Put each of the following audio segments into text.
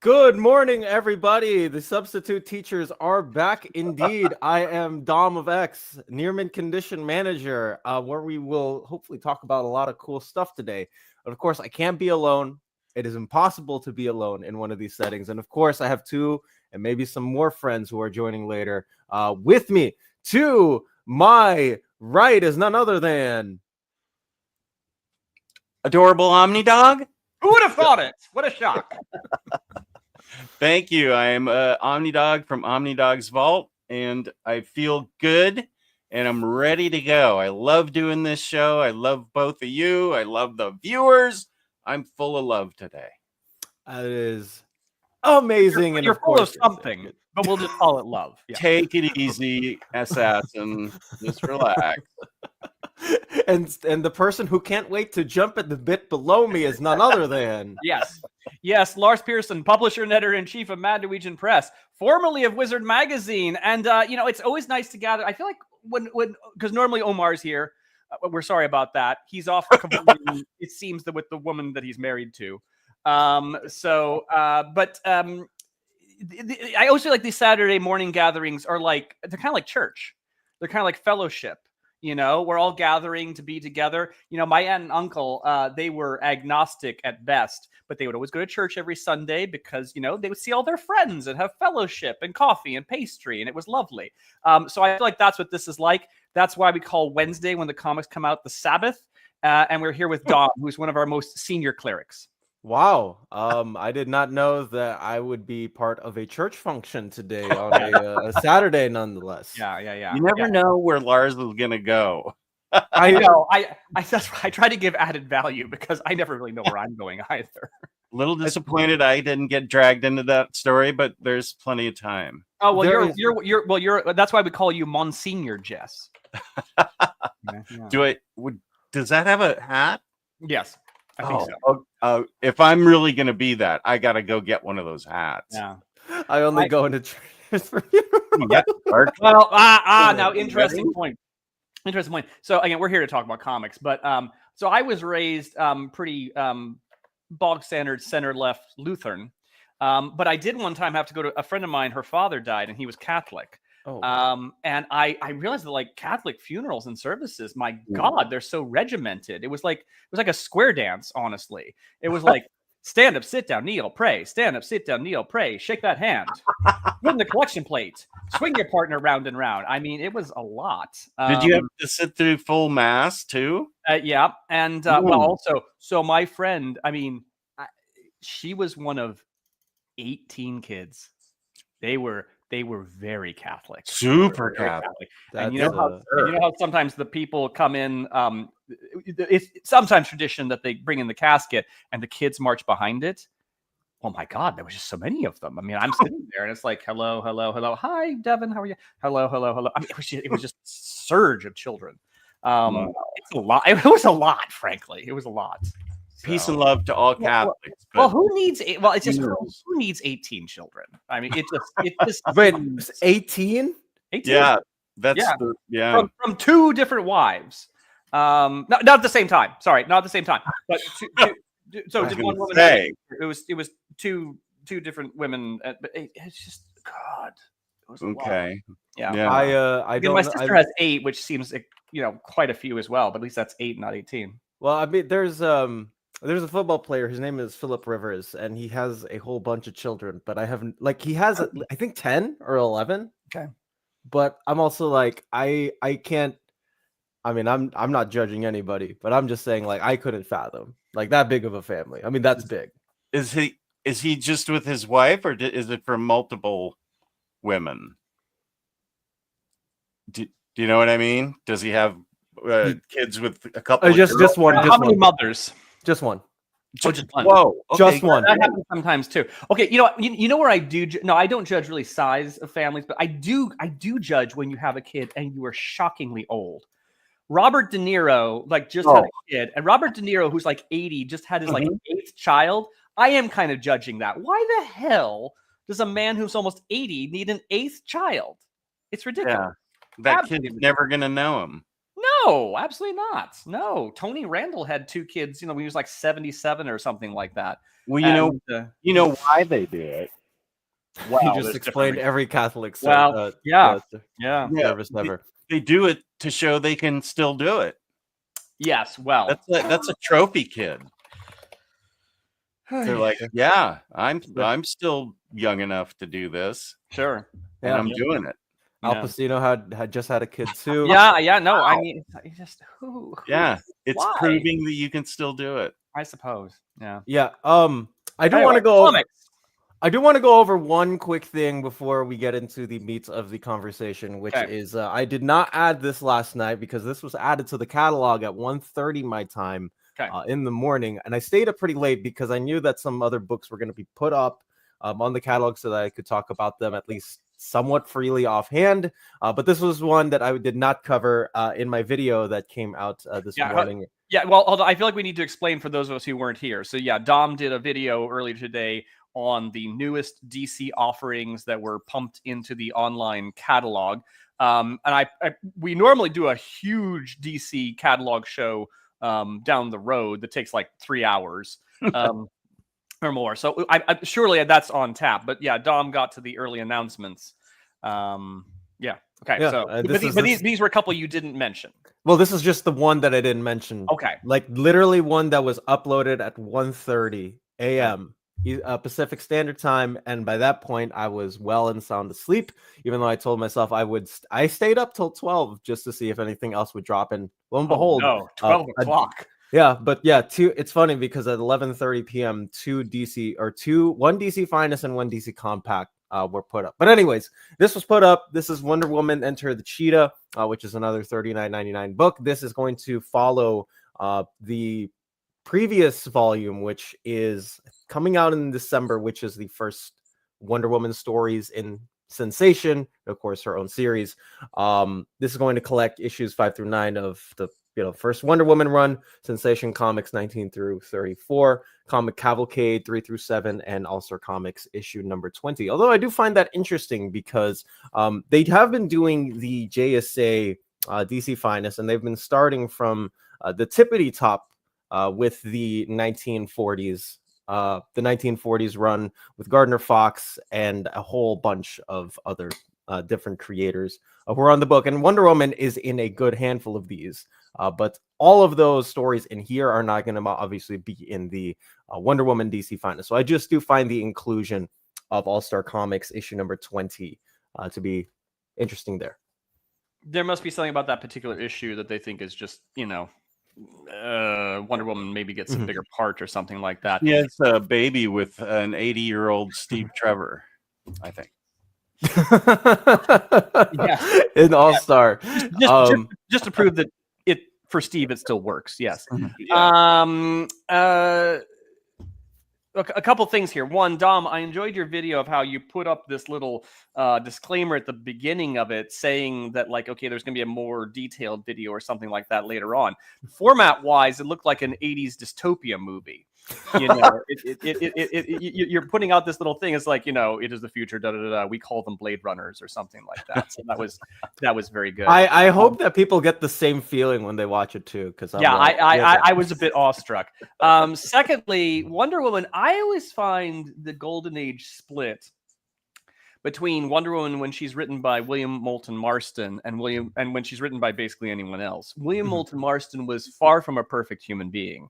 Good morning, everybody. The substitute teachers are back indeed. I am Dom of X, Nearman Condition Manager, where we will hopefully talk about a lot of cool stuff today. But of course, I can't be alone. It is impossible to be alone in one of these settings. And of course, I have two and maybe some more friends who are joining later with me. To my right is none other than adorable OmniDog. Who would have thought it? What a shock. Thank you. I am OmniDog from OmniDog's Vault, and I feel good, and I'm ready to go. I love doing this show. I love both of you. I love the viewers. I'm full of love today. That is amazing. You're of full course, of something, but we'll just call it love. Yeah. Take it easy, assassin. Just relax. And the person who can't wait to jump at the bit below me is none other than Yes, Lars Pearson, publisher and editor-in-chief of Mad Norwegian Press, formerly of Wizard Magazine. And, it's always nice to gather. I feel like when because normally Omar's here. We're sorry about that. He's off, it seems, with the woman that he's married to. I always feel like these Saturday morning gatherings are like, they're kind of like church. They're kind of like fellowship. We're all gathering to be together. My aunt and uncle, they were agnostic at best, but they would always go to church every Sunday because, they would see all their friends and have fellowship and coffee and pastry, and it was lovely. So I feel like that's what this is like. That's why we call Wednesday, when the comics come out, the Sabbath. And we're here with Dom, who's one of our most senior clerics. Wow. I did not know that I would be part of a church function today on a Saturday, nonetheless. Yeah. You never know where Lars is gonna go. I know. That's why I try to give added value because I never really know where I'm going either. A little disappointed I didn't get dragged into that story, but there's plenty of time. Oh well, you're that's why we call you Monsignor Jess. Yeah. Does that have a hat? Yes. I think so. If I'm really going to be that, I got to go get one of those hats. Yeah. I only go into trainers for you. Well, now interesting point. Interesting point. So again, we're here to talk about comics, but so I was raised pretty bog standard center left Lutheran, but I did one time have to go to a friend of mine. Her father died, and he was Catholic. And I realized that like Catholic funerals and services, my God, they're so regimented. It was like a square dance, honestly. It was like stand up, sit down, kneel, pray, stand up, sit down, kneel, pray, shake that hand, put in the collection plate, swing your partner round and round. I mean, it was a lot. Did you have to sit through full mass too? Yeah. And also, so my friend, I mean, she was one of 18 kids. They were very Catholic, super Catholic. And you know how sometimes the people come in. It's sometimes tradition that they bring in the casket and the kids march behind it. Oh my God, there was just so many of them. I mean, I'm sitting there and it's like, hello, hello, hello. Hi, Devin, how are you? Hello, hello, hello. I mean, it was just a surge of children. It's a lot. It was a lot, frankly. It was a lot. Peace and love to all Catholics. Well, who needs? Well, it's just who needs 18 children? I mean, it just wait, 18? 18? Yeah, that's from two different wives. Not at the same time. Sorry, not at the same time. But so did one woman? It was two different women. But it's just God. It was okay. Yeah. I don't. My sister has 8, which seems quite a few as well. But at least that's 8, not 18. Well, I mean, there's a football player. His name is Philip Rivers, and he has a whole bunch of children. But I haven't he has I think 10 or 11. Okay. But I'm also like I can't. I mean, I'm not judging anybody, but I'm just saying I couldn't fathom that big of a family. I mean, that's big. Is he just with his wife, or is it for multiple women? Do you know what I mean? Does he have kids with a couple? Just one. How many mothers? Just one. Just one. Whoa, okay. Just one. That happens sometimes too. Okay, you know where I do. No, I don't judge really size of families, but I do judge when you have a kid and you are shockingly old. Robert De Niro just had a kid, and Robert De Niro, who's 80, just had his 8th child. I am kind of judging that. Why the hell does a man who's almost 80 need an 8th child? It's ridiculous. Yeah. That kid's never gonna know him. No, absolutely not. No, Tony Randall had 2 kids. When he was like 77 or something like that. Well, And, you know why they do it. wow, You just there's explained different every Catholic Well, yeah. Yeah, service ever. they do it to show they can still do it. Yes, well, That's a trophy kid. They're like, yeah, I'm still young enough to do this, sure. and I'm doing it. Al Yeah. Pacino had just had a kid too. Yeah, no, I Wow. mean, it's just who Yeah, it's why? proving that you can still do it. I suppose. Yeah. Yeah. I do Anyway, want to go. comics. I do want to go over one quick thing before we get into the meat of the conversation, which Okay. is I did not add this last night because this was added to the catalog at 1:30 my time in the morning, and I stayed up pretty late because I knew that some other books were going to be put up on the catalog so that I could talk about them at least somewhat freely offhand. But this was one that I did not cover in my video that came out this morning. Yeah, well, although I feel like we need to explain for those of us who weren't here. So yeah, Dom did a video earlier today on the newest DC offerings that were pumped into the online catalog. And we normally do a huge DC catalog show down the road that takes like 3 hours or more. So I surely that's on tap. But yeah, Dom got to the early announcements. Yeah. Okay. Yeah, So, these were a couple you didn't mention. Well, this is just the one that I didn't mention. Okay. Like literally one that was uploaded at 1:30 a.m. Pacific Standard Time, and by that point I was well and sound asleep, even though I told myself I would. I stayed up till 12 just to see if anything else would drop in. Lo and behold, no, 12 o'clock. It's funny because at 11:30 p.m. one DC Finest and one DC Compact were put up. But anyways, this was put up. This is Wonder Woman Enter the Cheetah, which is another $39.99 book. This is going to follow the previous volume, which is coming out in December, which is the first Wonder Woman stories in Sensation, of course, her own series. This is going to collect issues 5 through 9 of the first Wonder Woman run, Sensation Comics 19 through 34, Comic Cavalcade 3 through 7, and All-Star Comics issue number 20. Although I do find that interesting because they have been doing the JSA DC Finest, and they've been starting from the tippity top with the 1940s. The 1940s run with Gardner Fox and a whole bunch of other different creators who are on the book. And Wonder Woman is in a good handful of these. But all of those stories in here are not going to obviously be in the Wonder Woman DC Finest. So I just do find the inclusion of All-Star Comics issue number 20 to be interesting there. There must be something about that particular issue that they think is just, Wonder Woman maybe gets a bigger part or something like that. Yeah, it's a baby with an 80-year-old Steve Trevor, I think. In All-Star. Just to prove that for Steve it still works. Yes. A couple things here. One, Dom, I enjoyed your video of how you put up this little disclaimer at the beginning of it saying that, like, okay, there's going to be a more detailed video or something like that later on. Format wise, it looked like an 80s dystopia movie. You're putting out this little thing. It's like, it is the future. We call them Blade Runners or something like that. So that was very good. I hope that people get the same feeling when they watch it too. Because I was a bit awestruck. Secondly, Wonder Woman. I always find the Golden Age split between Wonder Woman when she's written by William Moulton Marston and when she's written by basically anyone else. William Moulton Marston was far from a perfect human being.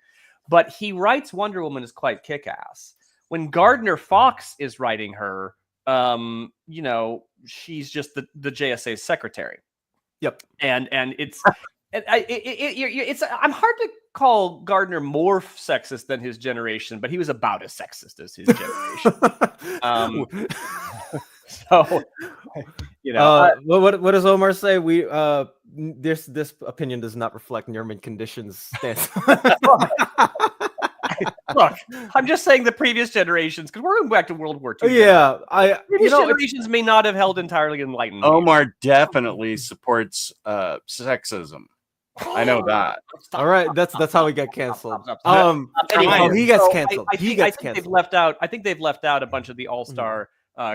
But he writes Wonder Woman as quite kick-ass. When Gardner Fox is writing her, she's just the JSA's secretary. Yep. And it's I'm hard to call Gardner more sexist than his generation, but he was about as sexist as his generation. What does Omar say? This opinion does not reflect Nearmint Conditions stance. Look, I'm just saying the previous generations, because we're going back to World War II. Yeah, previous generations may not have held entirely enlightened. Omar definitely supports sexism. I know that. All right, that's how we get canceled. Anyway, he gets canceled. I think they've left out a bunch of the All-Star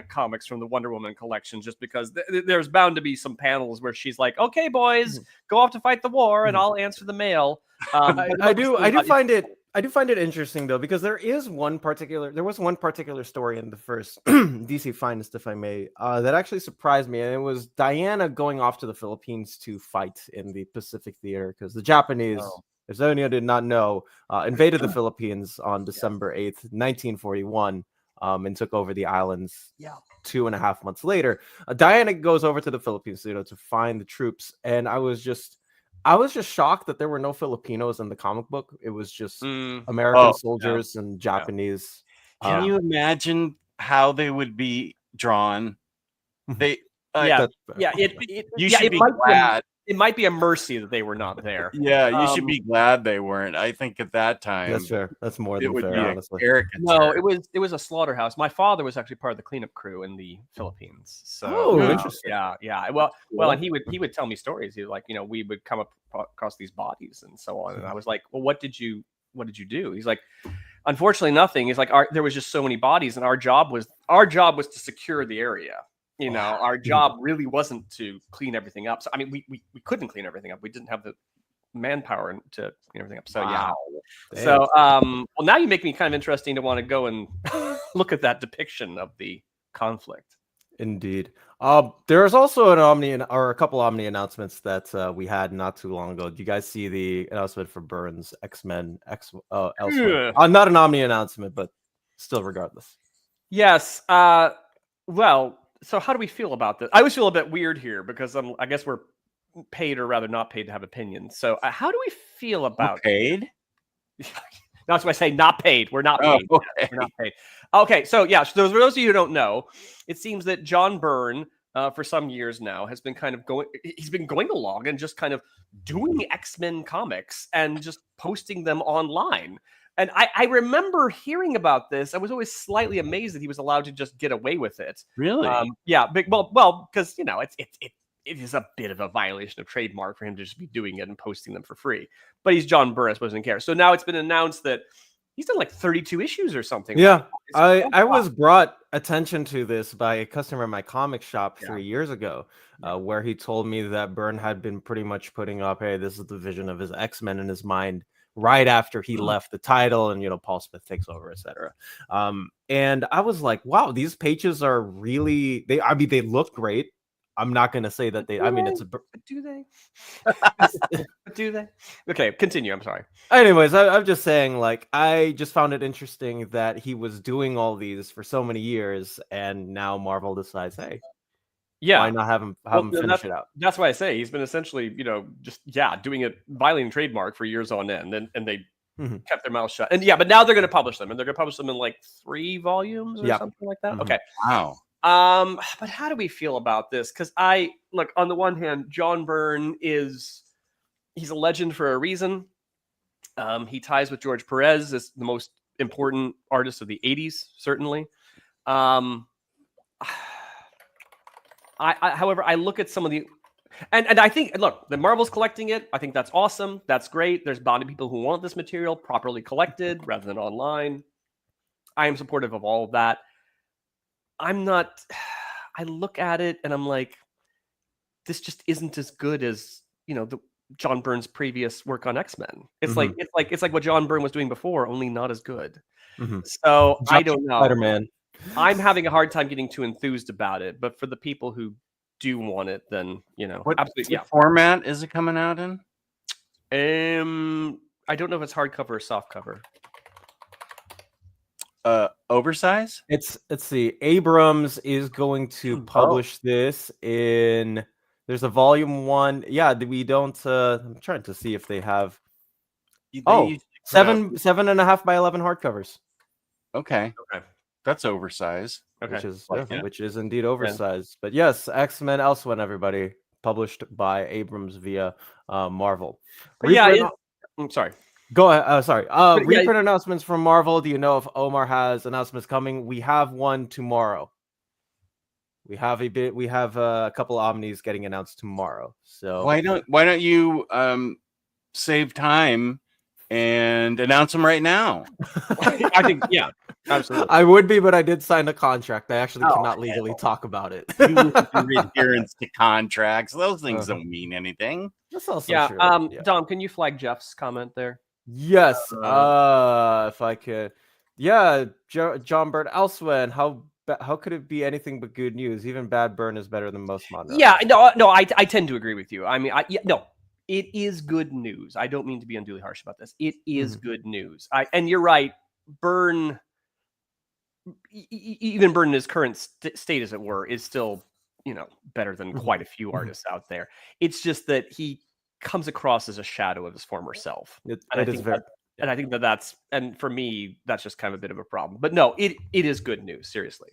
comics from the Wonder Woman collection, just because there's bound to be some panels where she's like, "Okay, boys, go off to fight the war, and I'll answer the mail." I do find it interesting though, because there was one particular story in the first DC Finest, if I may, that actually surprised me, and it was Diana going off to the Philippines to fight in the Pacific Theater, because the Japanese, if anyone did not know, invaded the Philippines on December 8th, 1941, and took over the islands. 2.5 months later. Diana goes over to the Philippines, to find the troops, and I was just shocked that there were no Filipinos in the comic book. It was just American soldiers and Japanese. Can you imagine how they would be drawn? You should be glad. It might be a mercy that they were not there. Yeah, you should be glad they weren't. I think at that time, that's fair. That's more than fair, honestly. No, it was a slaughterhouse. My father was actually part of the cleanup crew in the Philippines. So, interesting. Yeah. Well, and he would tell me stories. He was like, we would come across these bodies and so on. And I was like, well, what did you do? He's like, unfortunately, nothing. He's like, there was just so many bodies, and our job was to secure the area. Our job really wasn't to clean everything up. So, I mean, we couldn't clean everything up. We didn't have the manpower to clean everything up. So, So, well, now you make me kind of interesting to want to go and look at that depiction of the conflict. Indeed. There's also a couple Omni announcements that we had not too long ago. Do you guys see the announcement for Byrne's X-Men Elsewhen? Not an Omni announcement, but still, regardless. Yes. Well. So how do we feel about this? I always feel a bit weird here because I guess we're paid, or rather not paid, to have opinions. So how do we feel about paid? That's why I say not paid. We're not paid. Okay. We're not paid. Okay, so yeah, so for those of you who don't know, it seems that John Byrne, for some years now, has been kind of going along and just kind of doing X-Men comics and just posting them online. And I remember hearing about this. I was always slightly amazed that he was allowed to just get away with it. Really? Yeah. Well, because it is a bit of a violation of trademark for him to just be doing it and posting them for free. But he's John Byrne, I suppose, doesn't care. So now it's been announced that he's done like 32 issues or something. Yeah, I was brought attention to this by a customer in my comic shop 3 years ago, where he told me that Byrne had been pretty much putting up, hey, this is the vision of his X-Men in his mind, right after he left the title, and Paul Smith takes over, etc. And I was like, wow, these pages are really they look great. I'm not going to say that do they? Do they? Okay, continue. I'm sorry. Anyways, I'm just saying, like, I just found it interesting that he was doing all these for so many years, and now Marvel decides, hey, why not have him finish it out? That's why I say he's been essentially, doing it, violating trademark for years on end, and they kept their mouth shut. And but now they're going to publish them, and they're going to publish them in like 3 volumes or something like that. Okay. Wow. But how do we feel about this? Because look, on the one hand, John Byrne he's a legend for a reason. He ties with George Perez as the most important artist of the 80s, certainly. However, I look at some of the, and I think, look, the Marvel's collecting it. I think that's awesome. That's great. There's bound to people who want this material properly collected rather than online. I am supportive of all of that. I'm not. I look at it and I'm like, this just isn't as good as the John Byrne's previous work on X-Men. It's like what John Byrne was doing before, only not as good. So I don't know. Spider-Man. I'm having a hard time getting too enthused about it, but for the people who do want it, then what absolutely. Format is it coming out in? I don't know if it's hardcover or softcover. Oversize? Let's see. Abrams is going to publish this in. There's a volume 1. Yeah, we don't. I'm trying to see if they have. 7.5 by 11 hardcovers. Okay. That's oversized. Okay. Which is indeed oversized. But yes, X-Men Elsewhen, everybody, published by Abrams via Marvel. I'm sorry. Go ahead. Sorry. Reprint announcements from Marvel. Do you know if Omar has announcements coming? We have one tomorrow. We have a couple Omnis getting announced tomorrow. So why don't you save time and announce them right now. I think, yeah, absolutely. I would be, but I did sign a contract. I actually Oh, cannot legally talk about it. You listen to adherence to contracts. Those things don't mean anything. That's also Yeah. true. Dom, can you flag Jeff's comment there? Yes. If I could. Yeah, John Byrne, Elsewhen. How could it be anything but good news? Even bad Byrne is better than most modern. Yeah, no, I tend to agree with you. I mean, no, it is good news. I don't mean to be unduly harsh about this. It is good news. And you're right. Byrne, even Byrne in his current state, as it were, is still, better than quite a few artists out there. It's just that he comes across as a shadow of his former self. And I think that's, and for me, that's just kind of a bit of a problem. But no, it is good news. Seriously.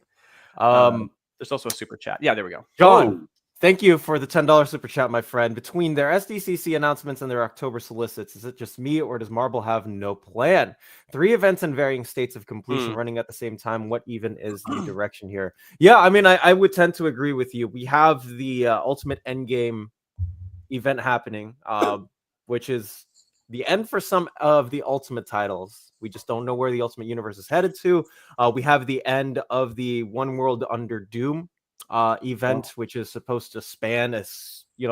There's also a super chat. Yeah, there we go. John, thank you for the $10 super chat, my friend. Between their SDCC announcements and their October solicits, is it just me or does Marvel have no plan? 3 events in varying states of completion running at the same time. What even is the direction here? Yeah, I mean, I would tend to agree with you. We have the Ultimate Endgame event happening, which is the end for some of the Ultimate titles. We just don't know where the Ultimate Universe is headed to. We have the end of the One World Under Doom event, which is supposed to span a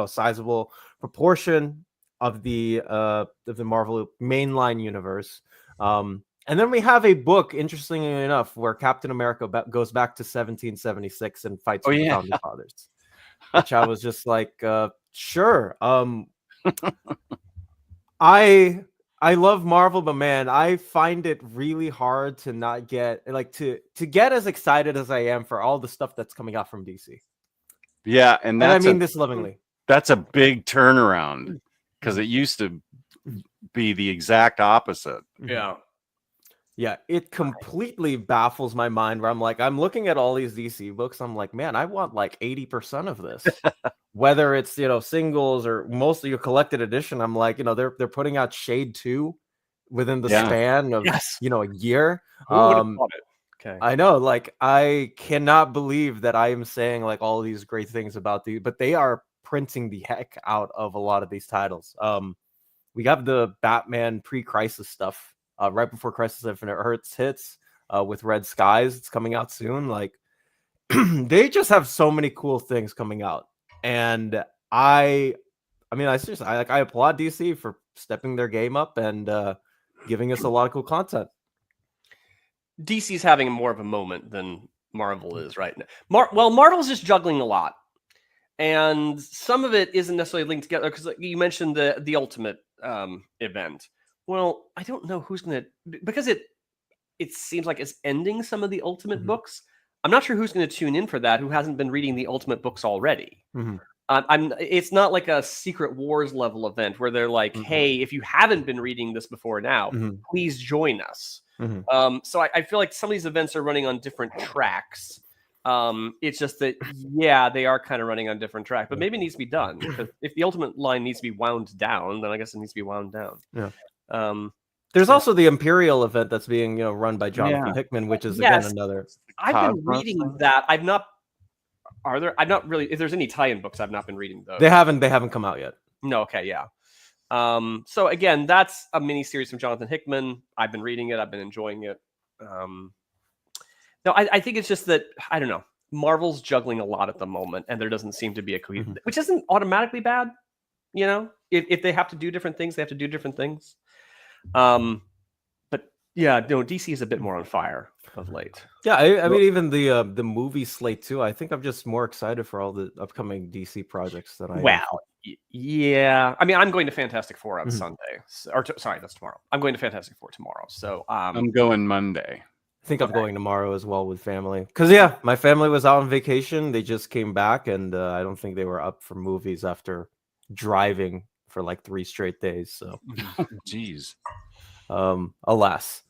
sizable proportion of the Marvel mainline universe. And then we have a book, interestingly enough, where Captain America goes back to 1776 and fights with the Founding Fathers, which I was just like, sure. I love Marvel, but man, I find it really hard to not get to get as excited as I am for all the stuff that's coming out from DC. Yeah, and I mean this lovingly. That's a big turnaround because it used to be the exact opposite. Yeah. Yeah, it completely baffles my mind where I'm looking at all these DC books. I'm like, man, I want like 80% of this. Whether it's, singles or mostly a collected edition. I'm like, they're putting out Shade 2 within the span of, a year. Okay. I know, I cannot believe that I am saying all these great things about but they are printing the heck out of a lot of these titles. We have the Batman pre-Crisis stuff. Right before Crisis Infinite Earths hits with Red Skies. It's coming out soon. They just have so many cool things coming out. And I seriously, I applaud DC for stepping their game up and giving us a lot of cool content. DC's having more of a moment than Marvel is right now. Marvel's just juggling a lot. And some of it isn't necessarily linked together because you mentioned the Ultimate event. Well, I don't know who's going to, because it seems like it's ending some of the Ultimate books. I'm not sure who's going to tune in for that who hasn't been reading the Ultimate books already. It's not like a Secret Wars level event where they're like, hey, if you haven't been reading this before now, please join us. So I feel like some of these events are running on different tracks. It's just that, they are kind of running on different tracks, but maybe it needs to be done. Because if the Ultimate line needs to be wound down, then I guess it needs to be wound down. Yeah. There's also the Imperial event that's being run by Jonathan Hickman, which is again another. I've been reading that. I've not really. If there's any tie-in books, I've not been reading those. They haven't come out yet. No. Okay. Yeah. So again, that's a mini series from Jonathan Hickman. I've been reading it. I've been enjoying it. No, I think it's just that I don't know. Marvel's juggling a lot at the moment, and there doesn't seem to be a cohesive, which isn't automatically bad. If they have to do different things, they have to do different things. But yeah, no, DC is a bit more on fire of late. Yeah, I mean, even the movie slate too. I think I'm just more excited for all the upcoming DC projects that I. Wow. Yeah, I mean, I'm going to Fantastic Four on Sunday. Sorry, that's tomorrow. I'm going to Fantastic Four tomorrow. So I'm going Monday. I think I'm going tomorrow as well with family. Because my family was out on vacation. They just came back, and I don't think they were up for movies after driving for 3 straight days. So, jeez. Alas,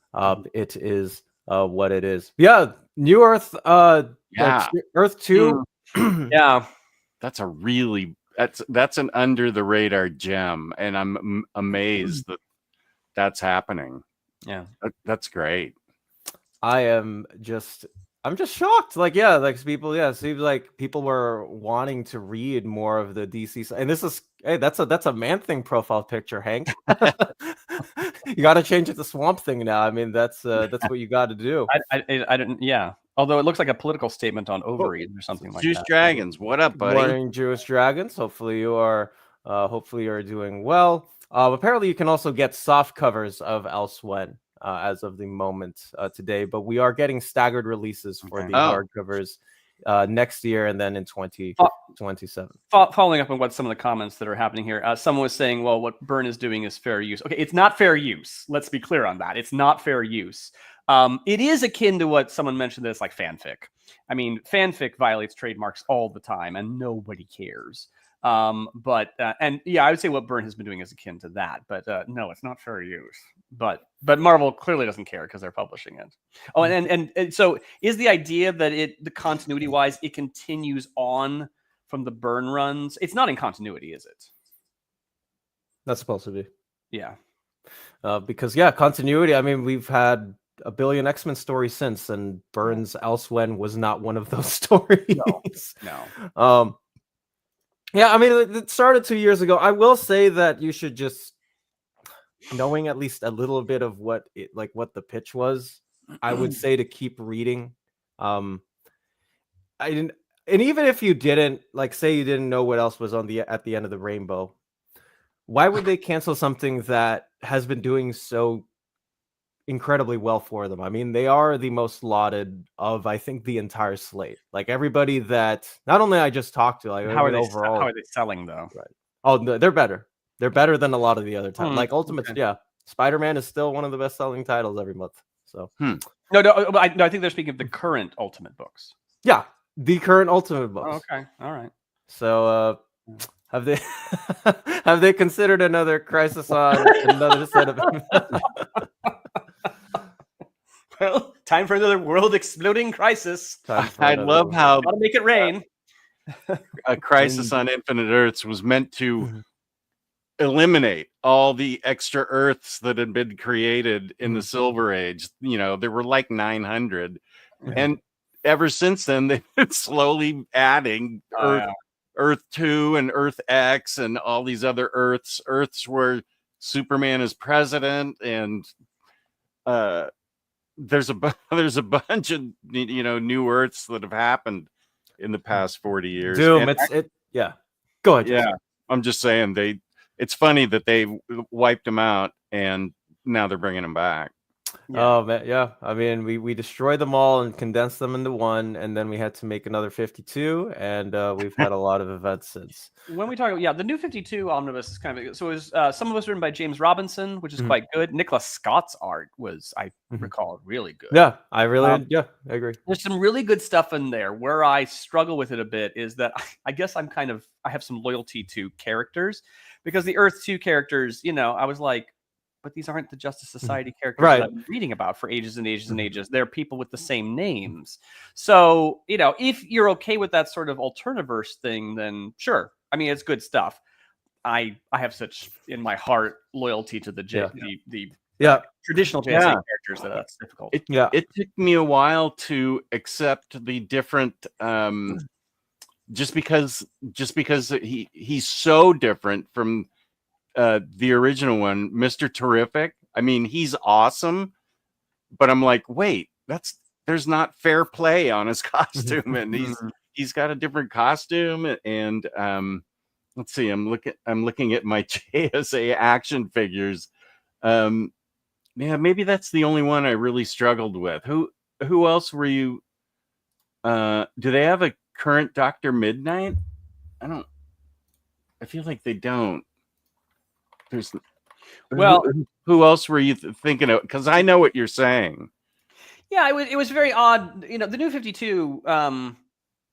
it is what it is. Yeah, New Earth. Earth 2. Yeah, that's an under the radar gem, and I'm amazed that that's happening. Yeah, that's great. I'm just shocked. People. Yeah, it seems like people were wanting to read more of the DC side. And this is that's a Man Thing profile picture, Hank. You got to change it to Swamp Thing now. I mean, that's what you got to do. I didn't. Yeah. Although it looks like a political statement on ovaries or something like Juice that. Dragons, what up, Good buddy? morning, Jewish Dragons. Hopefully you are doing well. Apparently you can also get soft covers of Elsewhen as of the moment today, but we are getting staggered releases for the hardcovers next year and then in 2027. Following up on what some of the comments that are happening here, someone was saying, well, what Byrne is doing is fair use. Okay, it's not fair use. Let's be clear on that. It's not fair use. It is akin to what someone mentioned that's like fanfic. I mean, fanfic violates trademarks all the time and nobody cares. And yeah, I would say what Byrne has been doing is akin to that, but no, it's not fair use. But Marvel clearly doesn't care because they're publishing it. Oh, and so is the idea that the continuity wise, it continues on from the Byrne runs? It's not in continuity, is it? That's supposed to be. Yeah. Because continuity. I mean, we've had a billion X-Men stories since, and Byrne's Elsewhen was not one of those stories. No. Yeah, I mean, it started 2 years ago. I will say that you should just, knowing at least a little bit of what the pitch was, I would say to keep reading. And even if you didn't, say you didn't know what else was at the end of the rainbow, why would they cancel something that has been doing so incredibly well for them? I mean, they are the most lauded of, I think, the entire slate. Like everybody that not only I just talked to, how are they selling though? Right. Oh, no, they're better. They're better than a lot of the other titles. Like Ultimates, okay. Yeah. Spider-Man is still one of the best-selling titles every month. So No, I think they're speaking of the current Ultimate books. Yeah, the current Ultimate books. Oh, okay, all right. So have they considered another Crisis on another set of? Well, time for another world exploding crisis. I love how gotta make it rain. A Crisis on Infinite Earths was meant to eliminate all the extra Earths that had been created in the Silver Age. You know, there were like 900, and ever since then they've been slowly adding Earth 2 and Earth X and all these other Earths where Superman is president, and there's a bunch of new Earths that have happened in the past 40 years. Doom, yeah. Go ahead. Yeah, I'm just saying it's funny that they wiped them out and now they're bringing them back. Yeah. Oh man, yeah. I mean, we destroyed them all and condensed them into one, and then we had to make another 52, and we've had a lot of events since. When we talk about the New 52 Omnibus is kind of so. It was some of us written by James Robinson, which is quite good. Nicholas Scott's art was, I recall, really good. Yeah, I agree. There's some really good stuff in there. Where I struggle with it a bit is that I guess I have some loyalty to characters, because the Earth 2 characters, I was like, but these aren't the Justice Society characters that I've been reading about for ages and ages and ages. They're people with the same names. So, if you're okay with that sort of Alternaverse thing, then sure. I mean, it's good stuff. I have such, in my heart, loyalty to the traditional JSA characters that's difficult. It took me a while to accept the different, just because he's so different from the original one, Mr. Terrific. I mean, he's awesome, but I'm like, wait, there's not fair play on his costume, and he's got a different costume. And let's see, I'm looking at my JSA action figures. Maybe that's the only one I really struggled with. Who else were you? Do they have a current Dr. Midnight? I feel like they don't. Who else were you thinking of? Because I know what you're saying. Yeah, it was very odd. The New 52. I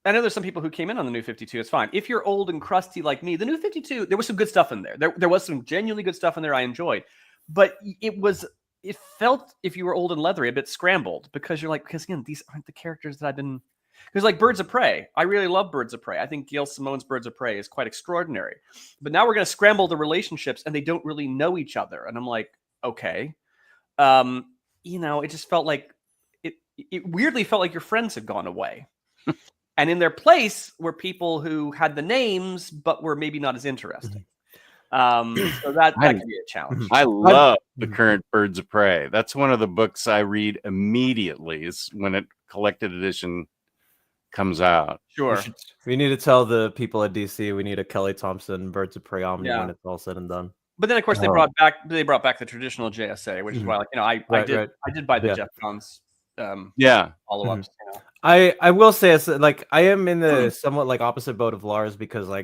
know there's some people who came in on the New 52. It's fine. If you're old and crusty like me, the New 52, there was some good stuff in there. There was some genuinely good stuff in there I enjoyed. But it felt, if you were old and leathery, a bit scrambled, because you're like, because again, these aren't the characters that I've been. Because like Birds of Prey, I really love Birds of Prey. I think Gail Simone's Birds of Prey is quite extraordinary. But now we're going to scramble the relationships, and they don't really know each other. And I'm like, okay. It just felt like, it weirdly felt like your friends had gone away. And in their place were people who had the names, but were maybe not as interesting. So that can be a challenge. I love the current Birds of Prey. That's one of the books I read immediately is when it collected edition comes out. Sure. We need to tell the people at DC we need a Kelly Thompson Birds of Prey Omni when it's all said and done. But then, of course, they brought back the traditional JSA, which is why, like, I did buy the Jeff Jones follow-ups. You know? I will say, like, I am in the somewhat like opposite boat of Lars because I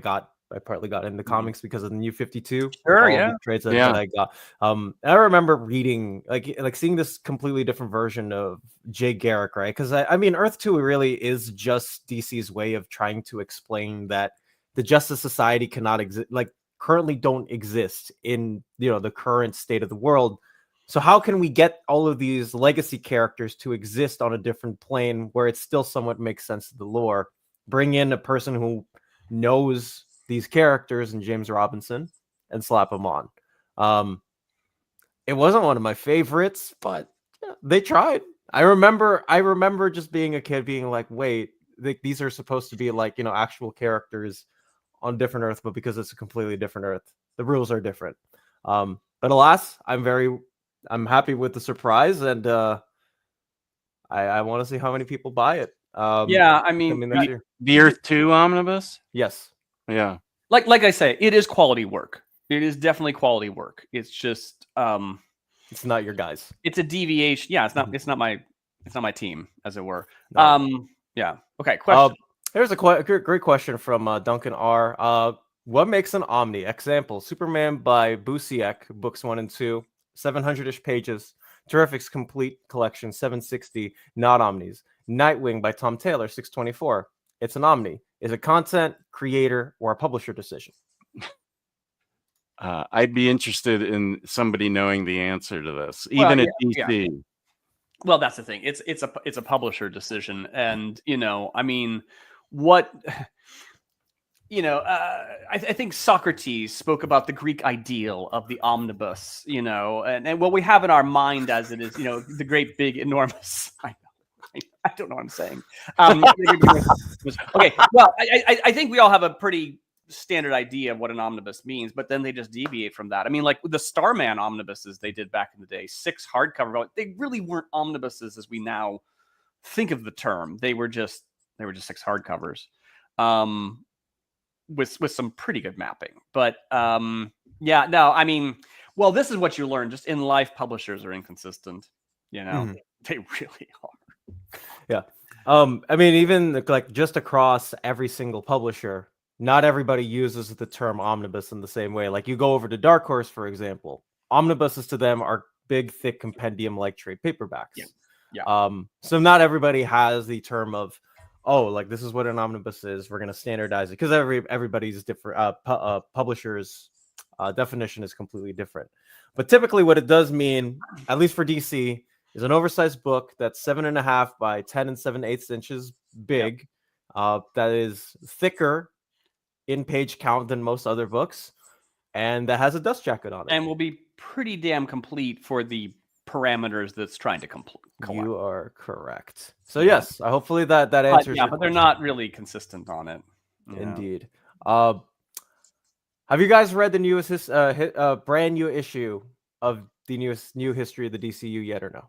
partly got into comics because of the New 52. Sure, yeah. Trades that I got. I remember reading like seeing this completely different version of Jay Garrick, right? Because I mean, Earth 2 really is just DC's way of trying to explain that the Justice Society cannot exist, like currently don't exist in the current state of the world. So how can we get all of these legacy characters to exist on a different plane where it still somewhat makes sense to the lore? Bring in a person who knows these characters in James Robinson and slap them on. It wasn't one of my favorites, but they tried. I remember just being a kid being like, wait, these are supposed to be like, actual characters on different Earth, but because it's a completely different Earth, the rules are different. But alas, I'm happy with the surprise, and I want to see how many people buy it. I mean, the Earth 2 Omnibus? Yes. Yeah. Like I say, it is quality work. It is definitely quality work. It's just it's not your guys. It's a deviation. Yeah, it's not my team, as it were. No. Yeah. Okay, question. Here's a great question from Duncan R. What makes an Omni? Example: Superman by Busiek, books 1 and 2, 700-ish pages. Terrific's complete collection, 760, not Omnis. Nightwing by Tom Taylor, 624. It's an Omni. Is it content, creator, or a publisher decision? I'd be interested in somebody knowing the answer to this, even at DC. Yeah. Well, that's the thing. It's a publisher decision, and I mean, what I think Socrates spoke about the Greek ideal of the omnibus, and what we have in our mind as it is, the great, big, enormous. I don't know what I'm saying. Okay, well, I think we all have a pretty standard idea of what an omnibus means, but then they just deviate from that. I mean, like the Starman omnibuses they did back in the day, 6 hardcover, they really weren't omnibuses as we now think of the term. They were just 6 hardcovers, with some pretty good mapping. But I mean, well, this is what you learn. Just in life, publishers are inconsistent. They really are. Yeah. I mean, even like just across every single publisher, not everybody uses the term omnibus in the same way. Like you go over to Dark Horse, for example, omnibuses to them are big, thick compendium-like trade paperbacks. Yeah. So not everybody has the term of, like this is what an omnibus is. We're going to standardize it because everybody's different. Publishers' definition is completely different. But typically, what it does mean, at least for DC, is an oversized book that's 7.5 by 10 7/8 inches big. That is thicker in page count than most other books, and that has a dust jacket on it. And will be pretty damn complete for the parameters that's trying to complete. You are correct. So yes, hopefully that answers. But they're not really consistent on it. Indeed. Have you guys read the newest brand new issue of the new history of the DCU yet, or no?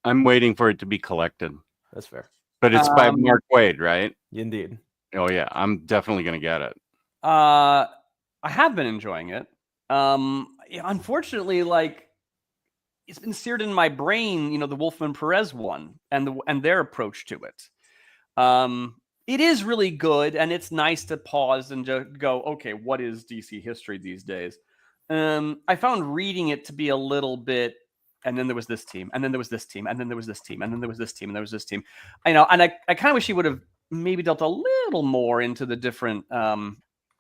I'm waiting for it to be collected. That's fair. But it's by Mark Waid, right? Indeed. Oh yeah, I'm definitely gonna get it. I have been enjoying it. Unfortunately, like it's been seared in my brain, the Wolfman Perez one and their approach to it. It is really good, and it's nice to pause and just go, okay, what is DC history these days? I found reading it to be a little bit, and then there was this team, and then there was this team, and then there was this team, and then there was this team, and there was this team. And I kind of wish he would have maybe delved a little more into the different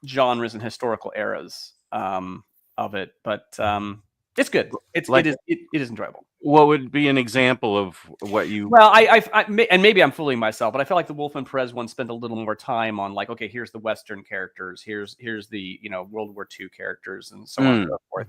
genres and historical eras of it, but it's good. It is enjoyable. What would be an example of what you? Well, and maybe I'm fooling myself, but I felt like the Wolfman Perez one spent a little more time on like, okay, here's the Western characters, here's the World War II characters, and so on and so forth.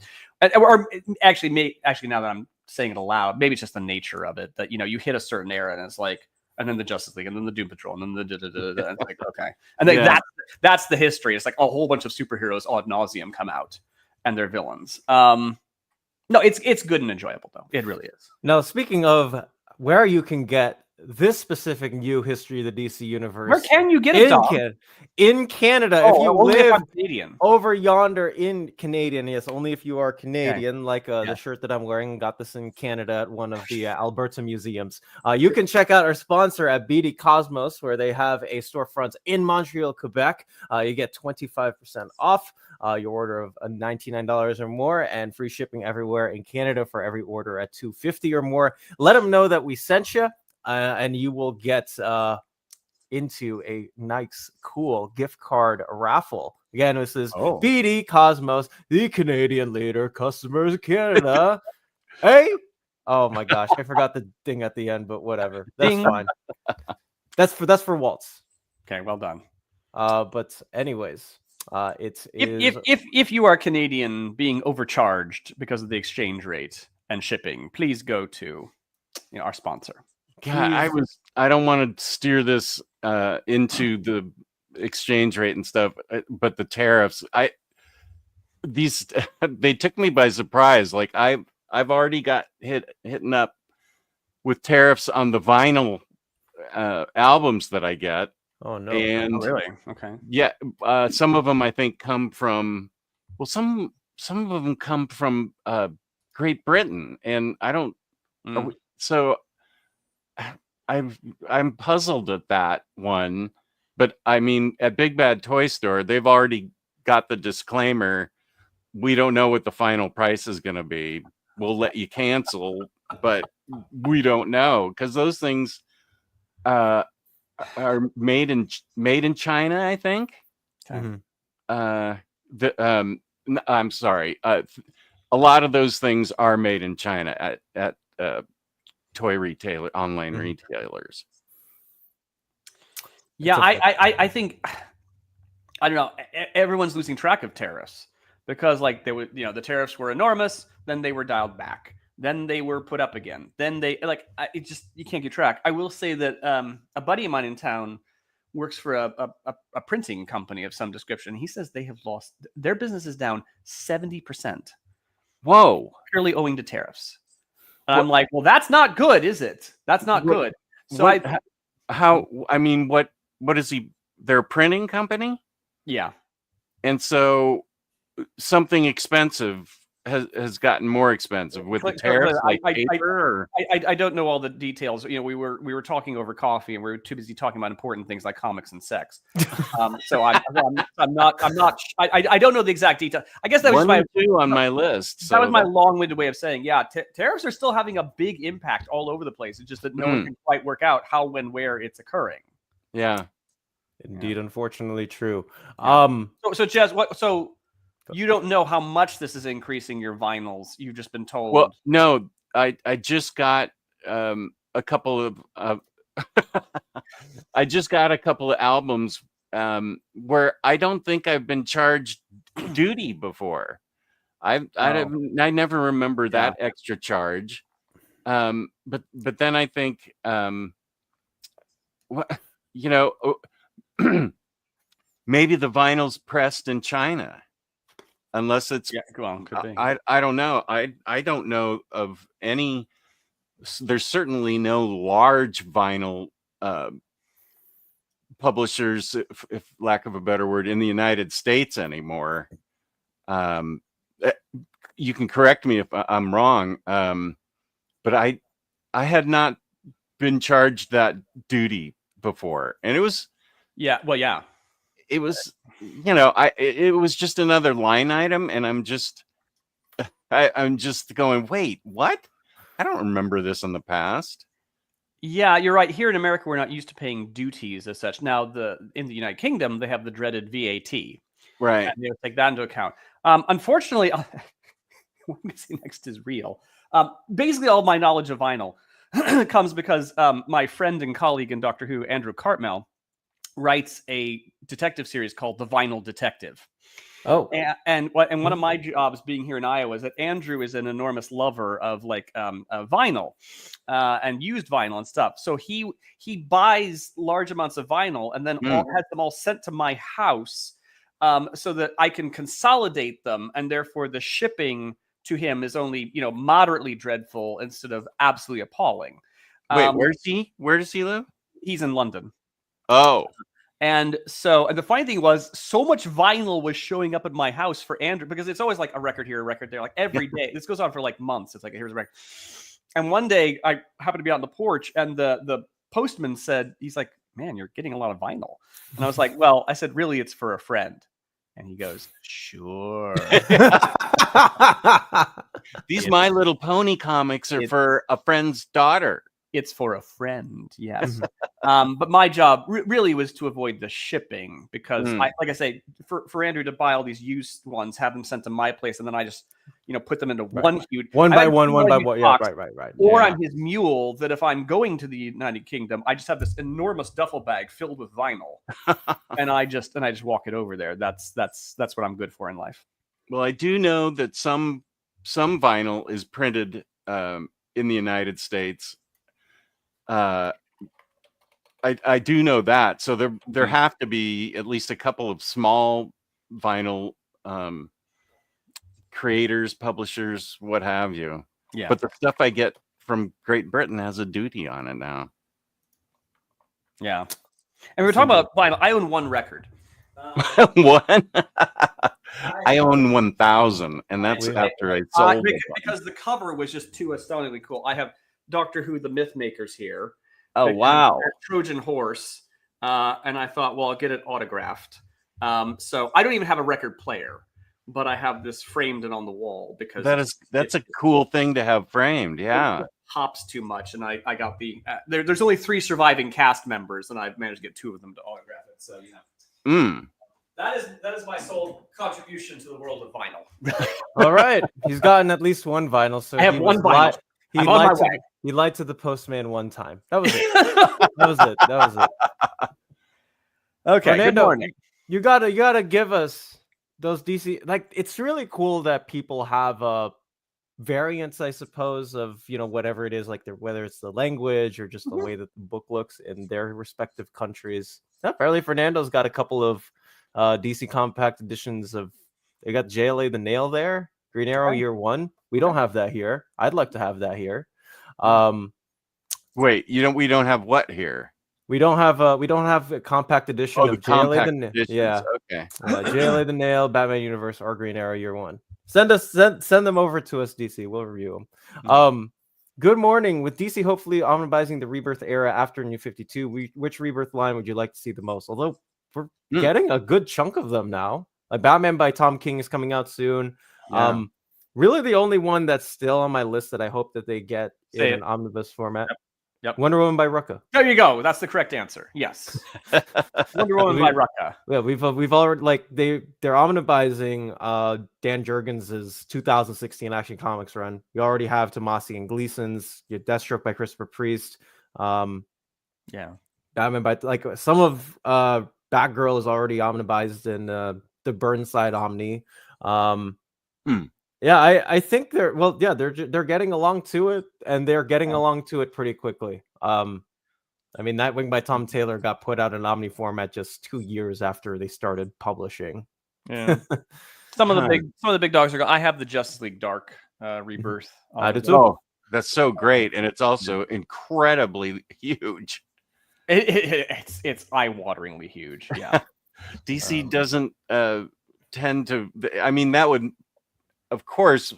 Or actually, now that I'm saying it aloud, maybe it's just the nature of it that you hit a certain era and it's like, and then the Justice League, and then the Doom Patrol, and then the and it's like, okay, and then that's the history. It's like a whole bunch of superheroes ad nauseum come out, and they're villains. No, it's good and enjoyable though. It really is. Now, speaking of where you can get this specific new history of the DC universe, Where can you get it, Dom? In Canada, Oh, if you only if live I'm Canadian. over yonder in Canadian, yes, only if you are Canadian, like Yeah. the shirt that I'm wearing. Got this in Canada at one of the Alberta museums. You can check out our sponsor at BD Cosmos, where they have a storefront in Montreal, Quebec. You get 25% off your order of $99 or more, and free shipping everywhere in Canada for every order at $250 or more. Let them know that we sent you, and you will get into a nice, cool gift card raffle. Again, this is BD Cosmos, the Canadian leader, customers of Canada. Hey, oh my gosh, I forgot the ding at the end, but whatever, that's Ding. fine. That's for Waltz. Okay, well done. But anyways, it's if you are Canadian being overcharged because of the exchange rate and shipping, please go to our sponsor. God, I don't want to steer this into the exchange rate and stuff, but the tariffs, they took me by surprise. Like I've already got hitting up with tariffs on the vinyl albums that I get. Oh no! And really? Okay. Yeah, some of them I think come from. Well, some of them come from Great Britain, and I don't. So I'm puzzled at that one, but I mean, at Big Bad Toy Store, they've already got the disclaimer. We don't know what the final price is going to be. We'll let you cancel, but we don't know, because those things are made in China, I think. Mhm. I'm sorry. A lot of those things are made in China at toy retailer, online retailers. Yeah, I think, I don't know. Everyone's losing track of tariffs because, like, they would, the tariffs were enormous, then they were dialed back, then they were put up again, then they you can't keep track. I will say that a buddy of mine in town works for a printing company of some description. He says they have lost their business is down 70%. Whoa! Purely owing to tariffs. And I'm like, well, that's not good, is it? That's not good. So what is he? They're a printing company? Yeah. And so something expensive has gotten more expensive with the tariffs, like paper. I don't know all the details. We were talking over coffee, and we were too busy talking about important things like comics and sex. So I don't know the exact detail. I guess that was my two on my list. So that was my long-winded way of saying, yeah, tariffs are still having a big impact all over the place. It's just that no one can quite work out how, when, where it's occurring. Yeah, indeed, unfortunately true. So Jez, So you don't know how much this is increasing your vinyls. You've just been told. Well, no, I just got a couple of I just got a couple of albums where I don't think I've been charged duty before. I never remember that extra charge. But then I think maybe the vinyl's pressed in China. Unless it's could be. I don't know. I don't know of any. There's certainly no large vinyl publishers, if lack of a better word, in the United States anymore. You can correct me if I'm wrong, but I had not been charged that duty before, and it was it was. It was just another line item, and I'm just going, wait, what? I don't remember this in the past. Yeah, you're right. Here in America, we're not used to paying duties as such. Now, in the United Kingdom, they have the dreaded VAT. Right. And they take that into account. Unfortunately, what I'm going to say next is real. Basically, all my knowledge of vinyl comes because my friend and colleague in Doctor Who, Andrew Cartmel, writes a detective series called The Vinyl Detective. Oh, And one of my jobs being here in Iowa is that Andrew is an enormous lover of like vinyl and used vinyl and stuff. So he buys large amounts of vinyl and then has them all sent to my house so that I can consolidate them, and therefore the shipping to him is only moderately dreadful instead of absolutely appalling. Wait, where does he live? He's in London. Oh. And so, and the funny thing was, so much vinyl was showing up at my house for Andrew, because it's always like a record here, a record there, like every day. This goes on for like months. It's like, here's a record. And one day I happened to be out on the porch, and the postman said, he's like, man, you're getting a lot of vinyl. And I was like, well, I said, really, it's for a friend. And he goes, sure. These My Little Pony comics are for a friend's daughter. It's for a friend, yes. But my job really was to avoid the shipping, because, like I say, for Andrew to buy all these used ones, have them sent to my place, and then I just, put them into one huge one by one. Yeah, right. Or I'm his mule that if I'm going to the United Kingdom, I just have this enormous duffel bag filled with vinyl, and I just walk it over there. That's what I'm good for in life. Well, I do know that some vinyl is printed in the United States. I do know that. So there have to be at least a couple of small vinyl creators, publishers, what have you. Yeah. But the stuff I get from Great Britain has a duty on it now. Yeah. And we were talking about vinyl. I own one record. One? I own 1,000, and that's after I sold it. Because the cover was just too astoundingly cool. I have Doctor Who, the Mythmakers here. Oh, wow. Trojan Horse. And I thought, well, I'll get it autographed. So I don't even have a record player, but I have this framed and on the wall, because that's a cool thing to have framed. Yeah. It hops too much. And I got the, there's only 3 surviving cast members, and I've managed to get 2 of them to autograph it. So, That is my sole contribution to the world of vinyl. All right. He's gotten at least one vinyl. So I have one vinyl. He lied to the postman one time. That was it. That was it. Okay. Fernando, good morning. You gotta give us those DC. Like, it's really cool that people have variants, I suppose, of whatever it is, like whether it's the language or just the way that the book looks in their respective countries. Apparently, Fernando's got a couple of DC compact editions of. They got JLA the Nail there, Green Arrow Year One. We don't have that here. I'd like to have that here. Wait, we don't have what here? We don't have a compact edition of JLA the Nail. Yeah. Okay. JLA the Nail, Batman Universe, or Green Arrow Year One. Send them over to us, DC. We'll review them. Good morning. With DC hopefully omnibusing the Rebirth era after New 52, which Rebirth line would you like to see the most? Although we're getting a good chunk of them now. Like Batman by Tom King is coming out soon. Yeah. Really the only one that's still on my list that I hope that they get in an omnibus format. Yep. Wonder Woman by Rucka. There you go. That's the correct answer. Yes. Wonder Woman by Rucka. Yeah, we've already they're omnibusing Dan Jurgens' 2016 Action Comics run. You already have Tomasi and Gleason's, your Deathstroke by Christopher Priest. Batman by some of Batgirl is already omnibused in the Burnside Omni. Yeah, I think they're getting along to it, and they're getting along to it pretty quickly. Nightwing by Tom Taylor got put out in Omni format just 2 years after they started publishing. Yeah. Some of the big dogs are I have the Justice League Dark Rebirth. I do too. Oh, that's so great, and it's also incredibly huge. It's eye-wateringly huge. Yeah. DC doesn't tend to. That would, of course,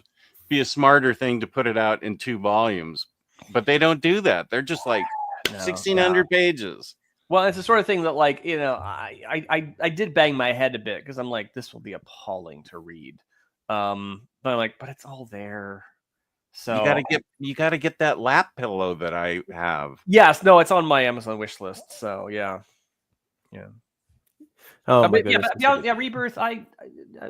be a smarter thing to put it out in 2 volumes, but they don't do that. They're just 1,600 pages. Well, it's the sort of thing that, I did bang my head a bit because I'm like, this will be appalling to read. But I'm like, but it's all there. So you gotta get that lap pillow that I have. Yes, no, it's on my Amazon wish list. So yeah. Oh my goodness. Rebirth. I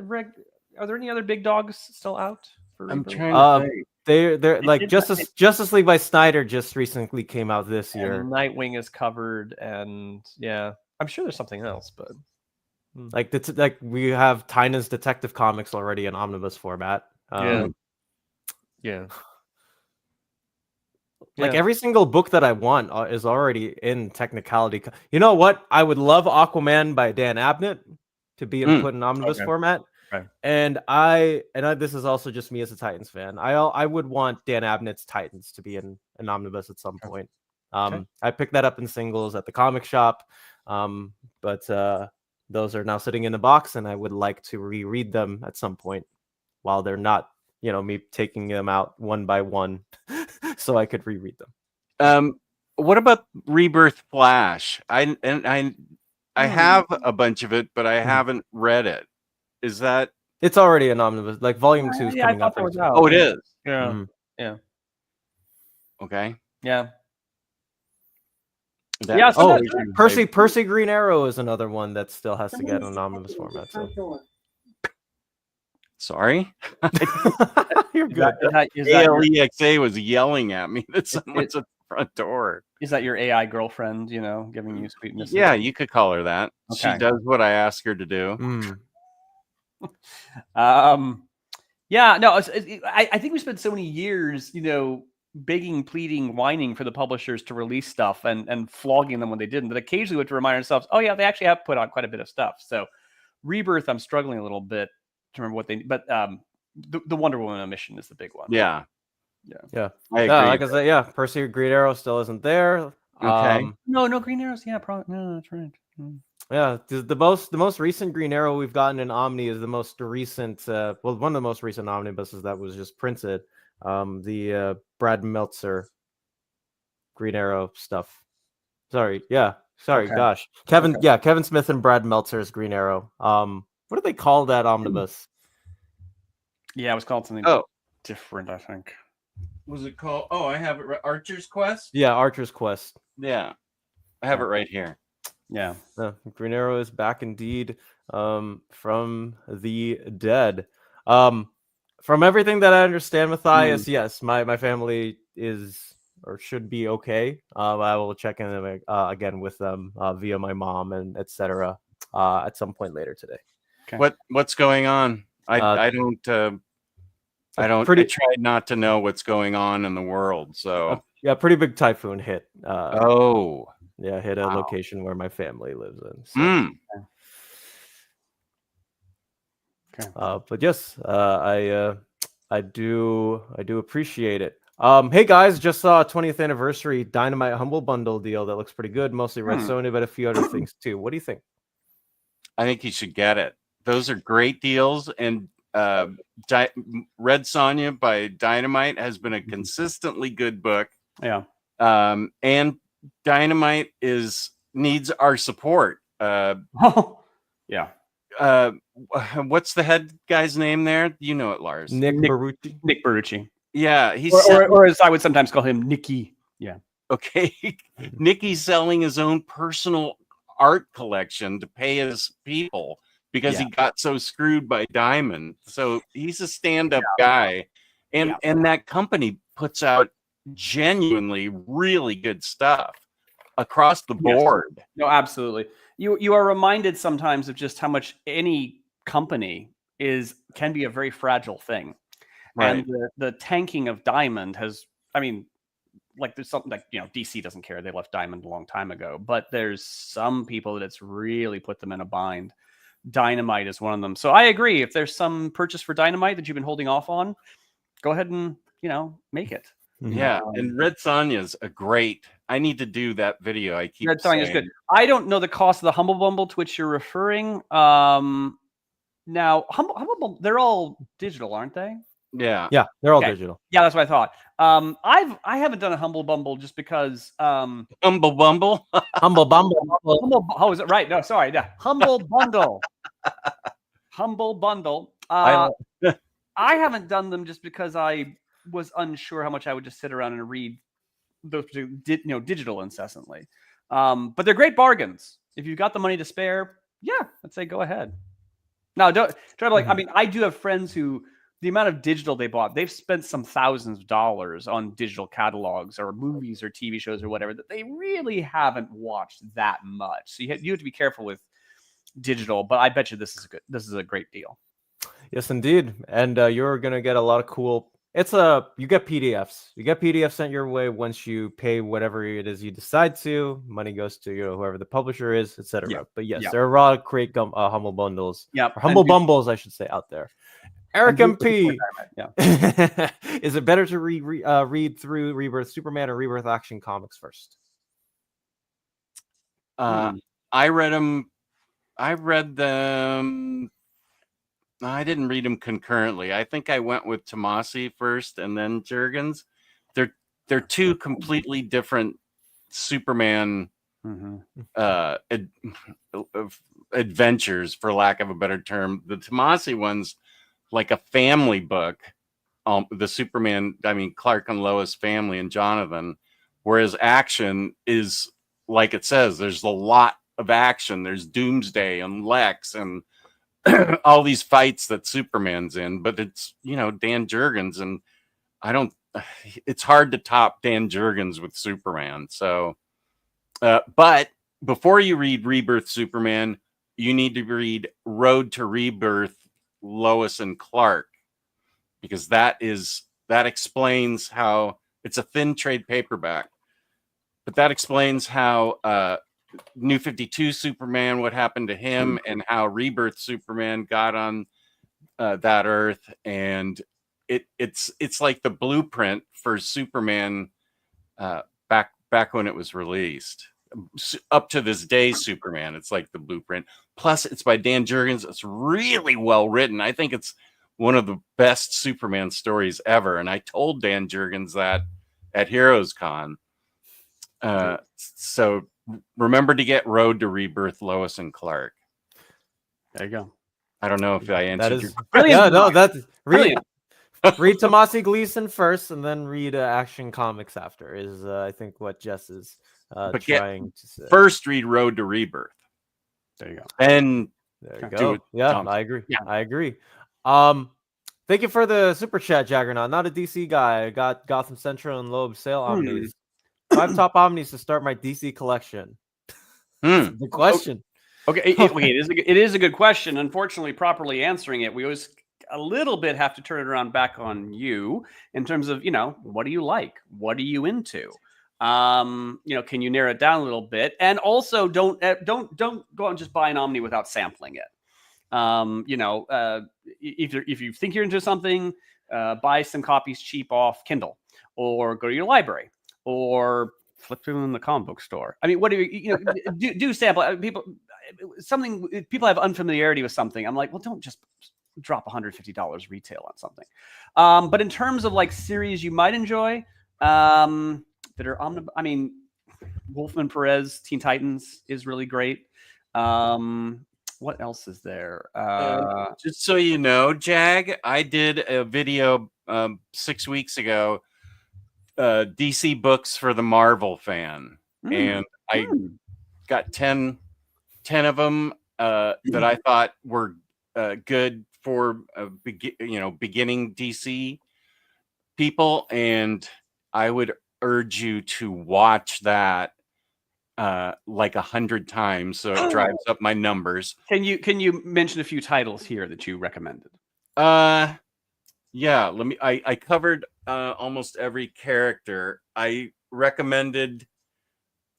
read. Are there any other big dogs still out? I'm trying to think. They're like Justice League by Snyder just recently came out this year. And Nightwing is covered, and I'm sure there's something else, but Like we have Tynan's Detective Comics already in omnibus format. yeah. Like Yeah. every single book that I want is already in technicality. You know what? I would love Aquaman by Dan Abnett to be put in omnibus Okay. format. Right. And this is also just me as a Titans fan. I would want Dan Abnett's Titans to be in an omnibus at some point. I picked that up in singles at the comic shop, but those are now sitting in the box, and I would like to reread them at some point while they're not, me taking them out one by one, so I could reread them. What about Rebirth Flash? I have a bunch of it, but I haven't read it. Is that? It's already an omnibus. Like volume 2 is coming up. Oh, it is. Yeah. Mhm. Yeah. Okay. Yeah. Yeah, so Percy Green Arrow is another one that still has to get an omnibus format. So. Sorry. You're good. ALEXA was yelling at me that someone's at the front door. Is that your AI girlfriend, giving you sweetness? Yeah, you could call her that. Okay. She does what I ask her to do. Yeah, no, I think we spent so many years, begging, pleading, whining for the publishers to release stuff and flogging them when they didn't. But occasionally we have to remind ourselves, oh yeah, they actually have put out quite a bit of stuff. So Rebirth, I'm struggling a little bit to remember what but the Wonder Woman mission is the big one. Yeah. Yeah. I agree. Like I said, yeah, Percy Green Arrow still isn't there. Okay. No Green Arrows. Yeah, probably. No, that's right. Yeah, the most recent Green Arrow we've gotten in Omni is the most recent. One of the most recent omnibuses that was just printed. The Brad Meltzer Green Arrow stuff. Sorry, Okay. gosh, Kevin Smith and Brad Meltzer's Green Arrow. What do they call that omnibus? Yeah, it was called something different, I think. Was it called? Oh, I have it. Archer's Quest. Yeah, Archer's Quest. Yeah, I have it right here. Yeah. Green Arrow is back indeed, from the dead. From everything that I understand, Matthias, yes, my family is or should be okay. I will check in again with them via my mom and etc. At some point later today. Okay. What's going on? I tried not to know what's going on in the world. So pretty big typhoon hit. Hit a Wow. location where my family lives in. So. Okay. But yes, I do appreciate it. Hey guys, just saw a 20th anniversary Dynamite Humble Bundle deal that looks pretty good. Mostly Red Sonja, but a few other things too. What do you think? I think you should get it. Those are great deals, and Red Sonja by Dynamite has been a consistently good book. Yeah. And Dynamite needs our support. Yeah. What's the head guy's name there? You know it, Lars. Nick Barucci. Nick Barucci. Yeah, or as I would sometimes call him, Nicky. Yeah. Okay. Nicky's selling his own personal art collection to pay his people because he got so screwed by Diamond. So he's a stand-up guy. And that company puts out genuinely really good stuff across the board. Yes. No, absolutely. You are reminded sometimes of just how much any company can be a very fragile thing. Right. And the tanking of Diamond has, there's something like, DC doesn't care. They left Diamond a long time ago, but there's some people that it's really put them in a bind. Dynamite is one of them. So I agree. If there's some purchase for Dynamite that you've been holding off on, go ahead and, make it. Yeah. And Red Sonja's I need to do that video. I keep Red Sonja's good. I don't know the cost of the Humble Bundle to which you're referring. Now, Humble Bundle, they're all digital, aren't they? Yeah. Yeah, they're all digital. Yeah, that's what I thought. I haven't done a Humble Bundle just because Humble Bumble. Humble Bumble. Oh, is it right? No, sorry. Yeah. Humble Bundle. Humble Bundle. I haven't done them just because I was unsure how much I would just sit around and read those digital incessantly. But they're great bargains. If you've got the money to spare, I'd say go ahead. Now, don't try to I do have friends who the amount of digital they bought, they've spent some thousands of dollars on digital catalogs or movies or TV shows or whatever that they really haven't watched that much. So you have to be careful with digital, but I bet you this is a great deal. Yes, indeed. And you're gonna get a lot of cool. You get PDFs. You get PDFs sent your way once you pay whatever it is you decide to. Money goes to whoever the publisher is, etc. Yeah. But yes, Yeah. there are a lot of great humble bundles. Yeah, Or humble bumbles, I should say, out there. Eric MP, yeah. is it better to read through Rebirth Superman or Rebirth Action Comics first? I read them. I didn't read them concurrently. I think I went with Tomasi first and then Jurgens. They're two completely different Superman adventures, for lack of a better term. The Tomasi one's like a family book. The Superman, Clark and Lois family and Jonathan, whereas Action is, like it says, there's a lot of action. There's Doomsday and Lex and all these fights that Superman's in, but it's, Dan Jurgens, and it's hard to top Dan Jurgens with Superman. So, but before you read Rebirth Superman, you need to read Road to Rebirth Lois and Clark, because that explains how it's a thin trade paperback, but that explains how New 52 Superman, what happened to him, and how Rebirth Superman got on that Earth, and it's like the blueprint for Superman back when it was released. Up to this day, Superman, it's like the blueprint. Plus, it's by Dan Jurgens. It's really well written. I think it's one of the best Superman stories ever. And I told Dan Jurgens that at Heroes Con. So remember to get Road to Rebirth, Lois and Clark. There you go. I don't know if I answered your brilliant. Yeah, no, that's Brilliant. read Tomasi Gleason first, and then read Action Comics after. Is I think what Jess is trying to say. First, read Road to Rebirth. There you go. And There you do go. it, Yeah, Tom. I agree. Yeah. I agree. Thank you for the super chat, Jaggernaut. Not a DC guy. I got Gotham Central and Loeb sale omnis. 5 top omnis to start my DC collection. The question. Okay, it is a good question. Unfortunately, properly answering it, we always a little bit have to turn it around back on you in terms of, what do you like? What are you into? Can you narrow it down a little bit? And also don't go out and just buy an Omni without sampling it. If you think you're into something, buy some copies cheap off Kindle, or go to your library, or flip through in the comic book store. I mean, what do you do sample people? People have unfamiliarity with something. I'm like, well, don't just drop $150 retail on something. But in terms of like series you might enjoy, that are Wolfman Perez, Teen Titans is really great. What else is there? Just so you know, Jag, I did a video 6 weeks ago, DC books for the Marvel fan, and I got 10 of them that I thought were good for beginning DC people, and I would urge you to watch that like 100 times, so it drives up my numbers. Can you mention a few titles here that you recommended? Yeah, I covered almost every character. I recommended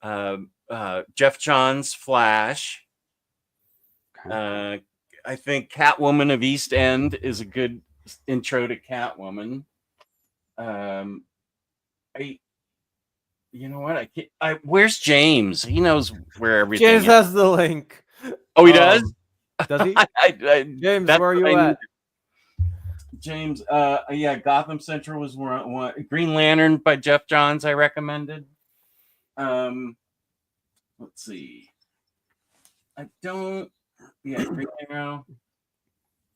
Jeff Johns' Flash. Okay. I think Catwoman of East End is a good intro to Catwoman. You know what? Where's James? He knows where everything James is. has the link. Oh, he does? Does he? James, that's where are you what I at? James, yeah, Gotham Central was one. Green Lantern by Jeff Johns, I recommended. Let's see. Green Arrow.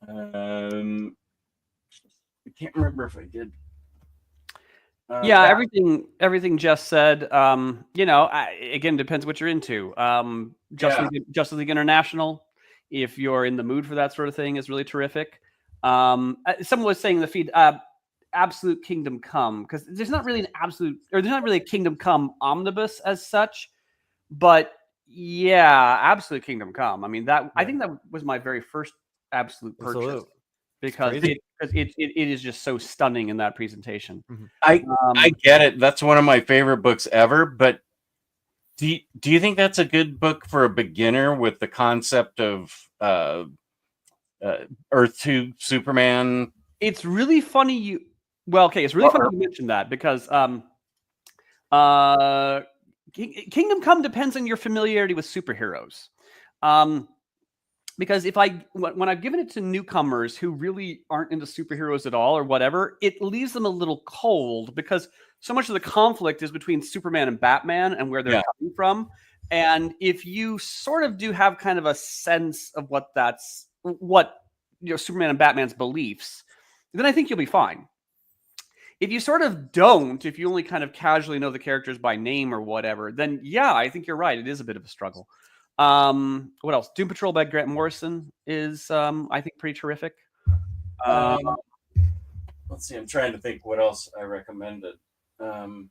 I can't remember if I did. Everything Jess said. Again, depends what you're into. Justice League International, if you're in the mood for that sort of thing, is really terrific. Someone was saying in the feed, Absolute Kingdom Come, because there's not really there's not really a Kingdom Come omnibus as such, but yeah, Absolute Kingdom Come. I mean, I think that was my very first Absolute purchase. Absolute. Because it is just so stunning in that presentation. I get it. That's one of my favorite books ever. But do you think that's a good book for a beginner with the concept of Earth 2 Superman? It's really funny. It's really funny you mentioned that because Kingdom Come depends on your familiarity with superheroes. Because when I've given it to newcomers who really aren't into superheroes at all or whatever, it leaves them a little cold because so much of the conflict is between Superman and Batman and where they're coming from. And if you sort of do have kind of a sense of what Superman and Batman's beliefs, then I think you'll be fine. If you sort of don't, if you only kind of casually know the characters by name or whatever, then yeah, I think you're right. It is a bit of a struggle. What else? Doom Patrol by Grant Morrison is I think pretty terrific. Let's see, I'm trying to think what else I recommended. I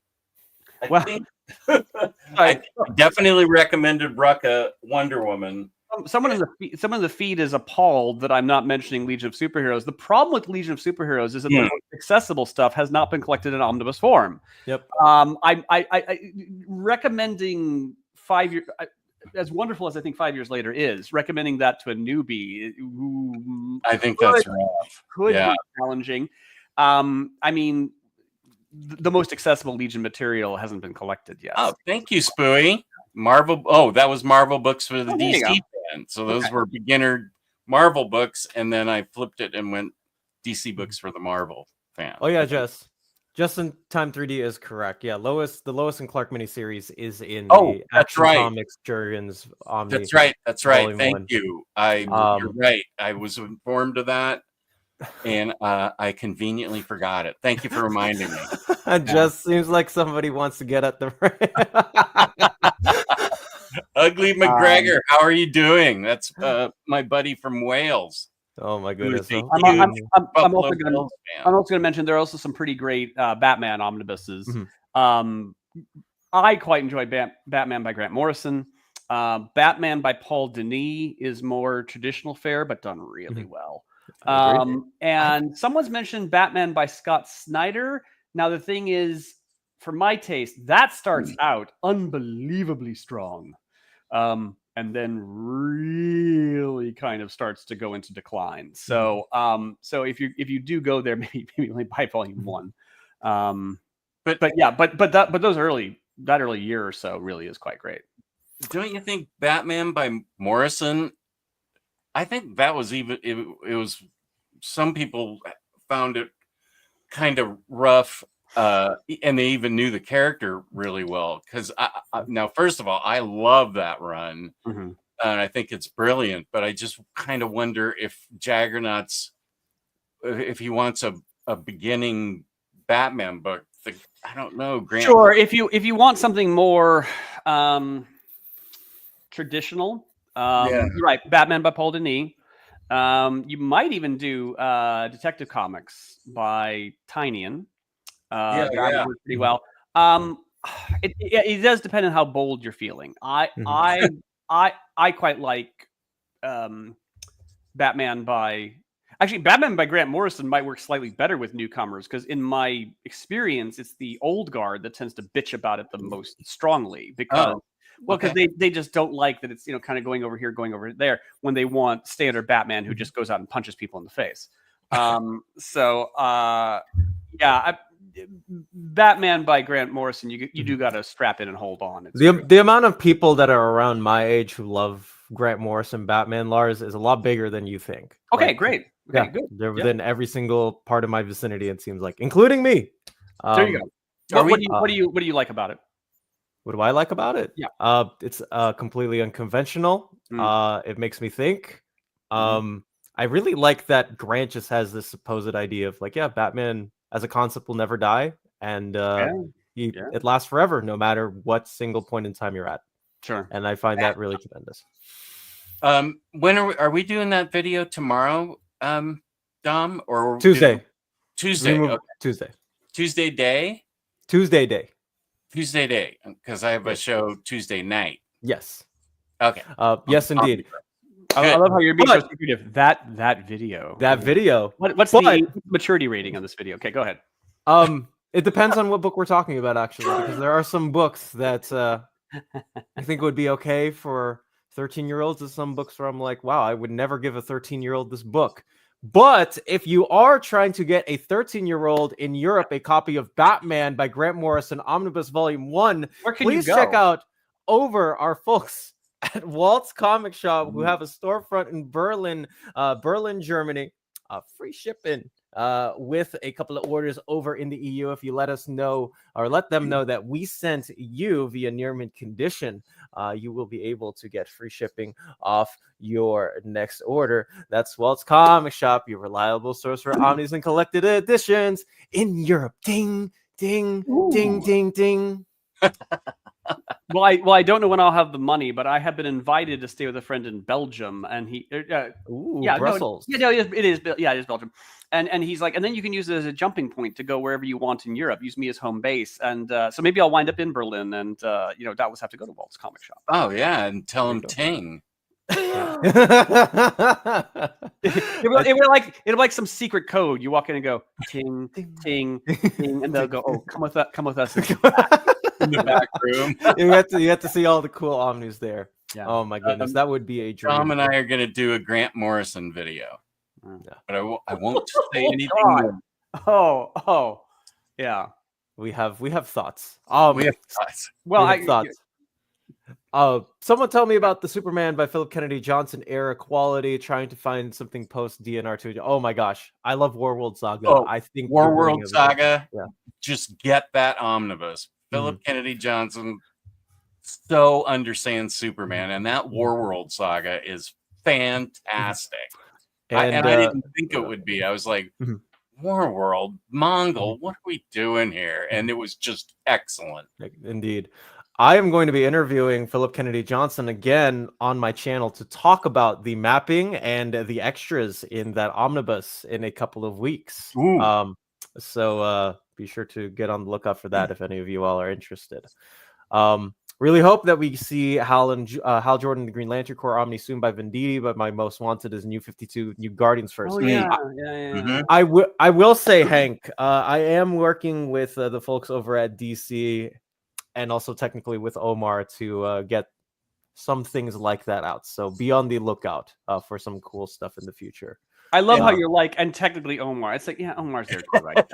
definitely recommended Rucka Wonder Woman. Someone in the feed is appalled that I'm not mentioning Legion of Superheroes. The problem with Legion of Superheroes is that the most accessible stuff has not been collected in omnibus form. Yep. I recommending 5 years. As wonderful as I think 5 years later is, recommending that to a newbie, I think that's rough. Could be challenging. I mean, the most accessible Legion material hasn't been collected yet. Oh, thank you, Spooey. Marvel. Oh, that was Marvel books for the DC fan. So those were beginner Marvel books, and then I flipped it and went DC books for the Marvel fan. Oh yeah, Jess. Just in Time 3D is correct. Yeah, the Lois and Clark miniseries is in the Action Comics Jurgens Omni. That's right. Thank 1. you. You're right. I was informed of that, and I conveniently forgot it. Thank you for reminding me. It just seems like somebody wants to get at the Ugly McGregor. How are you doing? That's my buddy from Wales. Oh my goodness! I'm also going to mention there are also some pretty great Batman omnibuses. I quite enjoy Batman by Grant Morrison. Batman by Paul Dini is more traditional fare, but done really well. And someone's mentioned Batman by Scott Snyder. Now the thing is, for my taste, that starts out unbelievably strong. And then really kind of starts to go into decline. So, so if you do go there, maybe only buy volume 1. But those that early year or so really is quite great. Don't you think Batman by Morrison? I think that was it was some people found it kind of rough. And they even knew the character really well because now, first of all, I love that run, and I think it's brilliant. But I just kind of wonder if Jaggernaut's, if he wants a beginning Batman book, I don't know. Grant. Sure, if you want something more traditional, you're right. Batman by Paul Dini. You might even do Detective Comics by Tynion. That would work pretty well. It does depend on how bold you're feeling. I quite like Batman by Grant Morrison might work slightly better with newcomers because in my experience, it's the old guard that tends to bitch about it the most strongly because they just don't like that it's kind of going over here, going over there when they want standard Batman who just goes out and punches people in the face. Batman by Grant Morrison, you do got to strap in and hold on. The amount of people that are around my age who love Grant Morrison Batman, Lars, is a lot bigger than you think. Okay, great. Okay, good. They're within every single part of my vicinity, it seems like, including me. There you go. What do you like about it? What do I like about it? Yeah. It's completely unconventional. It makes me think. I really like that Grant just has this supposed idea of Batman as a concept will never die, and it lasts forever, no matter what single point in time you're at. Sure. And I find that really tremendous. When are we doing that video tomorrow? Dom? Or Tuesday. Tuesday. Remove Okay. Tuesday. Tuesday day? Tuesday day. Tuesday day. Because I have a show Tuesday night. Yes. Okay. Yes, indeed. I love how you're being so But- secretive. That video. That video. What's But- the maturity rating on this video? Okay, go ahead. It depends on what book we're talking about, actually, because there are some books that I think would be okay for 13-year-olds. There's some books where I'm like, wow, I would never give a 13-year-old this book. But if you are trying to get a 13-year-old in Europe a copy of Batman by Grant Morrison Omnibus Volume 1, Where can please you go? check out over our folks at Walt's Comic Shop, who have a storefront in Berlin, Germany. Free shipping with a couple of orders over in the EU. If you let us know or let them know that we sent you via near mint condition, you will be able to get free shipping off your next order. That's Walt's Comic Shop, your reliable source for omnis and collected editions in Europe. Ding, ding, ding, ding, ding. Well, I don't know when I'll have the money, but I have been invited to stay with a friend in Belgium, and he, Ooh, yeah, Brussels. No, it is Belgium, and he's like, and then you can use it as a jumping point to go wherever you want in Europe. Use me as home base, and so maybe I'll wind up in Berlin, and Dallas have to go to Walt's Comic Shop. Oh, yeah. And tell him ting. It'll be like some secret code. You walk in and go ting ting ting, and they'll go, "Oh, come with us." In the back room. you have to see all the cool omnis there. Yeah. Oh my goodness, that would be a dream. Tom and I are going to do a Grant Morrison video. Yeah. But I won't say anything God. more. Oh, yeah. We have thoughts. We have thoughts. Well, we have thoughts. Someone tell me about the Superman by Philip Kennedy Johnson era quality, trying to find something post DNR2. Oh my gosh, I love Warworld Saga. Oh, I think Warworld Saga. Yeah. Just get that omnibus. Philip Kennedy Johnson so understands Superman, and that Warworld Saga is fantastic. And I didn't think it would be. I was like, Warworld, Mongol, what are we doing here? And it was just excellent. Indeed. I am going to be interviewing Philip Kennedy Johnson again on my channel to talk about the mapping and the extras in that omnibus in a couple of weeks. Ooh. So be sure to get on the lookout for that if any of you all are interested. Really hope that we see Hal Jordan, the Green Lantern Corps Omni soon by Venditti, but my most wanted is New 52, New Guardians first. Oh, yeah. Yeah. I will say, Hank, I am working with the folks over at DC and also technically with Omar to get some things like that out. So be on the lookout for some cool stuff in the future. I love how you're like, and technically Omar. It's like, yeah, Omar's there too, right?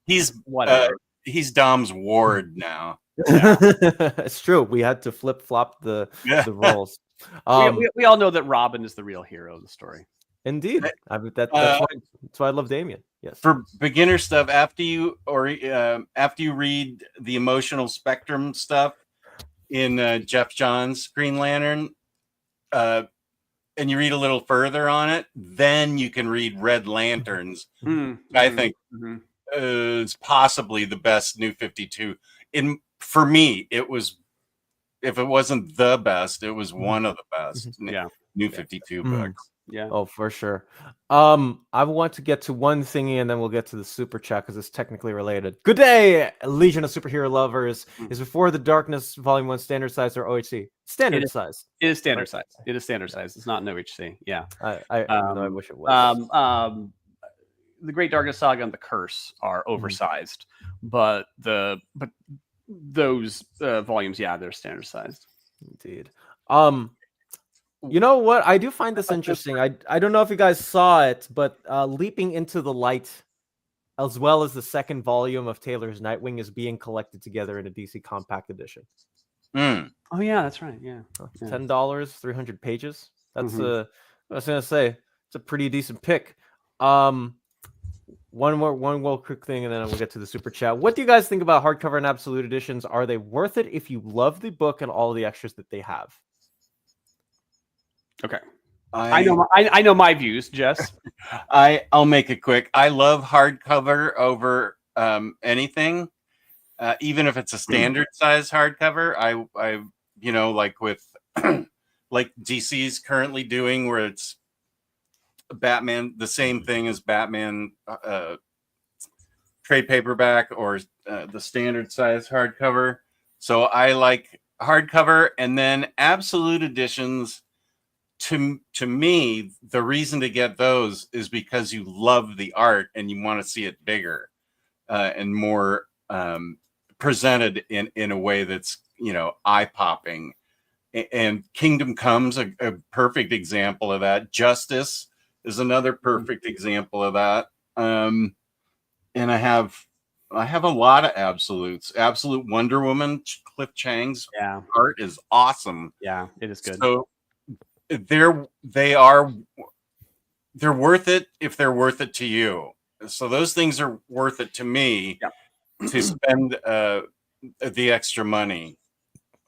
He's whatever. He's Dom's ward now. It's true. We had to flip flop the roles. We all know that Robin is the real hero of the story. Indeed, that's why I love Damien. Yes. For beginner stuff, after you read the emotional spectrum stuff in Jeff Johns' Green Lantern, and you read a little further on it, then you can read Red Lanterns. I think is possibly the best New 52. For me, it was, if it wasn't the best, it was one of the best. New 52 books. Yeah. Oh, for sure. I want to get to one thingy and then we'll get to the super chat because it's technically related. Good day, Legion of Superhero Lovers. Is Before the Darkness Volume 1 standard size or OHC? Standard size. It is standard size. It is standard size. It's not an OHC. Yeah. I wish it was. The Great Darkness Saga and the Curse are oversized, but those volumes, they're standard sized. Indeed. You know what? I do find this interesting. I don't know if you guys saw it, but Leaping into the Light, as well as the second volume of Taylor's Nightwing, is being collected together in a DC Compact Edition. Oh yeah, that's right. Yeah, $10, 300 pages. That's I was gonna say it's a pretty decent pick. One more quick thing, and then we'll get to the super chat. What do you guys think about hardcover and absolute editions? Are they worth it if you love the book and all the extras that they have? Okay, I know my views, Jess. I'll make it quick. I love hardcover over anything, even if it's a standard size hardcover. I like with like DC's currently doing, where it's Batman, the same thing as Batman trade paperback or the standard size hardcover. So I like hardcover, and then absolute editions. To me, the reason to get those is because you love the art and you want to see it bigger and more presented in a way that's, you know, eye-popping. And Kingdom Come's a perfect example of that. Justice is another perfect example of that. And I have a lot of absolutes. Absolute Wonder Woman, Cliff Chang's art is awesome. Yeah, it is good. So they're worth it if they're worth it to you. So those things are worth it to me to spend the extra money.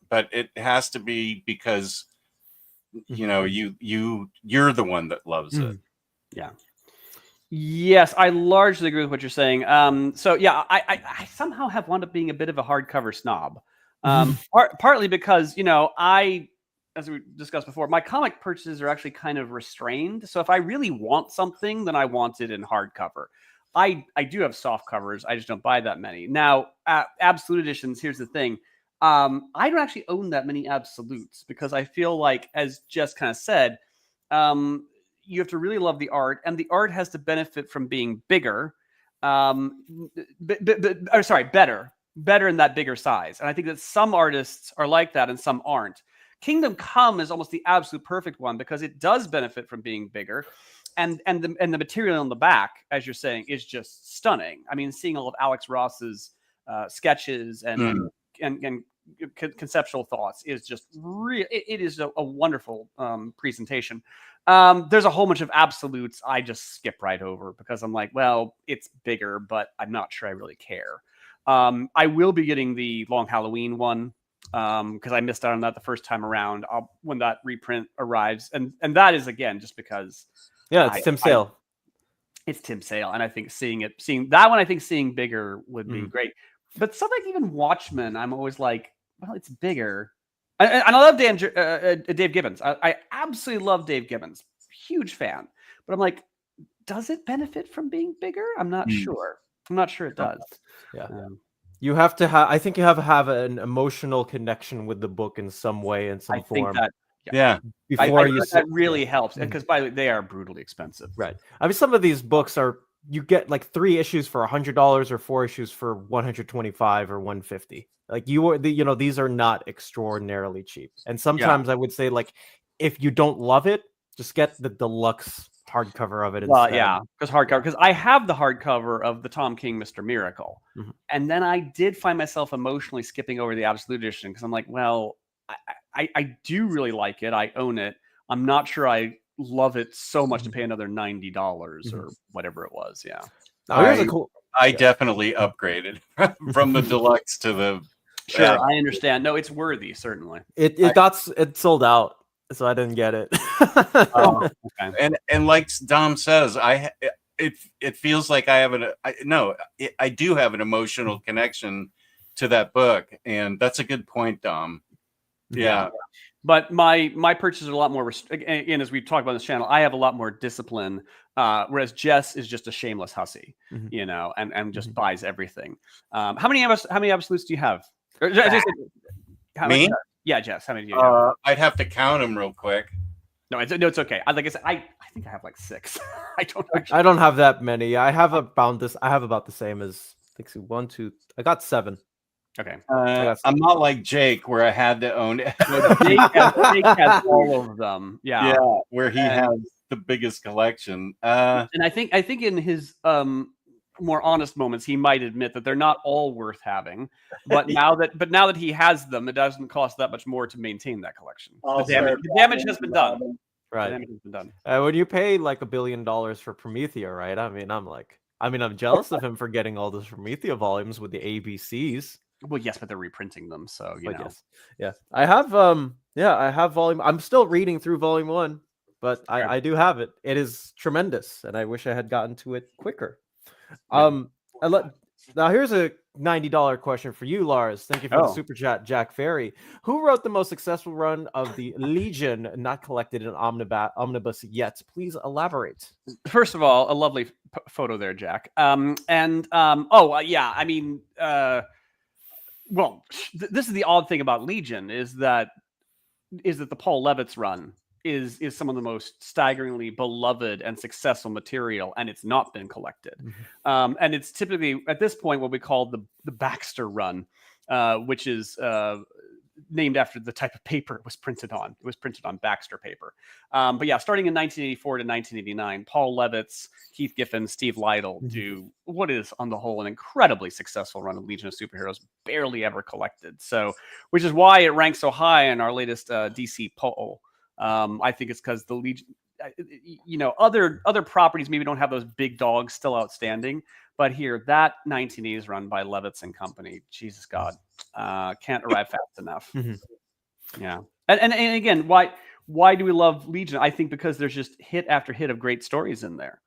But it has to be because, you know, you're the one that loves it. Yeah. Yes, I largely agree with what you're saying. So yeah, I somehow have wound up being a bit of a hardcover snob. Partly because, you know, as we discussed before, my comic purchases are actually kind of restrained. So if I really want something, then I want it in hardcover. I do have soft covers. I just don't buy that many. Now, absolute editions, here's the thing. I don't actually own that many absolutes because I feel like, as Jess kind of said, you have to really love the art, and the art has to benefit from being bigger. Better in that bigger size. And I think that some artists are like that and some aren't. Kingdom Come is almost the absolute perfect one because it does benefit from being bigger, and the material on the back, as you're saying, is just stunning. I mean, seeing all of Alex Ross's sketches and conceptual thoughts is just real. It is a wonderful presentation. There's a whole bunch of absolutes I just skip right over because I'm like, well, it's bigger, but I'm not sure I really care. I will be getting the Long Halloween one because I missed out on that the first time around. When that reprint arrives, and that is again just because it's Tim Sale. It's Tim Sale, and I think seeing that one, I think seeing bigger would be great. But stuff like even Watchmen, I'm always like, well, it's bigger. And I love Dave Gibbons. I absolutely love Dave Gibbons. Huge fan. But I'm like, does it benefit from being bigger? I'm not sure. I'm not sure it does. Yeah. You have to have. I think you have to have an emotional connection with the book in some way, in some form. Before that really helps, because by the way, they are brutally expensive. Right. I mean, some of these books you get like 3 issues for $100 or 4 issues for $125 or $150. Like these are not extraordinarily cheap. And sometimes I would say, like, if you don't love it, just get the deluxe hardcover of it. Because I have the hardcover of the Tom King Mr. Miracle, and then I did find myself emotionally skipping over the absolute edition because I'm like, well, I do really like it. I own it. I'm not sure I love it so much to pay another $90 or whatever it was. Yeah. I definitely upgraded from the deluxe to the. Sure, I understand. No, it's worthy, certainly. It sold out, so I didn't get it. Okay. And like Dom says, it feels like I do have an emotional connection to that book, and that's a good point, Dom. Yeah. But my purchases are a lot more, again, as we've talked about on this channel, I have a lot more discipline, whereas Jess is just a shameless hussy, you know, and just buys everything. How many absolutes do you have? Me? Yeah, Jess, how many do you have? I'd have to count them real quick. No, it's okay. Like I said, I think I have like 6. I don't have that many. I have about the same as, I think, 1, 2. I got 7. Okay. I'm not like Jake, where I had to own it. Jake has all of them. Yeah, where he has the biggest collection. And I think in his more honest moments, he might admit that they're not all worth having. But now that he has them, it doesn't cost that much more to maintain that collection. The damage has been done. Right. When you pay like $1 billion for Promethea, right? I mean, I'm jealous of him for getting all those Promethea volumes with the ABCs. Well, yes, but they're reprinting them, so you know. Yes. Yeah, I have I have volume. I'm still reading through volume 1, but I do have it. It is tremendous, and I wish I had gotten to it quicker. Now here's a $90 question for you, Lars. Thank you for the super chat, Jack Ferry. Who wrote the most successful run of the Legion not collected in Omnibus yet? Please elaborate. First of all, a lovely photo there, Jack. Yeah, I mean, this is the odd thing about Legion is that the Paul Levitz run is some of the most staggeringly beloved and successful material, and it's not been collected. And it's typically at this point what we call the Baxter run, which is named after the type of paper it was printed on. It was printed on Baxter paper. But yeah, starting in 1984 to 1989, Paul Levitz, Keith Giffen, Steve Lytle do what is on the whole an incredibly successful run of Legion of Superheroes, barely ever collected. So, which is why it ranks so high in our latest DC poll. I think it's because the Legion, other properties maybe don't have those big dogs still outstanding, but here that 1980s run by Levitz and company, Jesus God, can't arrive fast enough. Yeah, and again, why do we love Legion? I think because there's just hit after hit of great stories in there.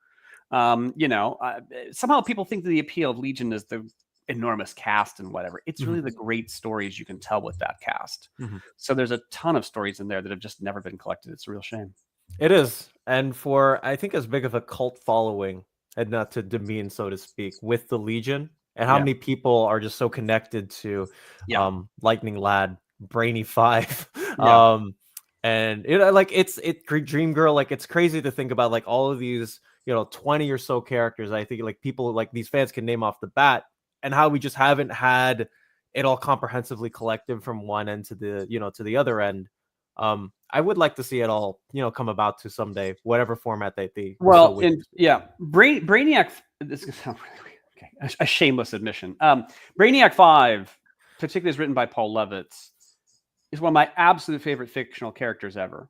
Somehow people think that the appeal of Legion is the enormous cast and whatever. It's really the great stories you can tell with that cast. So there's a ton of stories in there that have just never been collected. It's a real shame. It is. And for, I think, as big of a cult following, and not to demean, so to speak, with the Legion, and how many people are just so connected to Lightning Lad, Brainy 5, and it's Dream Girl. Like, it's crazy to think about like all of these 20 or so characters. I think like people like these fans can name off the bat, and how we just haven't had it all comprehensively collected from one end to the to the other end. I would like to see it all come about to someday, whatever format they be. Well, Brainiac. This is going to sound really weird. Okay, a shameless admission. Brainiac 5, particularly as written by Paul Levitz, is one of my absolute favorite fictional characters ever.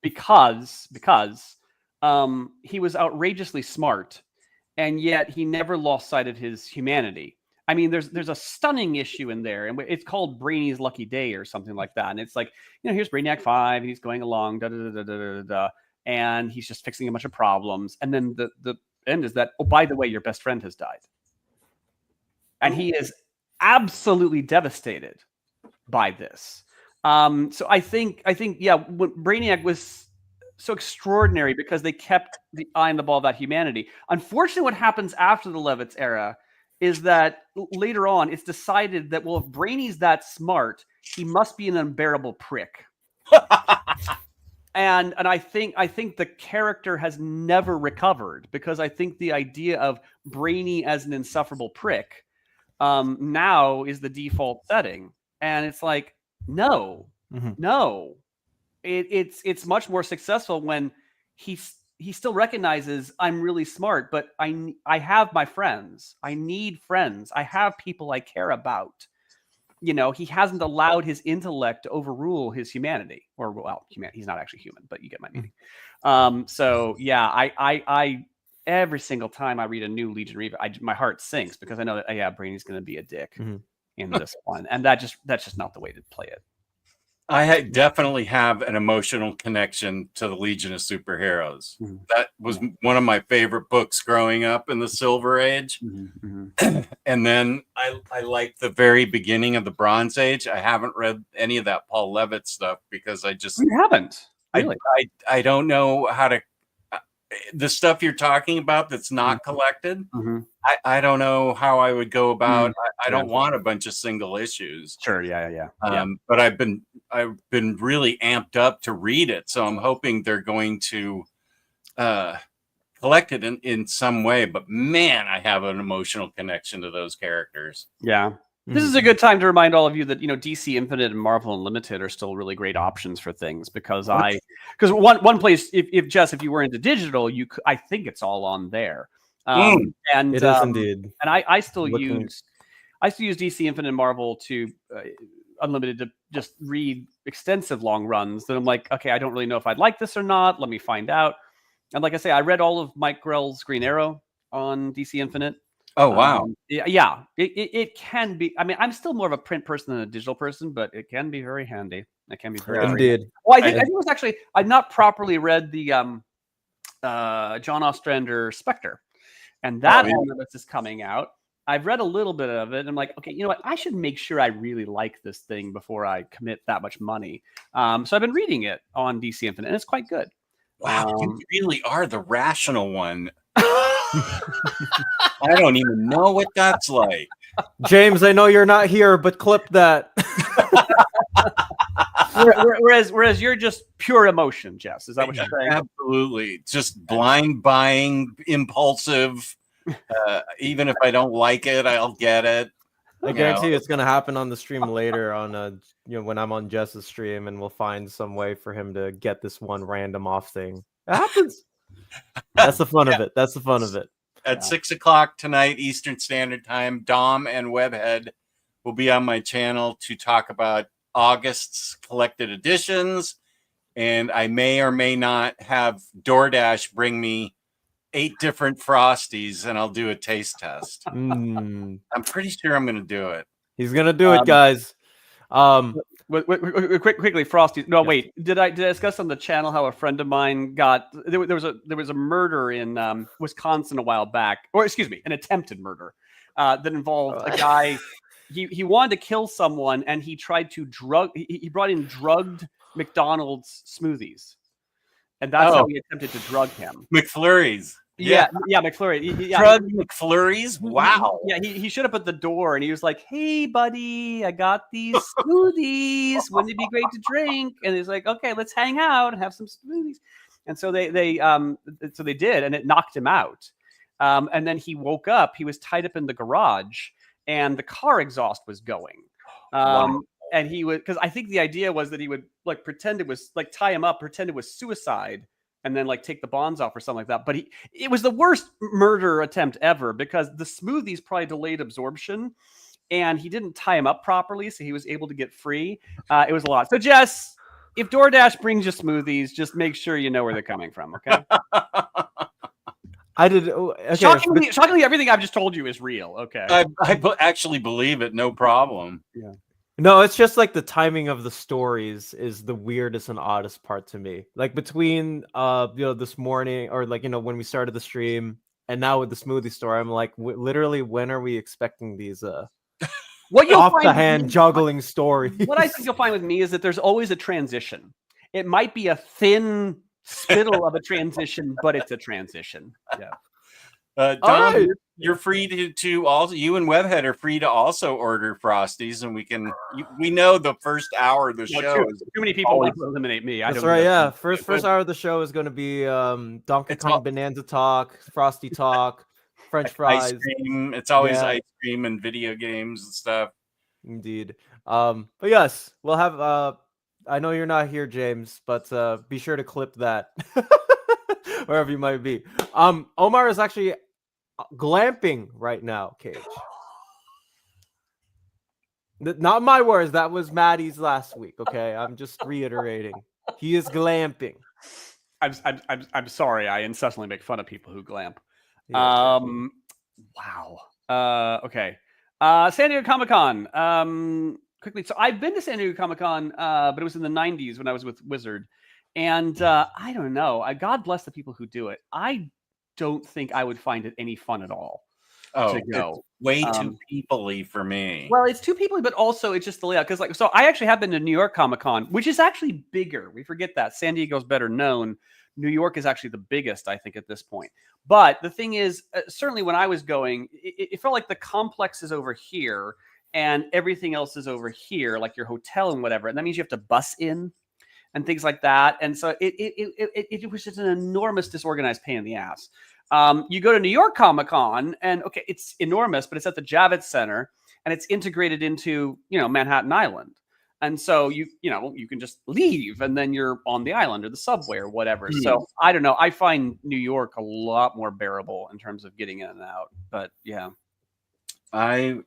Because he was outrageously smart, and yet he never lost sight of his humanity. I mean, there's a stunning issue in there, and it's called Brainy's Lucky Day or something like that. And it's like, here's Brainiac 5, and he's going along, and he's just fixing a bunch of problems. And then the end is that, oh, by the way, your best friend has died. And he is absolutely devastated by this. So I think, when Brainiac was so extraordinary because they kept the eye on the ball about humanity. Unfortunately, what happens after the Levitz era is that later on it's decided that, well, if Brainy's that smart, he must be an unbearable prick. and I think the character has never recovered, because I think the idea of Brainy as an insufferable prick now is the default setting. And it's like, no. It's much more successful when he still recognizes, I'm really smart, but I have my friends. I need friends. I have people I care about. He hasn't allowed his intellect to overrule his humanity. Or, well, he's not actually human, but you get my meaning. So yeah, I every single time I read a new Legion read, my heart sinks, because I know that Brainy's going to be a dick in this one, and that's just not the way to play it. I definitely have an emotional connection to the Legion of Superheroes. That was one of my favorite books growing up in the Silver Age. And then I like the very beginning of the Bronze Age. I haven't read any of that Paul Levitz stuff because I just... You haven't? Really? I don't know how to... The stuff you're talking about that's not collected, I don't know how I would go about. I don't want a bunch of single issues. Sure, yeah. But I've been really amped up to read it, so I'm hoping they're going to collect it in some way. But man, I have an emotional connection to those characters. Yeah. This is a good time to remind all of you that DC Infinite and Marvel Unlimited are still really great options for things, because one place, if you were into digital, I think it's all on there. And it is indeed. And I still use DC Infinite and Marvel Unlimited to just read extensive long runs that I'm like, okay, I don't really know if I'd like this or not. Let me find out. And like I say, I read all of Mike Grell's Green Arrow on DC Infinite. Oh, wow. It can be. I mean, I'm still more of a print person than a digital person, but it can be very handy. It can be very indeed. Well, I think it was actually, I've not properly read the John Ostrander Spectre, and that omnibus is coming out. I've read a little bit of it. And I'm like, okay, you know what? I should make sure I really like this thing before I commit that much money. So I've been reading it on DC Infinite, and it's quite good. Wow, you really are the rational one. I don't even know what that's like. James, I know you're not here, but clip that. whereas you're just pure emotion, Jess. Is that what you're saying? Absolutely. Just blind buying, impulsive. Even if I don't like it, I'll get it. I guarantee you it's going to happen on the stream later on when I'm on Jess's stream, and we'll find some way for him to get this one random off thing. It happens. That's the fun of it. That's the fun of it. At 6 o'clock tonight, Eastern Standard Time, Dom and Webhead will be on my channel to talk about August's collected editions. And I may or may not have DoorDash bring me 8 different Frosties, and I'll do a taste test. I'm pretty sure I'm going to do it. He's going to do it, guys. Quickly, Frosty. No, wait. Did I discuss on the channel how a friend of mine got there was a murder in Wisconsin a while back, or excuse me, an attempted murder that involved a guy. He wanted to kill someone, and he tried to he brought in drugged McDonald's smoothies, and that's how he attempted to drug him. McFlurries. Yeah, McFlurry. Drug McFlurries? Wow. Yeah, he showed up at the door and he was like, "Hey, buddy, I got these smoothies. Wouldn't it be great to drink?" And he's like, "Okay, let's hang out and have some smoothies." And so they did, and it knocked him out. And then he woke up. He was tied up in the garage, and the car exhaust was going. Wow. And he would, because I think the idea was that he would like pretend it was like tie him up, pretend it was suicide, and then like take the bonds off or something like that. But it was the worst murder attempt ever because the smoothies probably delayed absorption, and he didn't tie him up properly, so he was able to get free. It was a lot. So Jess, if DoorDash brings you smoothies, just make sure you know where they're coming from. Okay. I did. Okay, shockingly, everything I've just told you is real. Okay. I actually believe it. No problem. Yeah. No, it's just like the timing of the stories is the weirdest and oddest part to me. Like between this morning or like when we started the stream and now with the smoothie store, I'm like, literally, when are we expecting these what you'll off find the hand juggling stories? What I think you'll find with me is that there's always a transition. It might be a thin spittle of a transition, but it's a transition. Yeah. Dom, you're free to also, you and Webhead are free to also order Frosties, and we know the first hour of the show too many people want to eliminate me. That's right. Yeah. First hour of the show is going to be Donkey Kong Bonanza talk, Frosty talk, French fries. Ice cream. It's always ice cream and video games and stuff. Indeed. But yes, we'll have I know you're not here, James, but be sure to clip that wherever you might be. Omar is actually glamping right now, Cage. Not my words. That was Maddie's last week. Okay, I'm just reiterating. He is glamping. I'm sorry. I incessantly make fun of people who glamp. Yeah, Wow. Okay. San Diego Comic-Con. Quickly. So I've been to San Diego Comic-Con, but it was in the 90s when I was with Wizard. And I don't know. God bless the people who do it. I don't think I would find it any fun at all to go. It's way too people-y for me. Well, it's too people-y, but also it's just the layout. Because so I actually have been to New York Comic-Con, which is actually bigger. We forget that. San Diego's better known. New York is actually the biggest, I think, at this point. But the thing is, certainly when I was going, it felt like the complex is over here and everything else is over here, like your hotel and whatever. And that means you have to bus in and things like that. And so it was just an enormous disorganized pain in the ass. You go to New York Comic-Con and okay, it's enormous, but it's at the Javits Center and it's integrated into, Manhattan Island. And so you can just leave and then you're on the island or the subway or whatever. So I don't know. I find New York a lot more bearable in terms of getting in and out, but yeah. I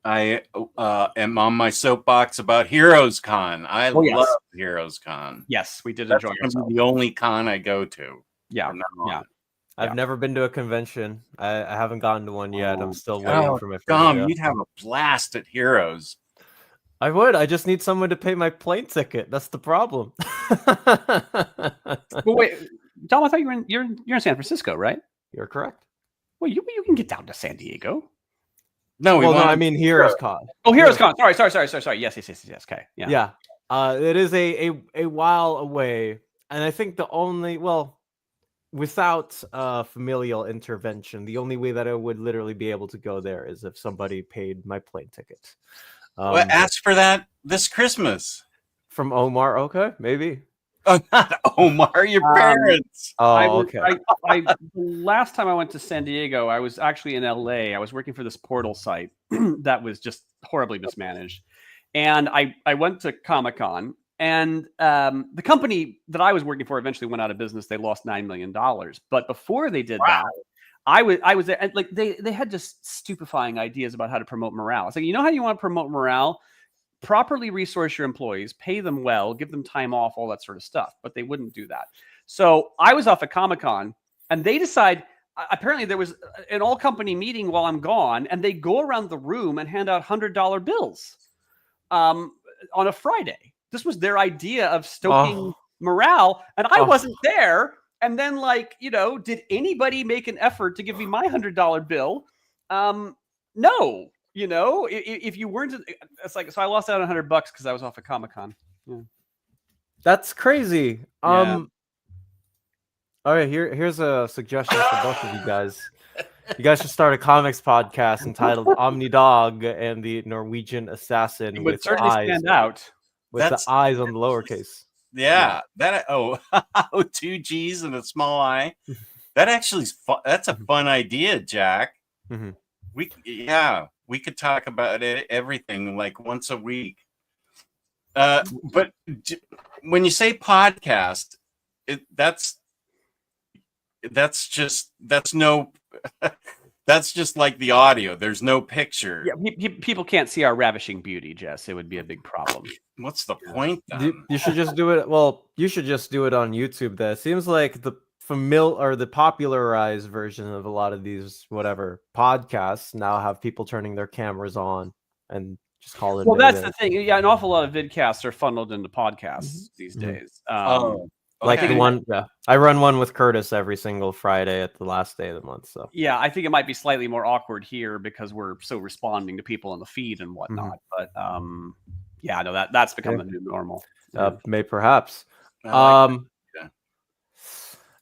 am on my soapbox about Heroes Con. I love Heroes Con. Yes, we did enjoy ourselves. The only con I go to. Yeah. I've never been to a convention. I haven't gotten to one yet. I'm still waiting for my first. Dom, you'd have a blast at Heroes. I would. I just need someone to pay my plane ticket. That's the problem. Well, wait, Dom, I thought you're in San Francisco, right? You're correct. Well, you can get down to San Diego. No, we Well, no, want I mean Heroes Con. Oh, Heroes Con. Sorry. Yes. Okay. Yeah. Yeah. It is a while away, and I think the only without familial intervention, the only way that I would literally be able to go there is if somebody paid my plane ticket. well, ask for that this Christmas. From Omar, okay, maybe. Oh, not Omar, your parents. Oh, okay. The last time I went to San Diego, I was actually in LA. I was working for this portal site that was just horribly mismanaged. And I went to Comic-Con, and the company that I was working for eventually went out of business. They lost $9 million. But before they did that, I was there, and like they had just stupefying ideas about how to promote morale. It's like, you know how you want to promote morale? Properly resource your employees, pay them well, give them time off, all that sort of stuff. But they wouldn't do that. So I was off at Comic-Con, and they decide, apparently there was an all-company meeting while I'm gone, and they go around the room and hand out $100 bills on a Friday. This was their idea of stoking morale, and I wasn't there. And then, like, did anybody make an effort to give me my $100 bill? No. If you weren't, it's like, so I lost out on $100 because I was off at Comic-Con. Yeah. That's crazy. Yeah. All right, here's a suggestion for both of you guys. You guys should start a comics podcast entitled OmniDog and the Norwegian Assassin. It would with certainly eyes, stand out. with the eyes on the lowercase. Yeah, that 2 G's and a small I. That actually is fun. That's a fun idea, Jack. Mm-hmm. We could talk about everything like once a week. But when you say podcast, that's just like the audio. There's no picture. Yeah, people can't see our ravishing beauty, Jess. It would be a big problem. What's the point then? You should just do it. Well, you should just do it on YouTube. That seems like the the popularized version of a lot of these podcasts now have people turning their cameras on and just call it. Well, that's the thing. Yeah, an awful lot of vidcasts are funneled into podcasts these days. Like the one, I run one with Kurtis every single Friday at the last day of the month. So yeah, I think it might be slightly more awkward here because we're so responding to people in the feed and whatnot. But that's become the new normal. Perhaps.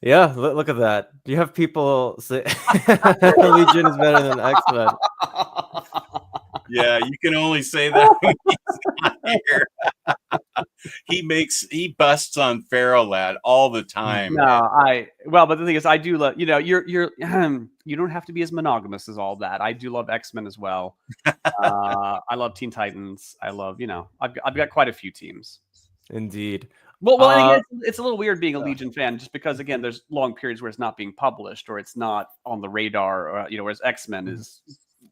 Yeah, look at that. You have people say Legion is better than X-Men. Yeah, you can only say that when he's not here. He busts on Feral Lad all the time. But the thing is, I do love, you're you don't have to be as monogamous as all that. I do love X-Men as well. I love Teen Titans. I love, I've got quite a few teams. Indeed. Well, again, it's a little weird being a Legion fan, just because, again, there's long periods where it's not being published or it's not on the radar, or, whereas X-Men is.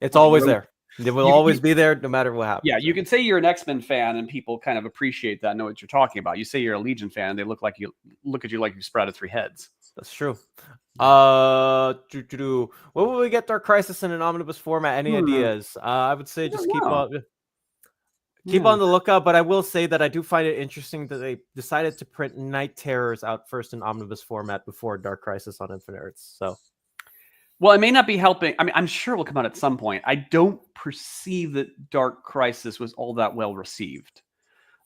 It's always there. They will always be there, no matter what happens. Yeah, you can say you're an X-Men fan, and people kind of appreciate that, know what you're talking about. You say you're a Legion fan, they look at you like you sprouted 3 heads. That's true. What will we get Dark Crisis in an omnibus format? Any ideas? I would say just keep on the lookout, but I will say that I do find it interesting that they decided to print Night Terrors out first in omnibus format before Dark Crisis on Infinite Earths. So, well, it may not be helping. I mean, I'm sure it will come out at some point. I don't perceive that Dark Crisis was all that well received.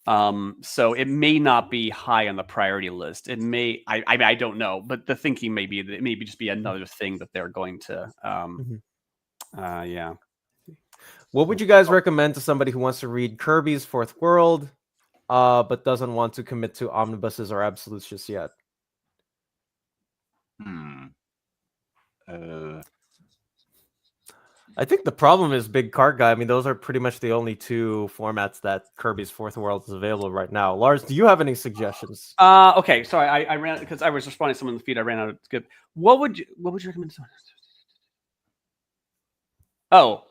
So it may not be high on the priority list. It may, I don't know, but the thinking may be that it may just be another thing that they're going to, yeah. What would you guys recommend to somebody who wants to read Kirby's Fourth World, but doesn't want to commit to omnibuses or absolutes just yet? I think the problem is Big Card Guy. I mean, those are pretty much the only 2 formats that Kirby's Fourth World is available right now. Lars, do you have any suggestions? Okay, so I ran, because I was responding to someone in the feed. I ran out of skip. What would you recommend? Okay.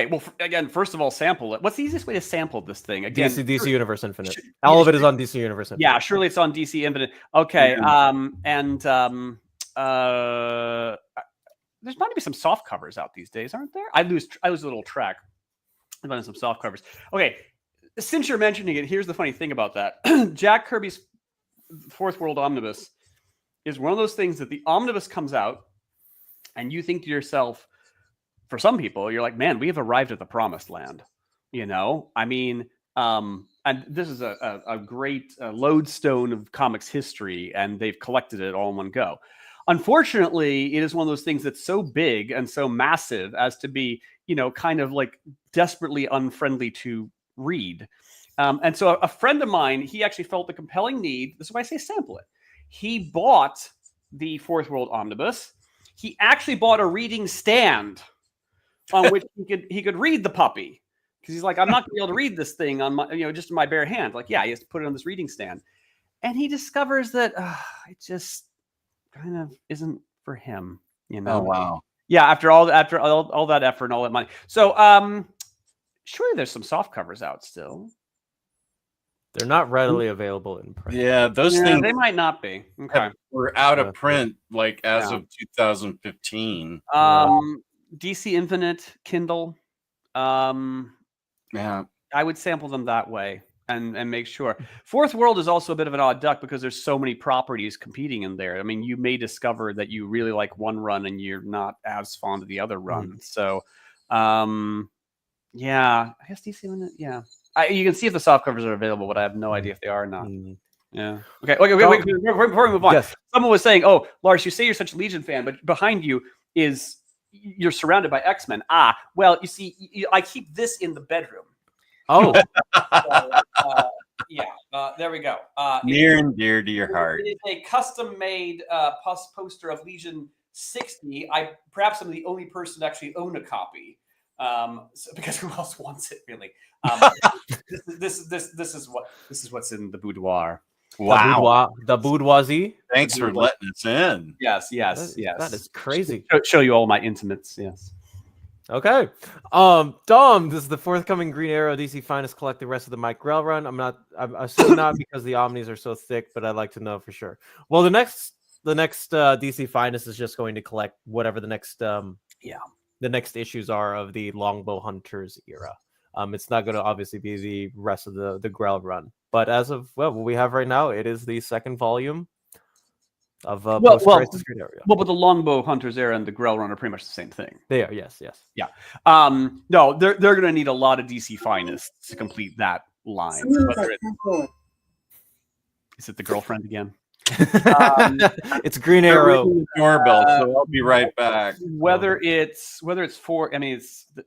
Well, again, first of all, sample it. What's the easiest way to sample this thing? Again, DC Universe Infinite. All of it is on DC Universe Infinite. Yeah, surely it's on DC Infinite. Okay. There's bound to be some soft covers out these days, aren't there? I lose a little track. I'm running some soft covers. Okay. Since you're mentioning it, here's the funny thing about that. Jack Kirby's Fourth World Omnibus is one of those things that the omnibus comes out, and you think to yourself, for some people, you're like, man, we have arrived at the promised land. You know, I mean, and this is a great lodestone of comics history, and they've collected it all in one go. Unfortunately, it is one of those things that's so big and so massive as to be, you know, kind of like desperately unfriendly to read. And so a friend of mine, he actually felt the compelling need. This is why I say sample it. He bought the Fourth World Omnibus. He actually bought a reading stand on which he could read the puppy. Because he's like, I'm not going to be able to read this thing on my, just in my bare hand. Like, yeah, he has to put it on this reading stand. And he discovers that it just kind of isn't for him, you know? Oh, wow. Yeah, after all that effort and all that money. So, surely there's some soft covers out still. They're not readily available in print. Yeah, those things they might not be. Okay. were out of print like as of 2015. DC Infinite Kindle. Yeah, I would sample them that way and make sure. Fourth World is also a bit of an odd duck because there's so many properties competing in there. I mean, you may discover that you really like one run and you're not as fond of the other run. So, yeah, I guess DC Infinite. Yeah, you can see if the soft covers are available, but I have no idea if they are or not. Yeah. Okay. Wait. Before we move on, someone was saying, "Oh, Lars, you say you're such a Legion fan, but behind you is." You're surrounded by X-Men. Well, you see, I keep this in the bedroom. Oh, there we go. Near and dear to your heart. It is a custom-made poster of Legion 60. Perhaps I'm the only person to actually own a copy, because who else wants it, really? This is what's in the boudoir. Wow, the bourgeoisie. Thanks for letting us in. Yes. That is crazy. Show you all my intimates. Yes. Okay. Dom, this is the forthcoming Green Arrow DC Finest Collect the rest of the Mike Grell run. I'm assuming not because the Omnis are so thick, but I'd like to know for sure. Well, the next DC Finest is just going to collect whatever the next issues are of the Longbow Hunters era. It's not going to obviously be the rest of the Grell run. But as of what we have right now, it is the second volume of post-crisis Green Arrow. Well, but the Longbow Hunters era and the Grell run are pretty much the same thing. They are, yes. Yeah. No, they're going to need a lot of DC Finest to complete that line. Is it the girlfriend again? It's Green Arrow doorbell, so I'll be right back. Whether it's four, I mean,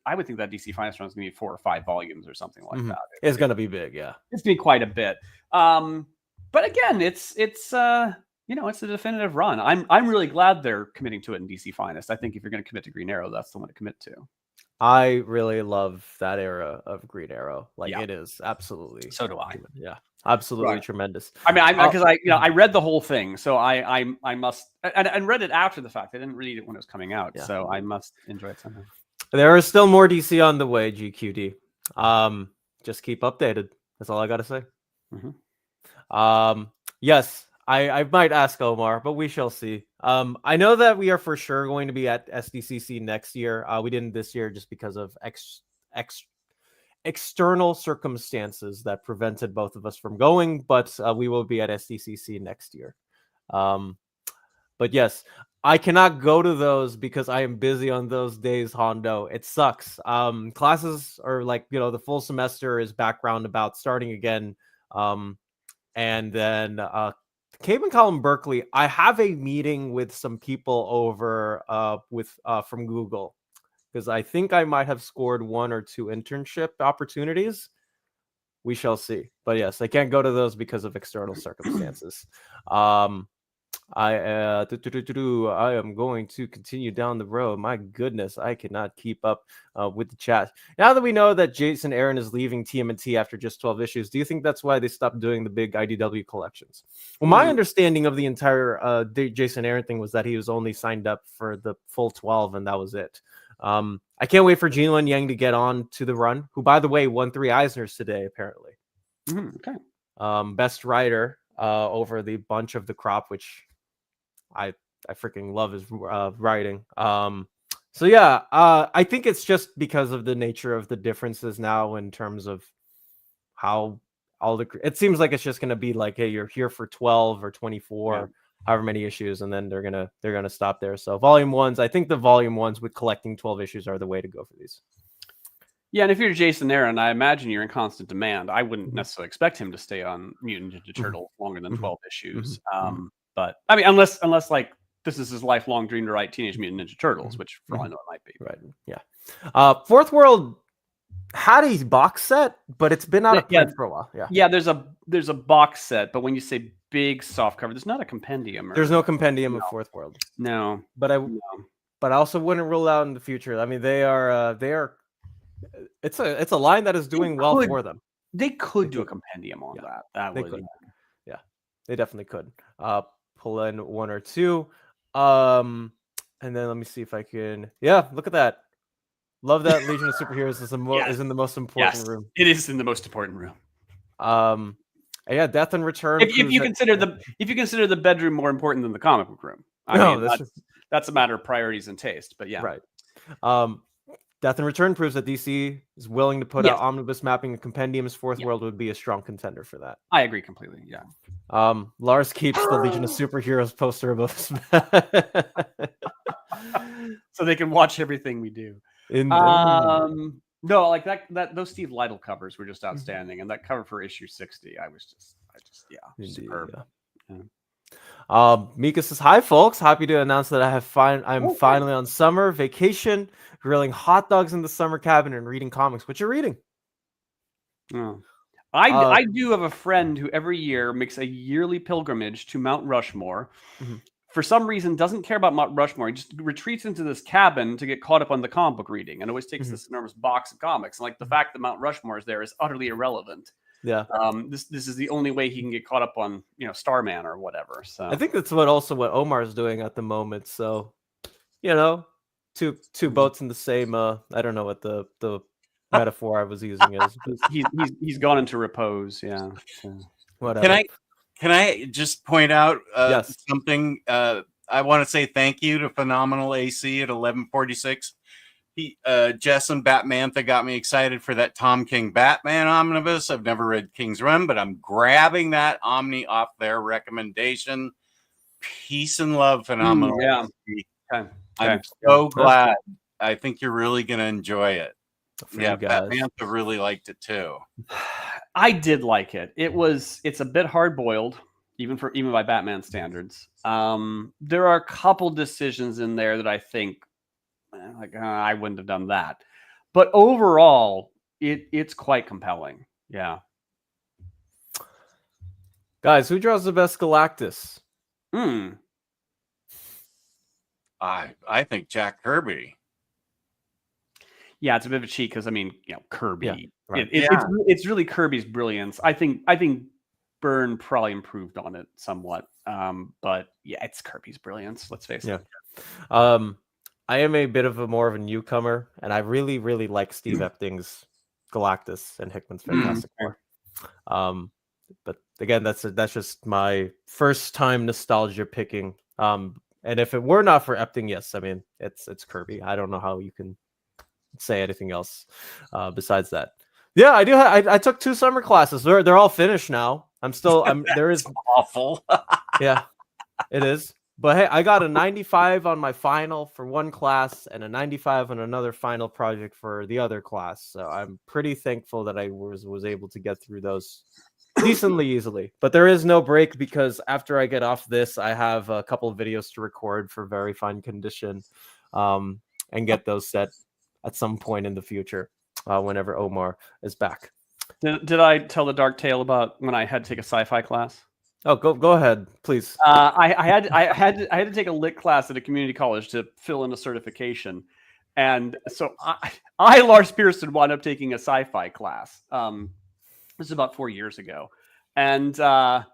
I would think that DC Finest run is going to be 4 or 5 volumes or something like that. It's going to be big, yeah. It's going to be quite a bit. But again, it's a definitive run. I'm really glad they're committing to it in DC Finest. I think if you're going to commit to Green Arrow, that's the one to commit to. I really love that era of Green Arrow. It is absolutely. So do I. Yeah. Absolutely tremendous. I mean, because I read the whole thing, so I must and read it after the fact. I didn't read it when it was coming out, so I must enjoy it somehow. There is still more DC on the way, GQD. Just keep updated. That's all I got to say. Yes, I might ask Omar, but we shall see. I know that we are for sure going to be at SDCC next year. We didn't this year just because of external circumstances that prevented both of us from going, but we will be at SDCC next year. But yes, I cannot go to those because I am busy on those days, Hondo. It sucks. Classes are the full semester is background about starting again. And then Cape and Column Berkeley, I have a meeting with some people over from Google, because I think I might have scored 1 or 2 internship opportunities. We shall see. But yes, I can't go to those because of external circumstances. I am going to continue down the road. My goodness, I cannot keep up with the chat. Now that we know that Jason Aaron is leaving TMNT after just 12 issues, do you think that's why they stopped doing the big IDW collections? Well, my understanding of the entire Jason Aaron thing was that he was only signed up for the full 12, and that was it. I can't wait for Jinlin Yang to get on to the run, who, by the way, won 3 Eisners today, apparently. Okay. Best writer over the bunch of the crop, which I freaking love his writing. So yeah, I think it's just because of the nature of the differences now in terms of how it seems like it's just going to be like, hey, you're here for 12 or 24. however many issues, and then they're gonna stop there. So volume ones, I think the volume ones with collecting 12 issues are the way to go for these. Yeah, and if you're Jason Aaron, I imagine you're in constant demand. I wouldn't necessarily expect him to stay on Mutant Ninja Turtle longer than 12 issues. But I mean, unless like this is his lifelong dream to write Teenage Mutant Ninja Turtles, which for all I know it might be. Right. Yeah. Fourth World had a box set, but it's been out of print for a while. Yeah. There's a box set, but when you say big soft cover, there's not a compendium. There's no compendium of Fourth World. No, but I also wouldn't rule out in the future. I mean, they are. It's a line that is doing well for them. They could do a compendium on that. They could. Yeah, they definitely could. Pull in one or two. And then let me see if I can. Yeah, look at that. Love that Legion of Superheroes is in the most important room. It is in the most important room. Yeah, Death and Return. If you consider the bedroom more important than the comic book room, I mean, that's a matter of priorities and taste. But yeah, right. Death and Return proves that DC is willing to put out omnibus mapping and compendiums. Fourth World would be a strong contender for that. I agree completely. Yeah. Lars keeps the Legion of Superheroes poster above his so they can watch everything we do. No, like that those Steve Lytle covers were just outstanding, and that cover for issue 60, I just superb. Mika says, "Hi folks, happy to announce that I'm finally on summer vacation, grilling hot dogs in the summer cabin and reading comics." What you reading? I do have a friend who every year makes a yearly pilgrimage to Mount Rushmore. For some reason, doesn't care about Mount Rushmore. He just retreats into this cabin to get caught up on the comic book reading, and always takes this enormous box of comics. And like the fact that Mount Rushmore is there is utterly irrelevant. Yeah. This is the only way he can get caught up on Starman or whatever. So I think that's what Omar is doing at the moment. So two boats in the same. I don't know what the metaphor I was using is. He's gone into repose. Yeah. So. Whatever. Can I just point out something? I want to say thank you to Phenomenal AC at 1146. Jess and Batmantha got me excited for that Tom King Batman omnibus. I've never read King's Run, but I'm grabbing that Omni off their recommendation. Peace and love, Phenomenal. AC. Okay. I'm so glad. I think you're really going to enjoy it. Batmantha really liked it too. I did like it. It's a bit hard boiled, even by Batman standards. There are a couple decisions in there that I think, I wouldn't have done that. But overall, it's quite compelling. Yeah. Guys, who draws the best Galactus? I think Jack Kirby. Yeah, it's a bit of a cheat because Kirby. Yeah, right. It's really Kirby's brilliance. I think Byrne probably improved on it somewhat. But yeah, it's Kirby's brilliance. Let's face it. I am a bit of more of a newcomer, and I really, really like Steve Epting's Galactus and Hickman's Fantastic Four. But again, that's just my first time nostalgia picking. And if it were not for Epting, yes, I mean it's Kirby. I don't know how you can say anything else besides that. Yeah, I do. I took 2 summer classes. They're all finished now. There is awful. Yeah, it is. But hey, I got a 95 on my final for one class and a 95 on another final project for the other class. So I'm pretty thankful that I was able to get through those decently easily. But there is no break because after I get off this, I have a couple of videos to record for very fine condition and get those set at some point in the future whenever Omar is back. Did I tell the dark tale about when I had to take a sci-fi class? Oh, go ahead, please. I had to take a lit class at a community college to fill in a certification, and so I Lars Pearson wound up taking a sci-fi class. This is about 4 years ago, and the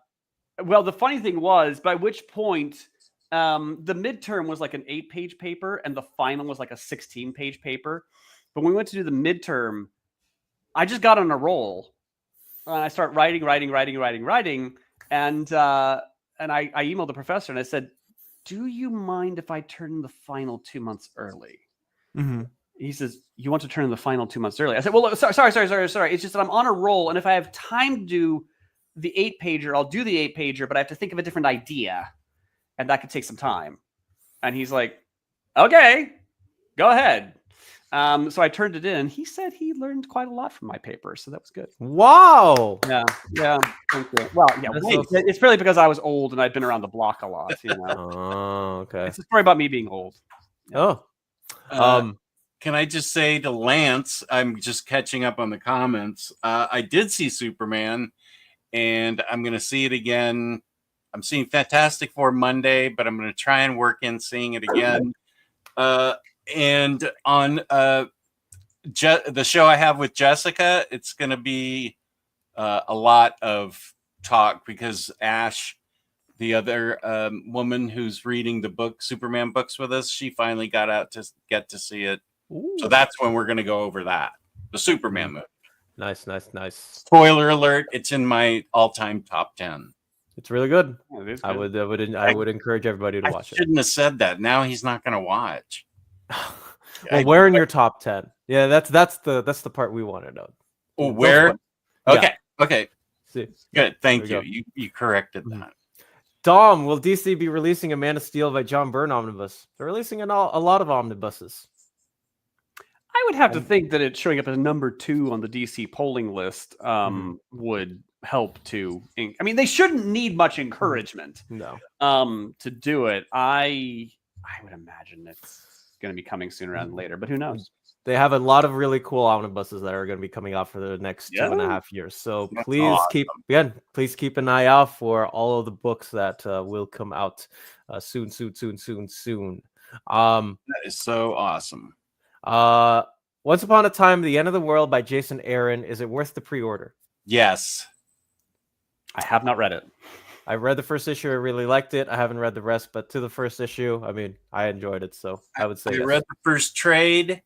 funny thing was, by which point the midterm was like an 8-page paper, and the final was like a 16-page paper. But when we went to do the midterm, I just got on a roll, and I start writing. And I emailed the professor and I said, "Do you mind if I turn in the final 2 months early?" He says, "You want to turn in the final 2 months early?" I said, "Well, look, sorry. It's just that I'm on a roll, and if I have time to do the 8-pager, I'll do the 8-pager, but I have to think of a different idea." and that could take some time. And he's like, okay, go ahead. So I turned it in, and he said he learned quite a lot from my paper, so that was good. Wow. Yeah. Thank you. Well, yeah, it's really because I was old and I'd been around the block a lot. Oh, okay. It's a story about me being old. Yeah. Oh, can I just say to Lance, I'm just catching up on the comments. I did see Superman, and I'm going to see it again. I'm seeing Fantastic Four Monday, but I'm going to try and work in seeing it again. And on the show I have with Jessica, it's going to be a lot of talk because Ash, the other woman who's reading the book Superman books with us, she finally got out to get to see it. Ooh. So that's when we're going to go over that, the Superman movie. nice. Spoiler alert: it's in my all-time top 10. It's really good. Yeah, it is I good. would encourage everybody to watch I shouldn't have said that. Now he's not going to watch. Well, where in your top 10? Yeah, that's the part we want to know. Oh, where? Yeah. Okay. See. Good. Thank There you. we You corrected Mhm. that. Dom, will DC be releasing a Man of Steel by John Byrne omnibus? They're releasing a lot of omnibuses. I would have to think that it showing up as number 2 on the DC polling list would help to. I mean, they shouldn't need much encouragement No. to do it. I would imagine it's going to be coming sooner rather than later, but who knows? They have a lot of really cool omnibuses that are going to be coming out for the next 2.5 years. So That's please awesome. please keep an eye out for all of the books that will come out soon. That is so awesome. Once Upon a Time, The End of the World by Jason Aaron. Is it worth the pre-order? Yes. I have not read it. I read the first issue. I really liked it. I haven't read the rest, but to the first issue, I mean, I enjoyed it. So I would say I yes. read the first trade,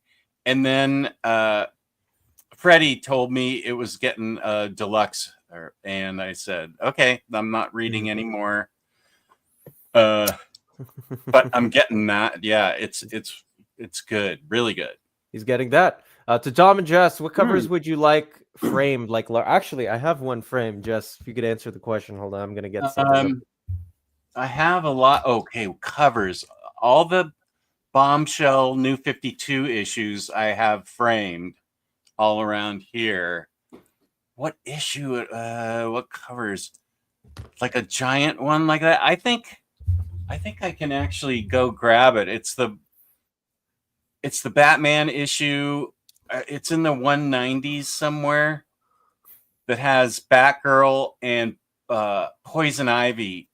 and then Freddie told me it was getting a deluxe, and I said, okay, I'm not reading anymore. But I'm getting that. Yeah, it's good, really good. He's getting that. To Dom and Jess, what covers would you like framed? Actually, I have one framed. Jess, if you could answer the question. Hold on, I'm gonna get something. I have a lot. Okay, covers. All the Bombshell New 52 issues I have framed all around here. What issue? What covers? Like a giant one like that? I think I can actually go grab it. It's the Batman issue. It's in the 190s somewhere that has Batgirl and Poison Ivy.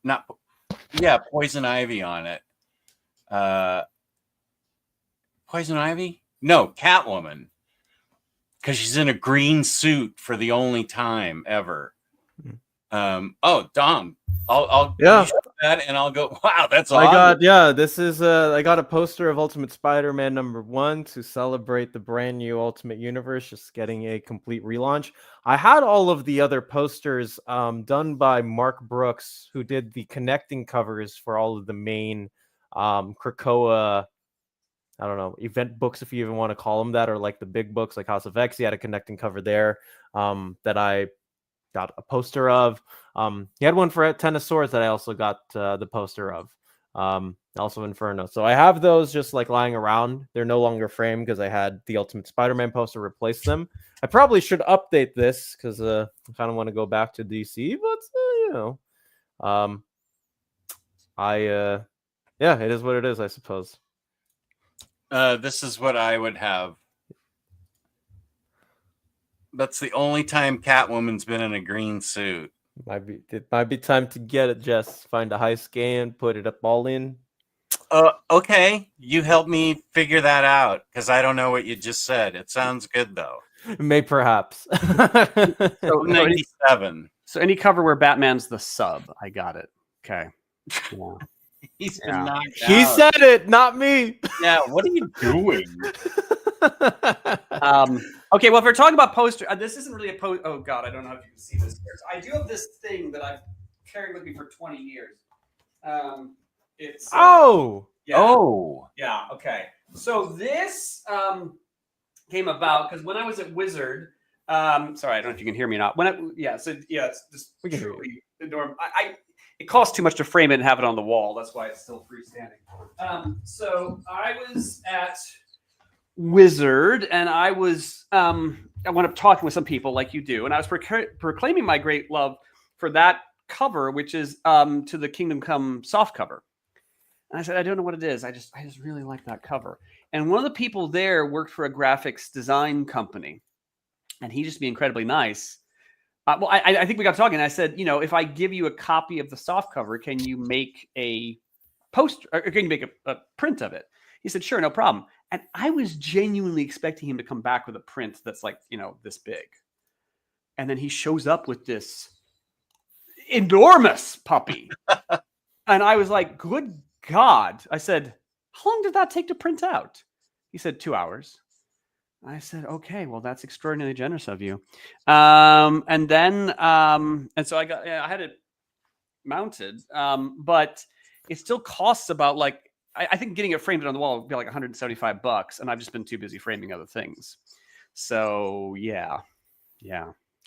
Poison Ivy on it. Poison Ivy? No, Catwoman. Because she's in a green suit for the only time ever. Dom, I'll show that and I'll go, wow, that's awesome. This is I got a poster of Ultimate Spider-Man #1 to celebrate the brand new Ultimate Universe, just getting a complete relaunch. I had all of the other posters done by Mark Brooks, who did the connecting covers for all of the main Krakoa, I don't know, event books, if you even want to call them that, or like the big books like House of X. He had a connecting cover there that I got a poster of. He had one for Ten of Swords that I also got the poster of. Also Inferno. So I have those just like lying around. They're no longer framed because I had the Ultimate Spider-Man poster replace them. I probably should update this because I kind of want to go back to DC, but it is what it is, I suppose. This is what I would have. That's the only time Catwoman's been in a green suit. It might be time to get it, Jess. Find a high scan, put it up all in. Okay. You help me figure that out because I don't know what you just said. It sounds good though. May perhaps. So 97. So any cover where Batman's the sub, I got it. Okay. Yeah. He's been knocked He out. said it, not me. Yeah, what are you doing? Okay, well, if we're talking about poster, this isn't really a post. Oh God, I don't know if you can see this. I do have this thing that I've carried with me for 20 years. It's yeah, okay. So this came about because when I was at Wizard, sorry, I don't know if you can hear me or not. It's just we can hear truly the norm. it costs too much to frame it and have it on the wall. That's why it's still freestanding. So I was at Wizard, and I was I went up talking with some people like you do, and I was proclaiming my great love for that cover, which is to the Kingdom Come soft cover. And I said, I don't know what it is. I just really like that cover. And one of the people there worked for a graphics design company, and he just be incredibly nice. Well, I think we got talking. And I said, if I give you a copy of the soft cover, can you make a poster, or can you make a print of it? He said, sure, no problem. And I was genuinely expecting him to come back with a print that's like, this big. And then he shows up with this enormous puppy. And I was like, good God. I said, how long did that take to print out? He said, 2 hours. I said, okay, well, that's extraordinarily generous of you. And so I had it mounted, but it still costs about I think getting it framed on the wall would be like $175, and I've just been too busy framing other things. So yeah.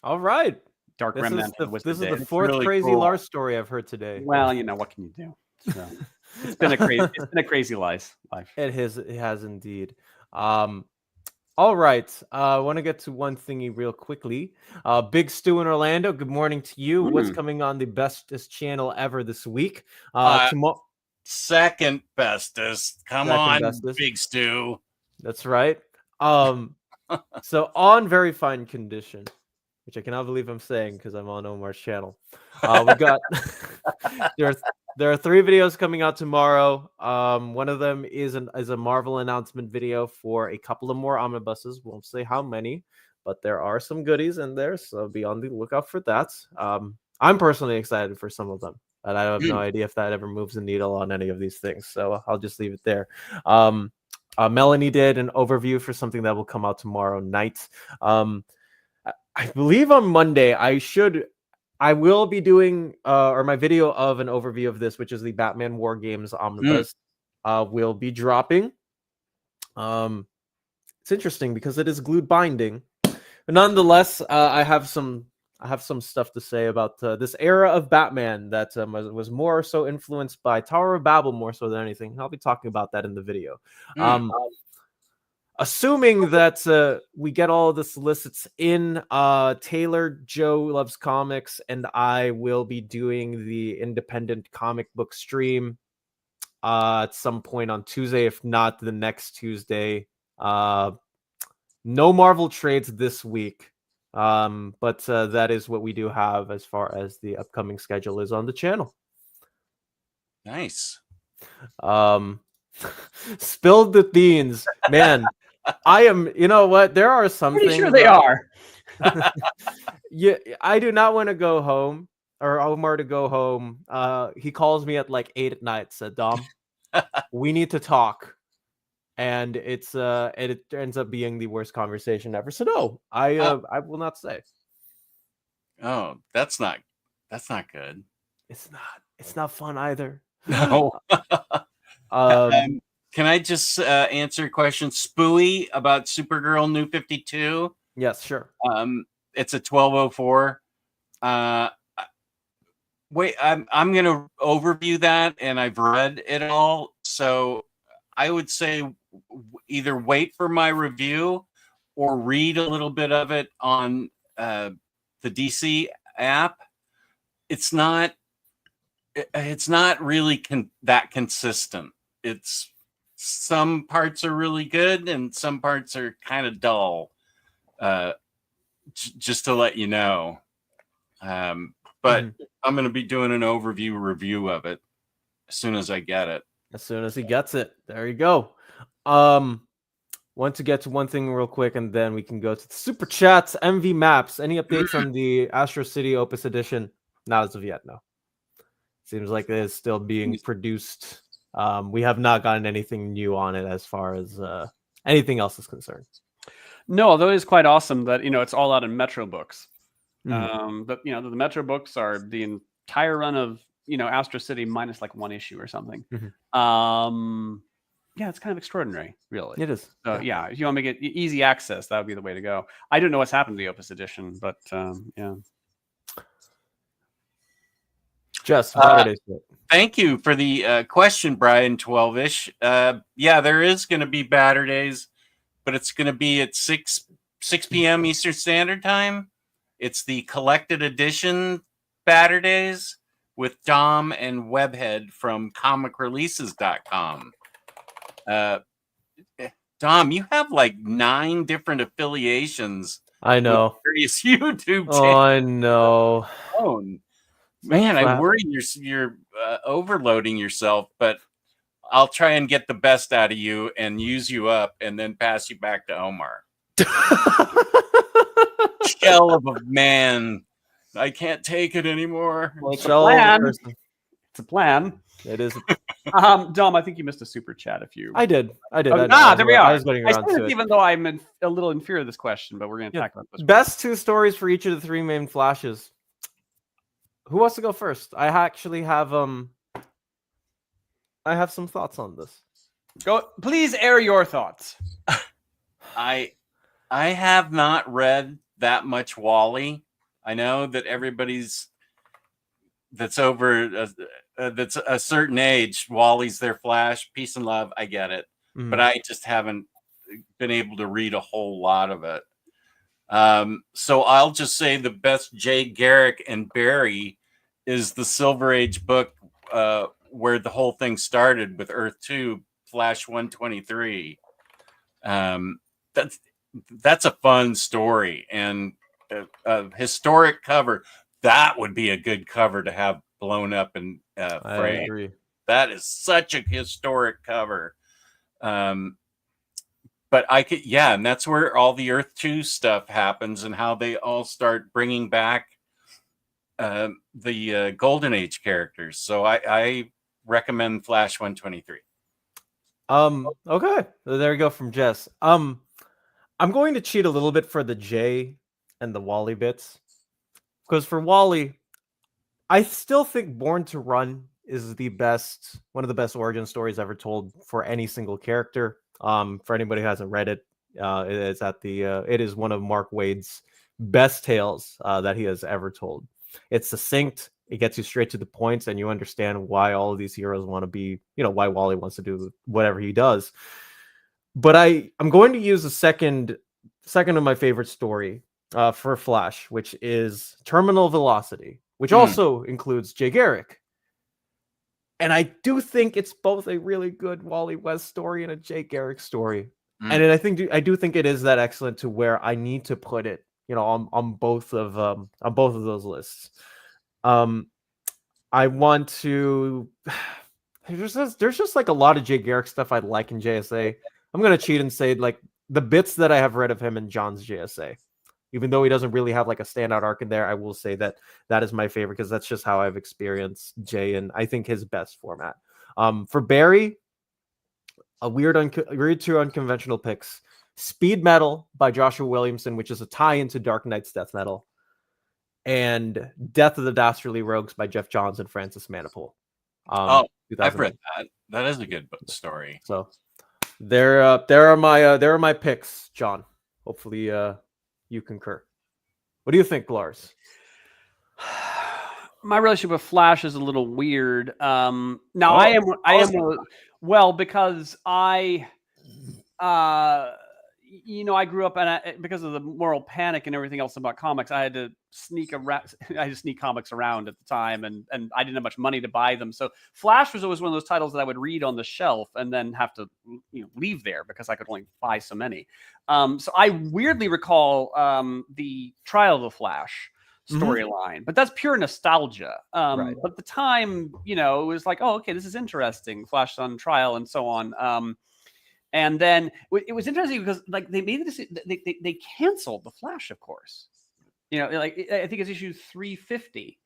All right. Dark Remnant. This is the fourth really crazy cool Lars story I've heard today. Well, what can you do? So, it's been a crazy life. It has indeed. All right. I want to get to one thingy real quickly. Big Stu in Orlando, good morning to you. What's coming on the bestest channel ever this week? Second bestest. Come on, bestest. Big Stu. That's right. So on very fine condition, which I cannot believe I'm saying because I'm on Omar's channel. We got there are 3 videos coming out tomorrow. One of them is a Marvel announcement video for a couple of more omnibuses. Won't say how many, but there are some goodies in there, so be on the lookout for that. I'm personally excited for some of them, and I have no idea if that ever moves the needle on any of these things, so I'll just leave it there. Melanie did an overview for something that will come out tomorrow night. I believe on Monday I will be doing or my video of an overview of this, which is the Batman War Games Omnibus, will be dropping. It's interesting because it is glued binding, but nonetheless, I have some stuff to say about this era of Batman that was more so influenced by Tower of Babel more so than anything. I'll be talking about that in the video. Assuming that we get all the solicits in, Taylor, Joe Loves Comics, and I will be doing the independent comic book stream at some point on Tuesday, if not the next Tuesday. No Marvel trades this week, but that is what we do have as far as the upcoming schedule is on the channel. Nice. Spilled the beans, man. I am, what? There are some Pretty things. Sure they are. Yeah, I do not want to go home, or Omar to go home. He calls me at like 8 at night. Said, Dom, we need to talk, and it ends up being the worst conversation ever. So no, I will not say. Oh, that's not good. It's not fun either. No. Can I just answer a question? Spooey about Supergirl New 52? Yes, sure. It's a 1204. Wait, I'm going to overview that, and I've read it all. So I would say either wait for my review or read a little bit of it on the DC app. It's not really that consistent. It's some parts are really good and some parts are kind of dull. Just to let you know. But I'm going to be doing an overview review of it as soon as I get it. As soon as he gets it. There you go. Want to get to one thing real quick, and then we can go to the super chats. MV Maps. Any updates on the Astro City Opus Edition? Not as of yet, no. Seems like it is still being produced. We have not gotten anything new on it as far as anything else is concerned. No, although it is quite awesome that it's all out in Metro books. But the Metro books are the entire run of Astro City minus like one issue or something. Yeah, it's kind of extraordinary, really. It is. So yeah, if you want to make it easy access, that would be the way to go. I don't know what's happened to the Opus Edition, but yeah. Jess, Saturday. Thank you for the question, Brian 12ish. Yeah, there is going to be Batter Days, but it's going to be at 6 p.m. Eastern Standard Time. It's the collected edition Batter Days with Dom and Webhead from comicreleases.com. Dom, you have like 9 different affiliations. I know. Various YouTube channels. Oh, I know. Man, I worry you're overloading yourself, but I'll try and get the best out of you and use you up and then pass you back to Omar. Shell of a man. I can't take it anymore. Well, it's a plan. It's a plan. It is. Dom, I think you missed a super chat. I did. Oh, there we are. I was getting around to it. Even though I'm a little in fear of this question, but we're going to tackle it. Best 2 stories for each of the 3 main flashes. Who wants to go first? I actually have I have some thoughts on this. Go, please air your thoughts. I have not read that much Wally. I know that everybody's that's over that's a certain age. Wally's their Flash. Peace and love. I get it, but I just haven't been able to read a whole lot of it. So I'll just say the best Jay Garrick and Barry is the Silver Age book where the whole thing started with Earth 2, Flash 123. That's a fun story and a historic cover. That would be a good cover to have blown up and framed. I agree. That is such a historic cover. But I could, yeah, and that's where all the Earth 2 stuff happens and how they all start bringing back the Golden Age characters. So I recommend Flash 123. Okay, so there you go from Jess. I'm going to cheat a little bit for the J and the Wally bits, because for Wally, I still think Born to Run is one of the best origin stories ever told for any single character. For anybody who hasn't read it, it is one of Mark Waid's best tales that he has ever told. It's succinct. It gets you straight to the points, and you understand why all of these heroes want to be, why Wally wants to do whatever he does. But I'm going to use the second of my favorite story for Flash, which is Terminal Velocity, which also includes Jay Garrick. And I do think it's both a really good Wally West story and a Jay Garrick story. And I do think it is that excellent to where I need to put it, on both of those lists. I want to. There's just like a lot of Jay Garrick stuff I like in JSA. I'm gonna cheat and say like the bits that I have read of him in John's JSA. Even though he doesn't really have like a standout arc in there, I will say that is my favorite because that's just how I've experienced Jay and I think his best format. For Barry, a weird two unconventional picks. Speed Metal by Joshua Williamson, which is a tie into Dark Knight's Death Metal, and Death of the Dastardly Rogues by Jeff Johns and Francis Manapul. I've read that. That is a good story. So there are my picks, John. Hopefully you concur. What do you think, Lars? My relationship with Flash is a little weird. I am well because I grew up and because of the moral panic and everything else about comics, I had to sneak comics around at the time, and I didn't have much money to buy them. So Flash was always one of those titles that I would read on the shelf and then have to leave there because I could only buy so many. So I weirdly recall the Trial of the Flash storyline, but that's pure nostalgia. Right. But at the time, it was like, oh, okay, this is interesting. Flash on trial and so on. And then it was interesting because like they made this, they canceled the Flash, of course. I think it's issue 350,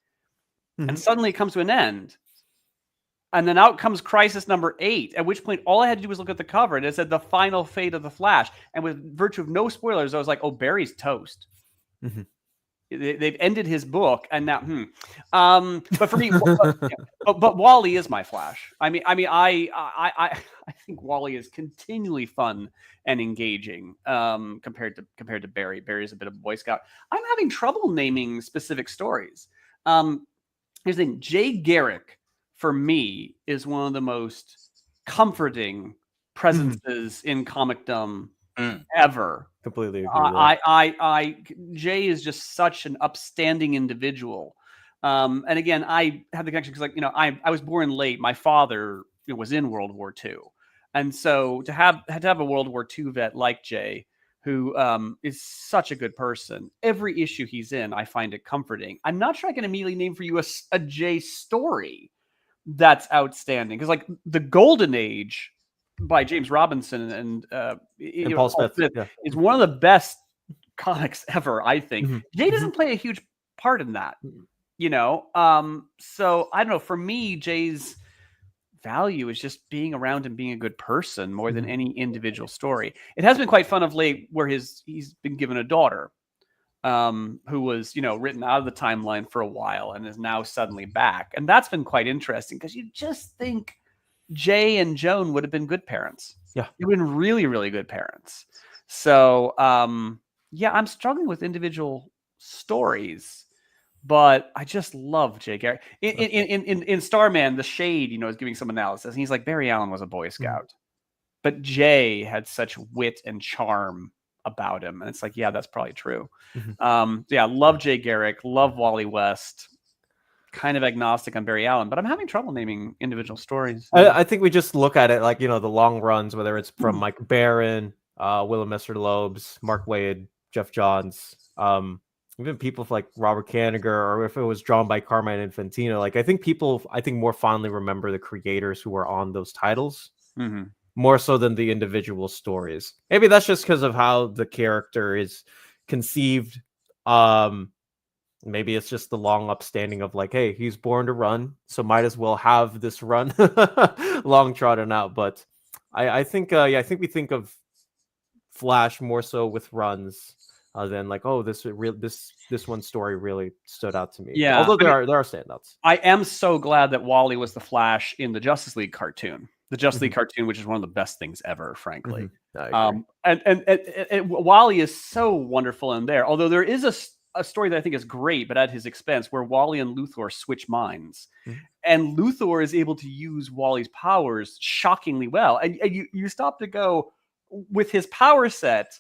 and suddenly it comes to an end. And then out comes Crisis number 8, at which point all I had to do was look at the cover and it said the final fate of the Flash. And with virtue of no spoilers, I was like, oh, Barry's toast. They've ended his book, and now, but for me, but Wally is my Flash. I think Wally is continually fun and engaging compared to Barry. Barry is a bit of a Boy Scout. I'm having trouble naming specific stories. here's the thing: Jay Garrick, for me, is one of the most comforting presences in comicdom ever. Completely agree. Jay is just such an upstanding individual. And again, I have the connection because, I was born late. My father was in World War II, and so to have a World War II vet like Jay, who is such a good person, every issue he's in, I find it comforting. I'm not sure I can immediately name for you a Jay story that's outstanding, because like the Golden Age by James Robinson and Paul Smith, is one of the best comics ever, I think. Jay doesn't Mhm. play a huge part in that, so I don't know, for me, Jay's value is just being around and being a good person more than any individual story. It has been quite fun of late where he's been given a daughter who was, written out of the timeline for a while and is now suddenly back. And that's been quite interesting, because you just think Jay and Joan would have been good parents. Yeah. They would have been really, really good parents. So, I'm struggling with individual stories, but I just love Jay Garrick. In Starman, the Shade, is giving some analysis, and he's like, Barry Allen was a Boy Scout, but Jay had such wit and charm about him, and it's like, yeah, that's probably true. Love Jay Garrick, love Wally West. Kind of agnostic on Barry Allen, but I'm having trouble naming individual stories. I think we just look at it like, the long runs, whether it's from Mike Barron, Willem Mr. Loebs, Mark Waid, Jeff Johns, even people like Robert Kanigher, or if it was drawn by Carmine Infantino. Like, I think people, more fondly remember the creators who were on those titles more so than the individual stories. Maybe that's just because of how the character is conceived. Maybe it's just the long upstanding of like, hey, he's born to run, so might as well have this run long trodden out. But I think we think of Flash more so with runs than like, oh, this one story really stood out to me. Yeah, although there are standouts. I am so glad that Wally was the Flash in the Justice League cartoon. The Justice League cartoon, which is one of the best things ever, frankly. And Wally is so wonderful in there. Although there is a story that I think is great, but at his expense, where Wally and Luthor switch minds, and Luthor is able to use Wally's powers shockingly well. And you stop to go, with his power set,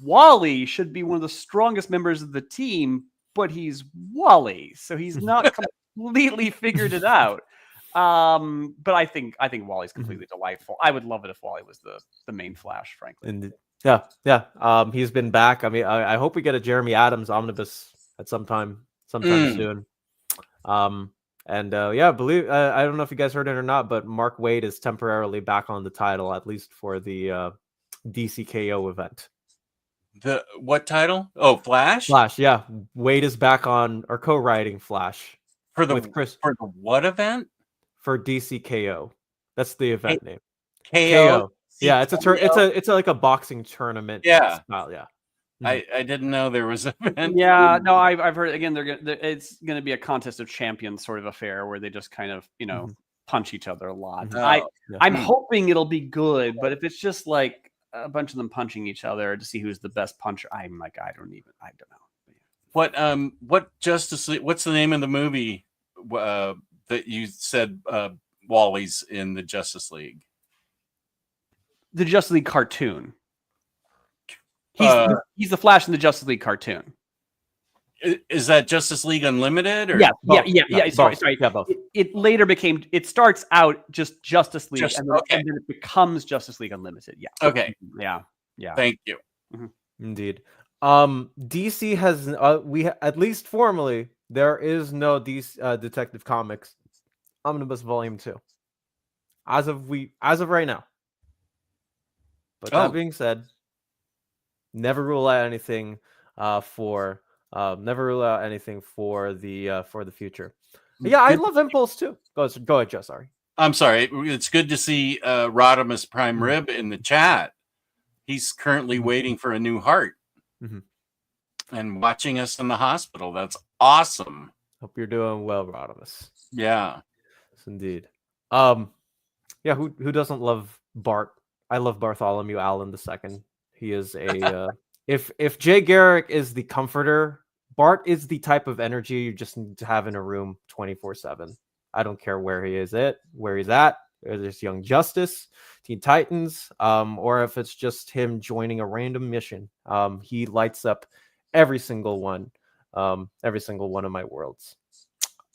Wally should be one of the strongest members of the team, but he's Wally, so he's not completely figured it out. But I think Wally's completely delightful. I would love it if Wally was the main Flash, frankly. And he's been back. I mean, I hope we get a Jeremy Adams omnibus at sometime soon. Believe I don't know if you guys heard it or not, but Mark Waid is temporarily back on the title, at least for the DCKO event. The what title? Oh, Flash. Yeah, Waid is back on, or co-writing Flash with Chris for the what event? For DCKO. That's the event name. KO. Yeah, it's like a boxing tournament. Yeah. Style, yeah. I didn't know there was an event. Yeah, no, I've heard, again, it's going to be a contest of champions sort of affair where they just kind of, punch each other a lot. I'm hoping it'll be good, but if it's just like a bunch of them punching each other to see who's the best puncher, I'm like, I don't know. What Justice League? What's the name of the movie that you said Wally's in the Justice League? The Justice League cartoon. He's the Flash in the Justice League cartoon. Is that Justice League Unlimited? Or yeah. Sorry. Yeah, both. It later became. It starts out just Justice League, and then it becomes Justice League Unlimited. Yeah. Okay. Yeah. Thank you. Indeed. DC has at least formally, there is no DC Detective Comics Omnibus Volume 2 as of right now. But that being said, never rule out anything for the future. Yeah, I love Impulse too. Go ahead, Joe. Sorry. I'm sorry. It's good to see Rodimus Prime Rib in the chat. He's currently waiting for a new heart and watching us in the hospital. That's awesome. Hope you're doing well, Rodimus. Yeah. Yes, indeed. Who doesn't love Bart? I love Bartholomew Allen II. He is a if Jay Garrick is the comforter, Bart is the type of energy you just need to have in a room 24/7. I don't care where he is where he's at. Whether it's Young Justice, Teen Titans, or if it's just him joining a random mission. He lights up every single one of my worlds.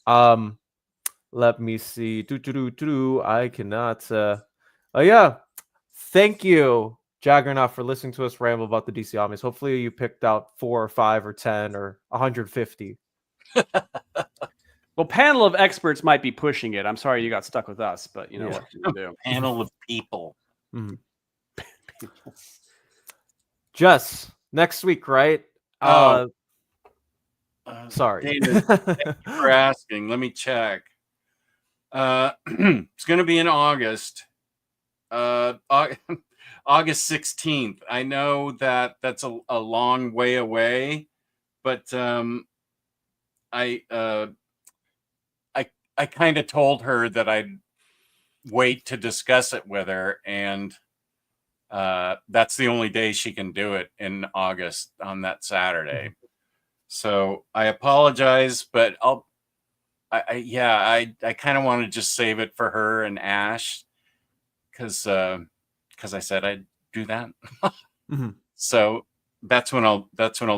Let me see. I cannot. Oh yeah. Thank you, Jaggernaut, for listening to us ramble about the DC Omnibus. Hopefully you picked out 4 or 5 or 10 or 150. Well, panel of experts might be pushing it. I'm sorry you got stuck with us, but you know what to do. Panel of people. Mm. Jess, next week, right? Sorry. David, thank you for asking. Let me check. It's going to be in August. August 16th. I know that that's a long way away, but I kind of told her that I'd wait to discuss it with her, and that's the only day she can do it in August on that Saturday. So I apologize, but I kind of want to just save it for her and Ash because I said I'd do that. So that's when I'll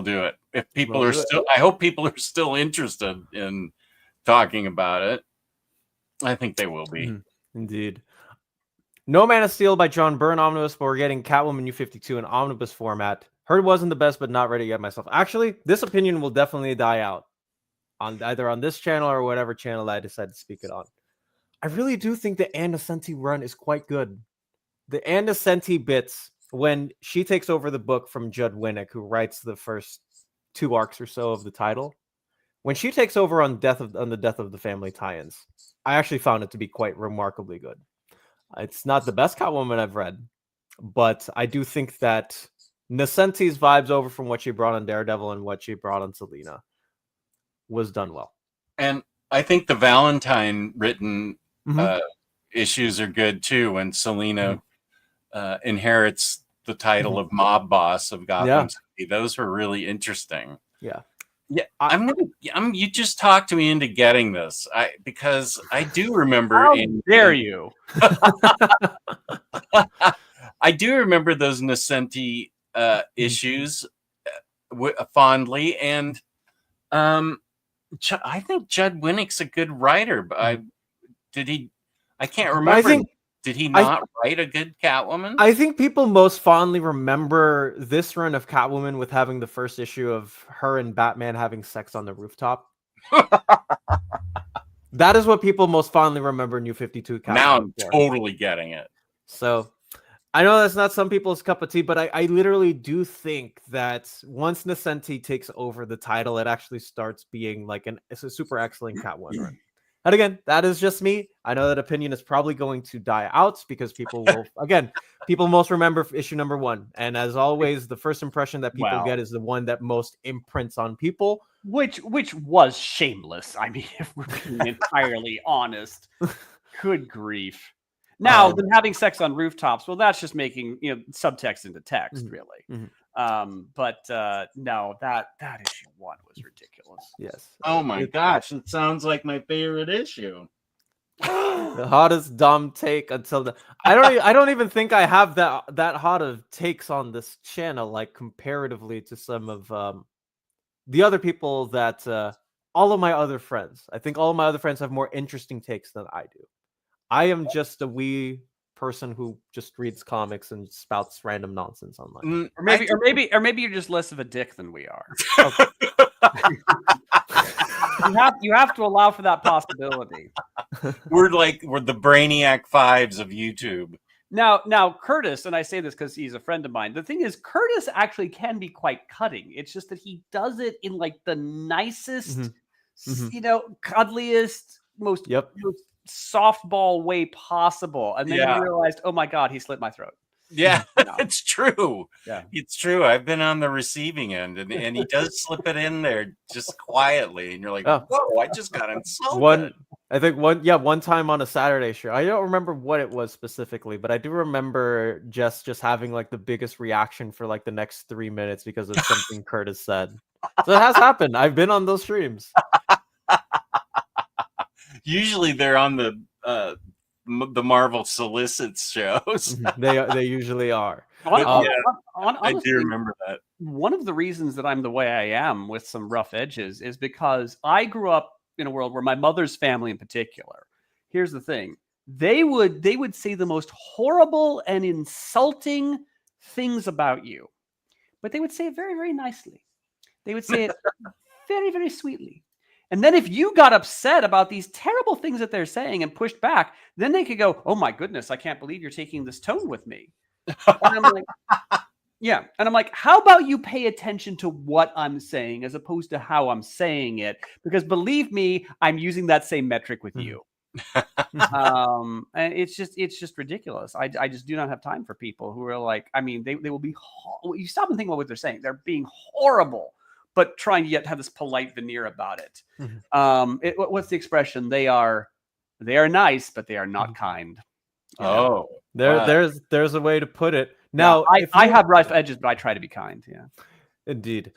do it. If people are still, I hope people are still interested in talking about it. I think they will be. Indeed. No Man of Steel by John Byrne Omnibus, but we're getting Catwoman New 52 in Omnibus format. Heard wasn't the best, but not ready yet myself. Actually, this opinion will definitely die out on either on this channel or whatever channel I decide to speak it on. I really do think the Anna Senti run is quite good. The Anna Senti bits when she takes over the book from Judd Winnick, who writes the first 2 arcs or so of the title. When she takes over on the Death of the Family tie-ins, I actually found it to be quite remarkably good. It's not the best Catwoman I've read, but I do think that Nascenti's vibes over from what she brought on Daredevil and what she brought on Selena was done well. And I think the Valentine written issues are good too. When Selena inherits the title of mob boss of Gotham City, those were really interesting. Yeah. You just talked to me into getting this. Because I do remember. How dare you? I do remember those Nascenti issues fondly, and I think Judd Winnick's a good writer. But I can't remember. Did he not write a good Catwoman? I think people most fondly remember this run of Catwoman with having the first issue of her and Batman having sex on the rooftop. That is what people most fondly remember New 52 Catwoman. Now I'm totally getting it. So I know that's not some people's cup of tea, but I literally do think that once Nascenti takes over the title, it actually starts being like it's a super excellent Catwoman run. And again, that is just me. I know that opinion is probably going to die out because people most remember issue number 1. And as always, the first impression that people get is the one that most imprints on people. Which was shameless. I mean, if we're being entirely honest. Good grief. Now, them having sex on rooftops, well, that's just making subtext into text, really. But no, that issue 1 was ridiculous. Yes. Oh my gosh, it sounds like my favorite issue. The hottest dumb take until I don't even think I have that hot of takes on this channel, like comparatively to some of the other people that all of my other friends. I think all of my other friends have more interesting takes than I do. I am just a wee person who just reads comics and spouts random nonsense online. Or maybe you're just less of a dick than we are. You have to allow for that possibility. We're the Brainiac 5s of YouTube. Now, Kurtis, and I say this because he's a friend of mine. The thing is, Kurtis actually can be quite cutting. It's just that he does it in like the nicest, cuddliest, most softball way possible. And then you realized, oh my God, he slit my throat. Yeah, it's true. Yeah, it's true. I've been on the receiving end, and he does slip it in there just quietly, and you're like, "Whoa, I just got insulted." One time on a Saturday show. I don't remember what it was specifically, but I do remember just having like the biggest reaction for like the next 3 minutes because of something Kurtis said. So it has happened. I've been on those streams. Usually they're on the Marvel solicits shows. They usually are. I Honestly, do remember that. one of the reasons that I'm the way I am with some rough edges is because I grew up in a world where my mother's family in particular, here's the thing, they would say the most horrible and insulting things about you, but they would say it very, very nicely. They would say it very, very sweetly. And then if you got upset about these terrible things that they're saying and pushed back, then they could go, oh my goodness, I can't believe you're taking this tone with me. And I'm like, yeah. And I'm like, how about you pay attention to what I'm saying as opposed to how I'm saying it? Because believe me, I'm using that same metric with you. And it's just ridiculous. I just do not have time for people who are like, I mean, they will be, you stop and think about what they're saying. They're being horrible, but trying to yet have this polite veneer about it. What's the expression? They are nice, but they are not kind. Oh, there's a way to put it. Now, I have rough edges, but I try to be kind. Yeah, indeed.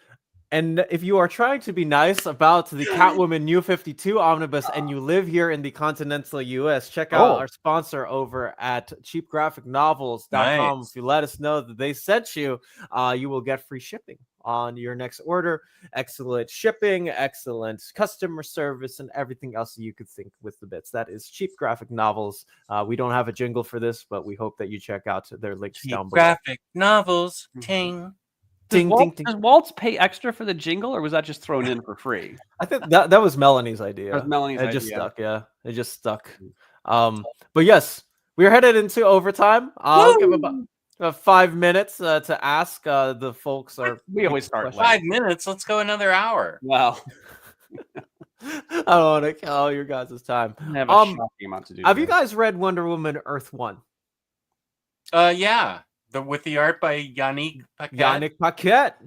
And if you are trying to be nice about the Catwoman New 52 Omnibus and you live here in the continental US, check out our sponsor over at cheapgraphicnovels.com. If you let us know that they sent you, you will get free shipping on your next order. Excellent shipping, excellent customer service, and everything else you could think with the bits. That is Cheap Graphic Novels. We don't have a jingle for this, but we hope that you check out their links down below. Graphic Novels, ting. Does Waltz pay extra for the jingle, or was that just thrown in for free? I think that was Melanie's idea. That was Melanie's idea. Just stuck, yeah. It just stuck. But yes, we're headed into overtime. I'll give about 5 minutes to ask the folks. We always start 5 minutes. Let's go another hour. Wow. I don't want to kill all your guys' time. I have a shocking amount to do. Have you guys read Wonder Woman Earth 1? Yeah. With the art by Yannick Paquette.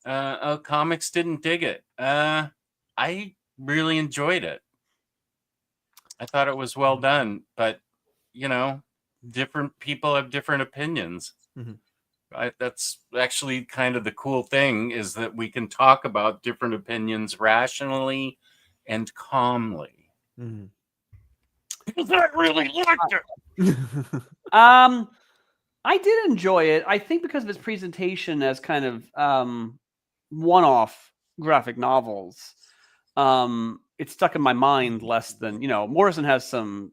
Comics didn't dig it. I really enjoyed it. I thought it was well done, but different people have different opinions. That's actually kind of the cool thing, is that we can talk about different opinions rationally and calmly. Because I really liked it. I did enjoy it. I think because of its presentation as kind of one-off graphic novels, it stuck in my mind less than, Morrison has some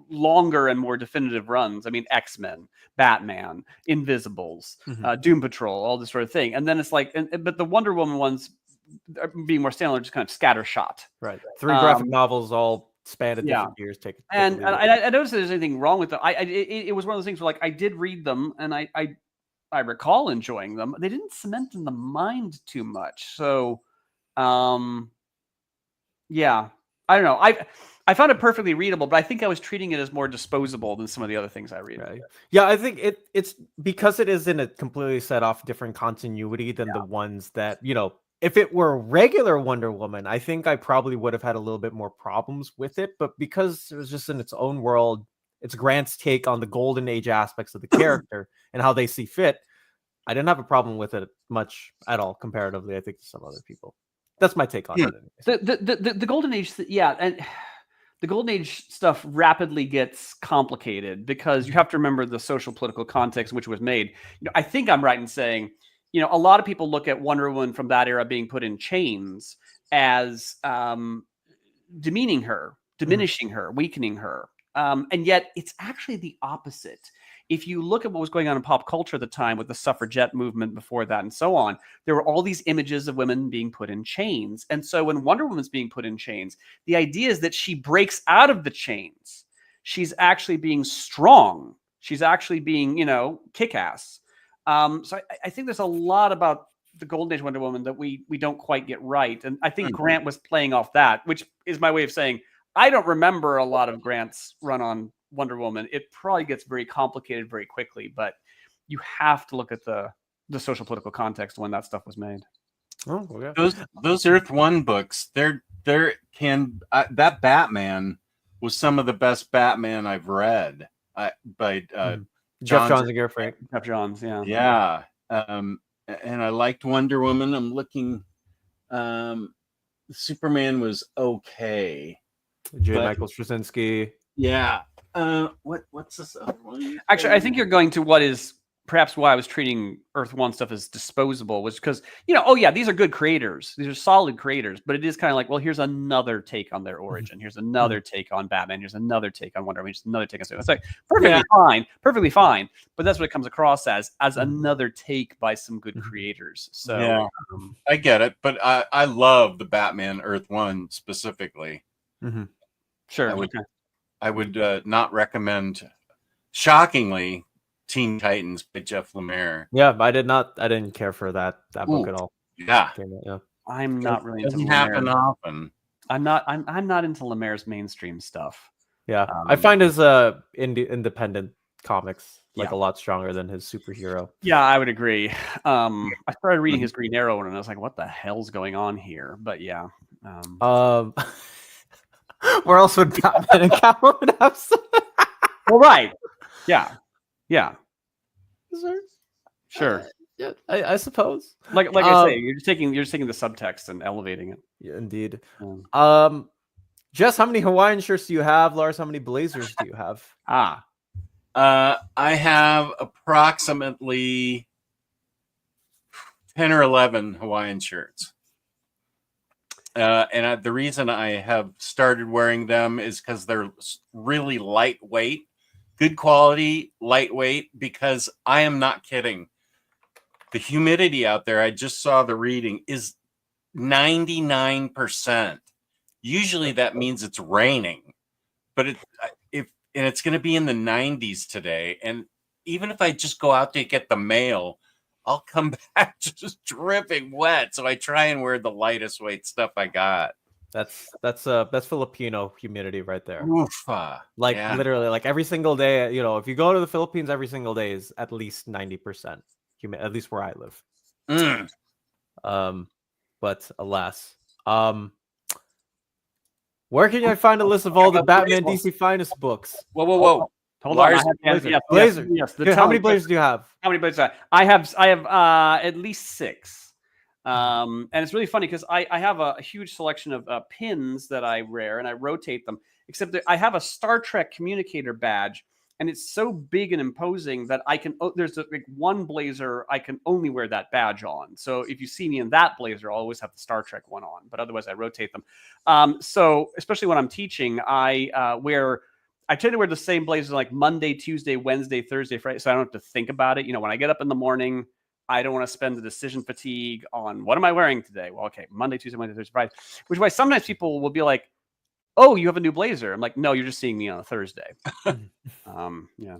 longer and more definitive runs. I mean, X-Men, Batman, Invisibles, Doom Patrol, all this sort of thing. And then it's like, but the Wonder Woman ones, being more standard, just kind of scattershot. Right. 3 graphic novels all spanned at different years. And I noticed there's anything wrong with them. It was one of those things where, like, I did read them and I recall enjoying them. They didn't cement in the mind too much. So, yeah, I don't know. I found it perfectly readable, but I think I was treating it as more disposable than some of the other things I read. Right. Yeah, I think it's because it is in a completely set off different continuity than the ones that, if it were regular Wonder Woman, I think I probably would have had a little bit more problems with it. But because it was just in its own world, it's Grant's take on the golden age aspects of the character and how they see fit, I didn't have a problem with it much at all, comparatively, I think, to some other people. That's my take on it. The golden age, and the golden age stuff rapidly gets complicated because you have to remember the social political context in which it was made. I think I'm right in saying, a lot of people look at Wonder Woman from that era being put in chains as demeaning her, diminishing her, weakening her. And yet it's actually the opposite. If you look at what was going on in pop culture at the time with the suffragette movement before that and so on, there were all these images of women being put in chains. And so when Wonder Woman's being put in chains, the idea is that she breaks out of the chains. She's actually being strong. She's actually being, kick-ass. So I think there's a lot about the Golden Age Wonder Woman that we don't quite get right. And I think Grant was playing off that, which is my way of saying, I don't remember a lot of Grant's run on Wonder Woman. It probably gets very complicated very quickly, but you have to look at the social political context when that stuff was made. Oh, okay. Those Earth 1 books, that Batman was some of the best Batman I've read by Jeff Johns and Gary Frank. Jeff Johns, yeah. Yeah. and I liked Wonder Woman. I'm looking. Superman was okay. J. But- Michael Straczynski. Yeah. What's this other one? Actually, I think you're going to what is perhaps why I was treating Earth One stuff as disposable was because, oh yeah, these are good creators. These are solid creators, but it is kind of like, well, here's another take on their origin. Here's another take on Batman. Here's another take on Wonder Woman. Here's another take on Superman. It's like perfectly fine. But that's what it comes across as another take by some good creators. So yeah, I get it, but I love the Batman Earth One specifically. Sure. I would not recommend, shockingly, Teen Titans by Jeff Lemire. Yeah, I didn't care for that book at all. Yeah. I'm not really into Doesn't happen Lemire. often. I'm not into Lemire's mainstream stuff. Yeah. I find his independent comics like a lot stronger than his superhero. Yeah, I would agree. I started reading his Green Arrow one and I was like, what the hell's going on here? But yeah. Where else would Batman and Catwoman have some? Well, right. Yeah. Yeah. Sure. Yeah, I suppose. Like I say, you're just taking the subtext and elevating it. Yeah, indeed. Jess, how many Hawaiian shirts do you have? Lars, how many blazers do you have? I have approximately 10 or 11 Hawaiian shirts. And the reason I have started wearing them is because they're really lightweight, good quality, lightweight, because I am not kidding. The humidity out there, I just saw the reading, is 99%. Usually that means it's raining, but it's going to be in the 90s today. And even if I just go out to get the mail, I'll come back just dripping wet. So I try and wear the lightest weight stuff I got. That's Filipino humidity right there. Oofa. Literally, like every single day, if you go to the Philippines, every single day is at least 90% humid, at least where I live. But alas, where can I find a list of all the Batman DC Finest books? Whoa. Hold Lars, on. Blazer. Yes. How many blazers do you have? How many blazers? I have at least 6. And it's really funny because I have a huge selection of pins that I wear and I rotate them, except that I have a Star Trek communicator badge and it's so big and imposing that there's one blazer I can only wear that badge on. So if you see me in that blazer, I'll always have the Star Trek one on, but otherwise I rotate them. So especially when I'm teaching, I tend to wear the same blazer like Monday, Tuesday, Wednesday, Thursday, Friday, so I don't have to think about it. When I get up in the morning, I don't want to spend the decision fatigue on what am I wearing today? Well, okay, Monday, Tuesday, Wednesday, Thursday, Friday. Which is why sometimes people will be like, "Oh, you have a new blazer." I'm like, "No, you're just seeing me on a Thursday." Yeah.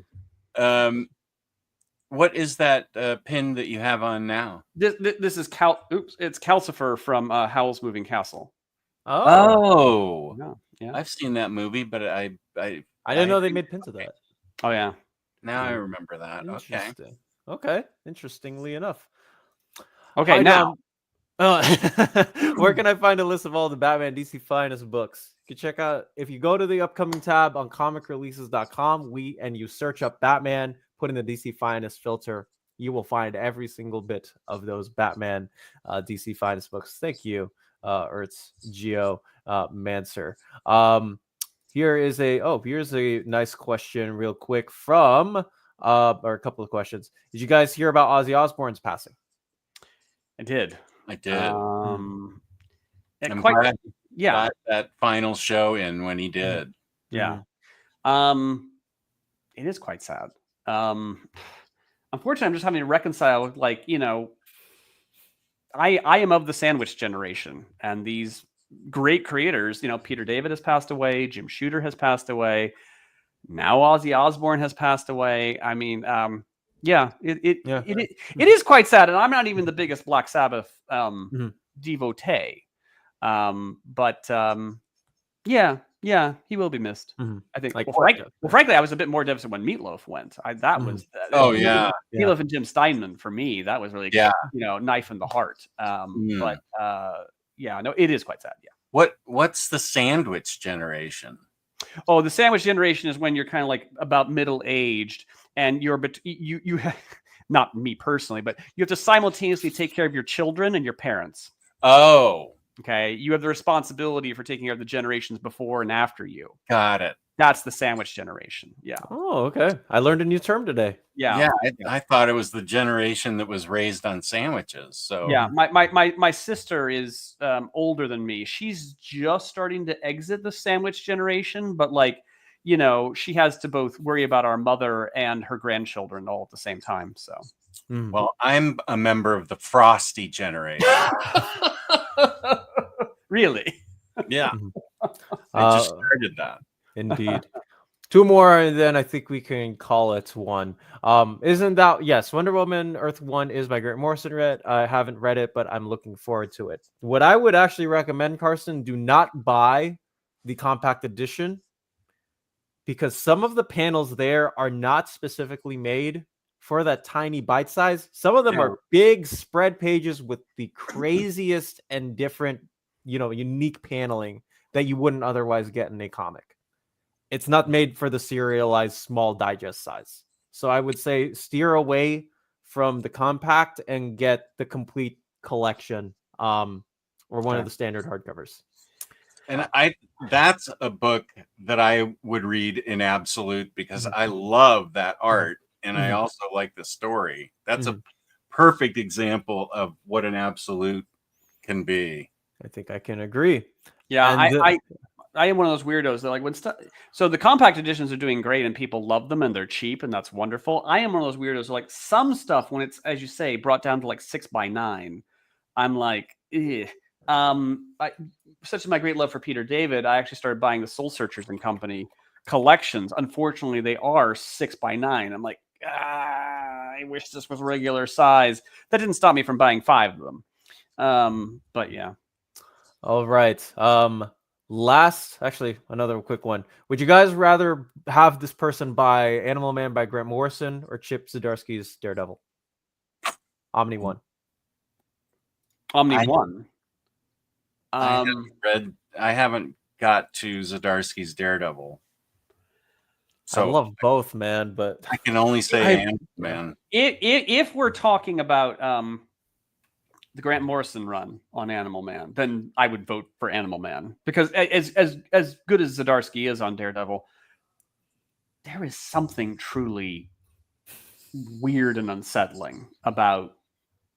What is that pin that you have on now? This is it's Calcifer from Howl's Moving Castle. Oh, yeah. I've seen that movie, but I didn't know they made pins of that. Oh yeah. Now I remember that. Okay. Interestingly enough. Okay, now. Where can I find a list of all the Batman DC Finest books? You can check out, if you go to the upcoming tab on comicreleases.com, and you search up Batman, put in the DC Finest filter, you will find every single bit of those Batman DC Finest books. Thank you, Ertz Geo Manser. Here's a nice question real quick from or a couple of questions. Did you guys hear about Ozzy Osbourne's passing? I did. I'm glad got that final show in when he did. Yeah. It is quite sad. Unfortunately, I'm just having to reconcile, I am of the sandwich generation, and these great creators, Peter David has passed away, Jim Shooter has passed away, now Ozzy Osbourne has passed away. I mean, it is quite sad, and I'm not even the biggest Black Sabbath devotee, but he will be missed. I think. Frankly, I was a bit more devastated when Meatloaf went. Meatloaf and Jim Steinman for me. That was really knife in the heart. But it is quite sad. Yeah. What's the sandwich generation? Oh, the sandwich generation is when you're kind of like about middle aged, and not me personally, but you have to simultaneously take care of your children and your parents. Oh, Okay. You have the responsibility for taking care of the generations before and after you. got it. That's the sandwich generation. Yeah. Oh, okay. I learned a new term today. Yeah. I thought it was the generation that was raised on sandwiches. So Yeah. My sister is older than me. She's just starting to exit the sandwich generation, but like, you know, she has to both worry about our mother and her grandchildren all at the same time. So, well, I'm a member of the frosty generation. really? Yeah. Mhm. I just started that. Indeed. Two more, and then I think we can call it one. Isn't that, yes, Wonder Woman Earth 1 is by Grant Morrison. I haven't read it, but I'm looking forward to it. What I would actually recommend, Carson, do not buy the compact edition, because some of the panels there are not specifically made for that tiny bite size. Some of them are big spread pages with the craziest and different, unique paneling that you wouldn't otherwise get in a comic. It's not made for the serialized small digest size. So I would say steer away from the compact and get the complete collection, or one of the standard hardcovers. And that's a book that I would read in absolute, because I love that art and I also like the story. That's a perfect example of what an absolute can be. I think I can agree. Yeah, I am one of those weirdos that like when stuff. So the compact editions are doing great and people love them and they're cheap and that's wonderful. I am one of those weirdos who, like, some stuff when it's, as you say, brought down to like 6x9, I'm like, eh. Such as my great love for Peter David, I actually started buying the Soul Searchers and Company collections. Unfortunately, they are 6x9. I'm like, I wish this was regular size. That didn't stop me from buying 5 of them. But yeah. All right. Actually, another quick one. Would you guys rather have this person buy Animal Man by Grant Morrison or Chip Zdarsky's Daredevil? Omni 1. Omni 1. I haven't got to Zdarsky's Daredevil. So I love both, man, but I can only say man. If we're talking about the Grant Morrison run on Animal Man, then I would vote for Animal Man, because as good as Zdarsky is on Daredevil, there is something truly weird and unsettling about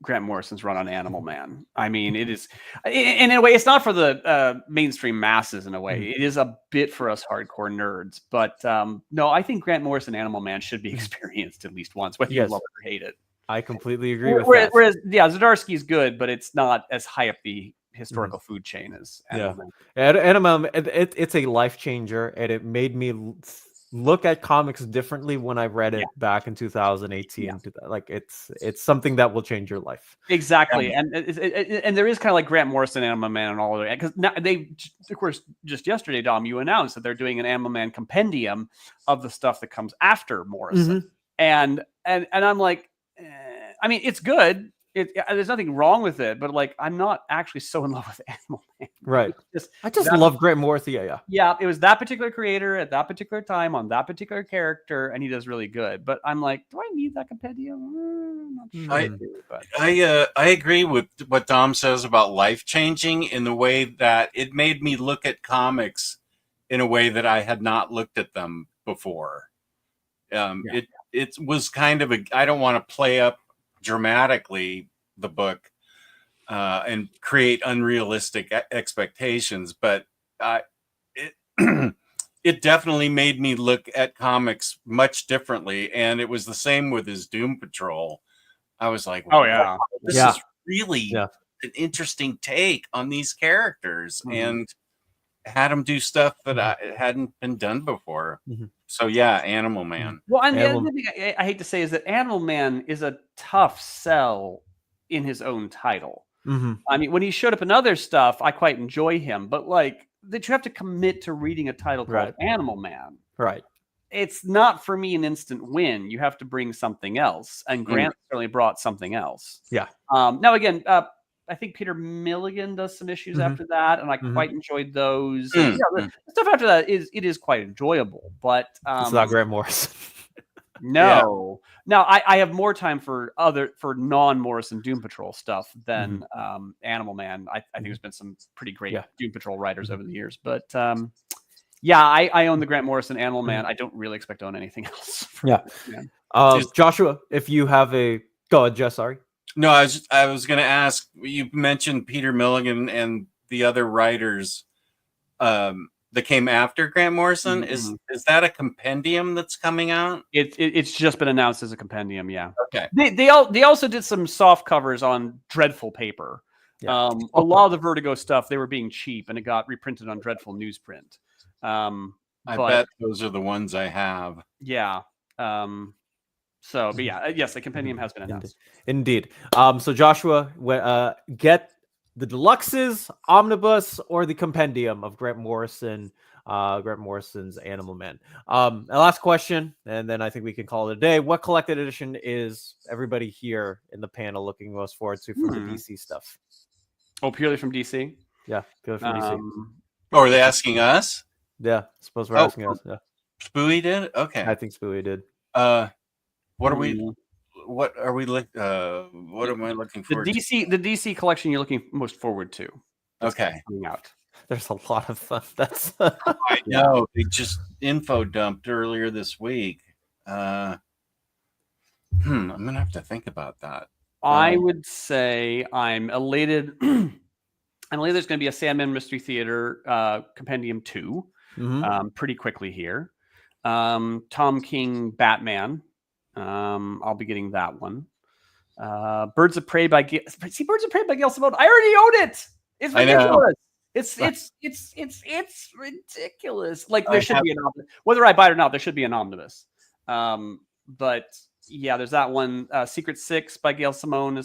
Grant Morrison's run on Animal Man. I mean, it is, in a way, it's not for the mainstream masses. In a way, it is a bit for us hardcore nerds. But no, I think Grant Morrison Animal Man should be experienced at least once, whether you love it or hate it. I completely agree with that. Whereas, yeah, Zdarsky's good, but it's not as high up the historical food chain as Animal Man. Animal Man, it's a life changer, and it made me look at comics differently when I read it back in 2018. Like it's something that will change your life. Exactly, and there is kind of like Grant Morrison, Animal Man, and all of that, because now they, of course, just yesterday, Dom, you announced that they're doing an Animal Man compendium of the stuff that comes after Morrison, and I'm like, I mean, it's good. There's nothing wrong with it, but like, I'm not actually so in love with Animal Man. Right. I just love Grant Morrison. Yeah, it was that particular creator at that particular time on that particular character, and he does really good. But I'm like, do I need that compendium? I'm not sure. I agree with what Dom says about life changing, in the way that it made me look at comics in a way that I had not looked at them before. It was kind of I don't want to play up dramatically the book and create unrealistic expectations, but it definitely made me look at comics much differently. And it was the same with his Doom Patrol. I was like, wow, this is really an interesting take on these characters, and had him do stuff that hadn't been done before. So yeah, Animal Man. Well, and the other thing I hate to say is that Animal Man is a tough sell in his own title. I mean, when he showed up in other stuff, I quite enjoy him, but like, that you have to commit to reading a title called Animal Man. Right. It's not for me an instant win. You have to bring something else, and Grant certainly brought something else. Yeah. Now again, I think Peter Milligan does some issues after that, and I quite enjoyed those. The stuff after that is quite enjoyable, but it's not Grant Morrison. No. Now I have more time for non-Morrison Doom Patrol stuff than Animal Man. I think there's been some pretty great Doom Patrol writers over the years, but I own the Grant Morrison Animal Man. I don't really expect to own anything else. Joshua, if you have a go ahead, Jess. Sorry. No, I was going to ask. You mentioned Peter Milligan and the other writers that came after Grant Morrison. Is that a compendium that's coming out? It's just been announced as a compendium. Yeah. Okay. They also did some soft covers on Dreadful paper. Yeah. A lot of the Vertigo stuff, they were being cheap, and it got reprinted on Dreadful newsprint. I bet those are the ones I have. Yeah. But yes, the compendium has been announced. Indeed. So Joshua, get the deluxes, omnibus, or the compendium of Grant Morrison's Animal Man. Last question, and then I think we can call it a day. What collected edition is everybody here in the panel looking most forward to from the DC stuff? Oh, purely from DC? Yeah, purely from DC. Oh, are they asking us? Yeah, I suppose we're asking us. Yeah. Spooey did? Okay. I think Spooey did. What am I looking for? The DC collection you're looking most forward to. Okay. Coming out. There's a lot of fun. That's I know. They just info dumped earlier this week. I'm gonna have to think about that. I would say I'm elated. I'm elated there's going to be a Sandman Mystery Theater Compendium 2 pretty quickly here. Tom King Batman. I'll be getting that one. Birds of Prey by Gail Simone. I already own it. It's ridiculous. It's ridiculous. Like there should be an omnibus. Whether I buy it or not, there should be an omnibus. But yeah, there's that one. Secret Six by Gail Simone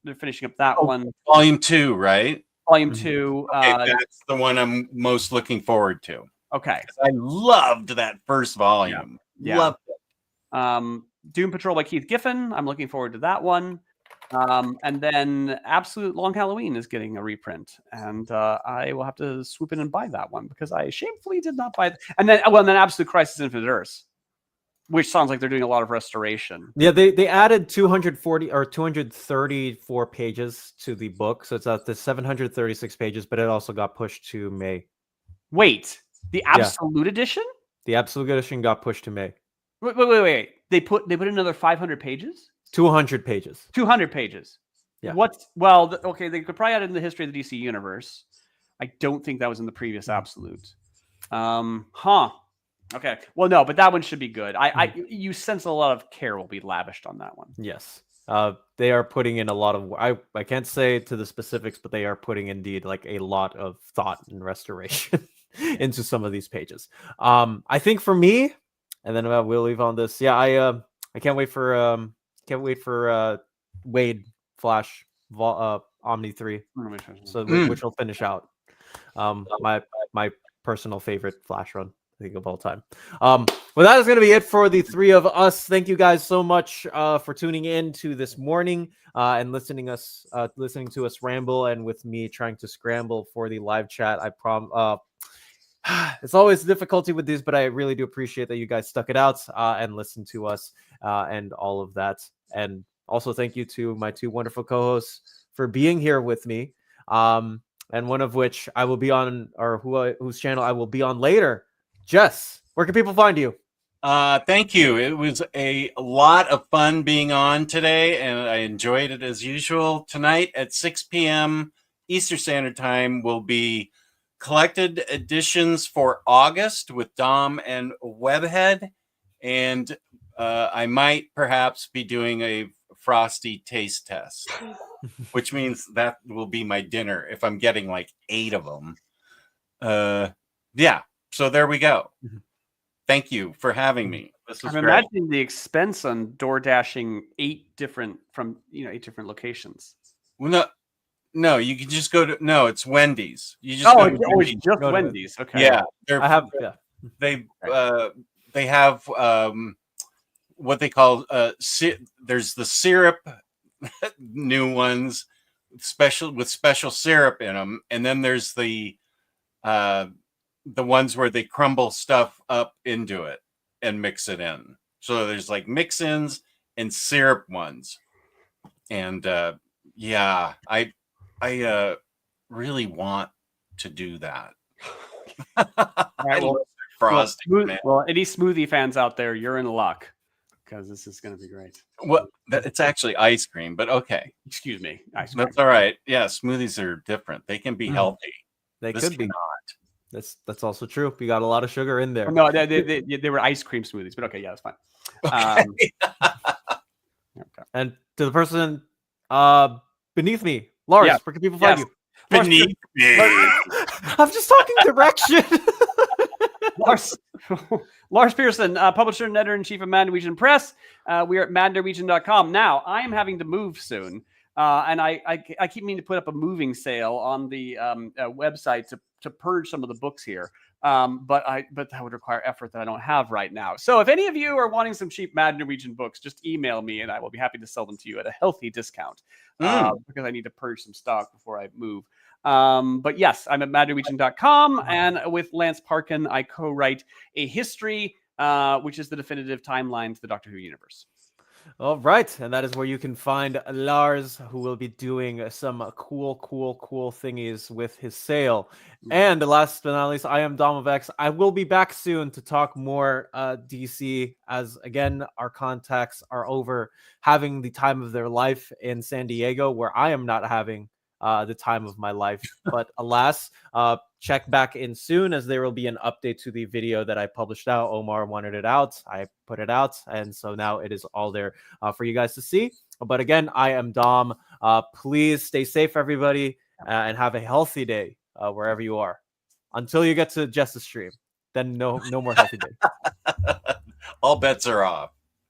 they're finishing up that one. Volume 2, right? Volume 2. Okay, that's the one I'm most looking forward to. Okay. I loved that first volume. Yeah. Loved it. Doom Patrol by Keith Giffen. I'm looking forward to that one. And then Absolute Long Halloween is getting a reprint, and I will have to swoop in and buy that one because I shamefully did not buy it. And then Absolute Crisis Infinite Earths, which sounds like they're doing a lot of restoration. Yeah, they added 240 or 234 pages to the book, so it's at the 736 pages, but it also got pushed to May. Wait, the Absolute edition? The Absolute edition got pushed to May. Wait. They put another 500 pages? 200 pages. 200 pages. Yeah. Okay, they could probably add it in the history of the DC universe. I don't think that was in the previous Absolute. Okay. Well, no, but that one should be good. You sense a lot of care will be lavished on that one. Yes. They are putting in a lot of. I can't say to the specifics, but they are putting indeed like a lot of thought and restoration into some of these pages. I think for me, and then we'll leave on this. Yeah, I can't wait for Wade Flash Omni 3, which will finish out my personal favorite Flash run, I think, of all time. Well, that is going to be it for the three of us. Thank you guys so much for tuning in to this morning and listening to us ramble, and with me trying to scramble for the live chat. It's always a difficulty with these, but I really do appreciate that you guys stuck it out and listened to us and all of that. And also thank you to my two wonderful co-hosts for being here with me. And one of which I will be on, or whose channel I will be on later. Jess, where can people find you? Thank you. It was a lot of fun being on today, and I enjoyed it as usual. Tonight at 6 p.m. Eastern Standard Time will be collected editions for August with Dom and Webhead, and I might perhaps be doing a Frosty taste test, which means that will be my dinner if I'm getting like 8 of them. So there we go. Thank you for having me. This was I'm great. imagining the expense on door dashing 8 different locations. Well, no, you can just go to it's Wendy's. You just go to Wendy's. Just Wendy's. Okay. Yeah, they have what they call there's the syrup new ones with special syrup in them, and then there's the ones where they crumble stuff up into it and mix it in. So there's like mix-ins and syrup ones. And yeah, I really want to do that. All right, well, frosting, man. well, any smoothie fans out there, you're in luck because this is going to be great. Well, it's actually ice cream, but okay. Excuse me. Ice cream. That's all right. Yeah, smoothies are different. They can be healthy. They This could be. cannot. That's also true. You got a lot of sugar in there. No, they were ice cream smoothies, but okay, yeah, that's fine. Okay. Okay. And to the person beneath me, Lars, Yeah. where can people find Yes. you? Beneath me. I'm just talking direction. Lars Pearson, publisher and editor-in-chief of Man Norwegian Press. We are at mannorwegian.com. Now, I am having to move soon, and I keep meaning to put up a moving sale on the website to purge some of the books here. But that would require effort that I don't have right now. So if any of you are wanting some cheap Mad Norwegian books, just email me and I will be happy to sell them to you at a healthy discount because I need to purge some stock before I move. But yes, I'm at madnorwegian.com, and with Lance Parkin, I co-write a history, which is the definitive timeline to the Doctor Who universe. All right, and that is where you can find Lars, who will be doing some cool thingies with his sale. And last but not least, I am Dom of X. I will be back soon to talk more DC, as again our contacts are over having the time of their life in San Diego, where I am not having the time of my life. But alas, check back in soon, as there will be an update to the video that I published out. Omar wanted it out. I put it out. And so now it is all there for you guys to see. But again, I am Dom. Please stay safe, everybody, and have a healthy day wherever you are. Until you get to Justice Stream, then no more healthy day. All bets are off.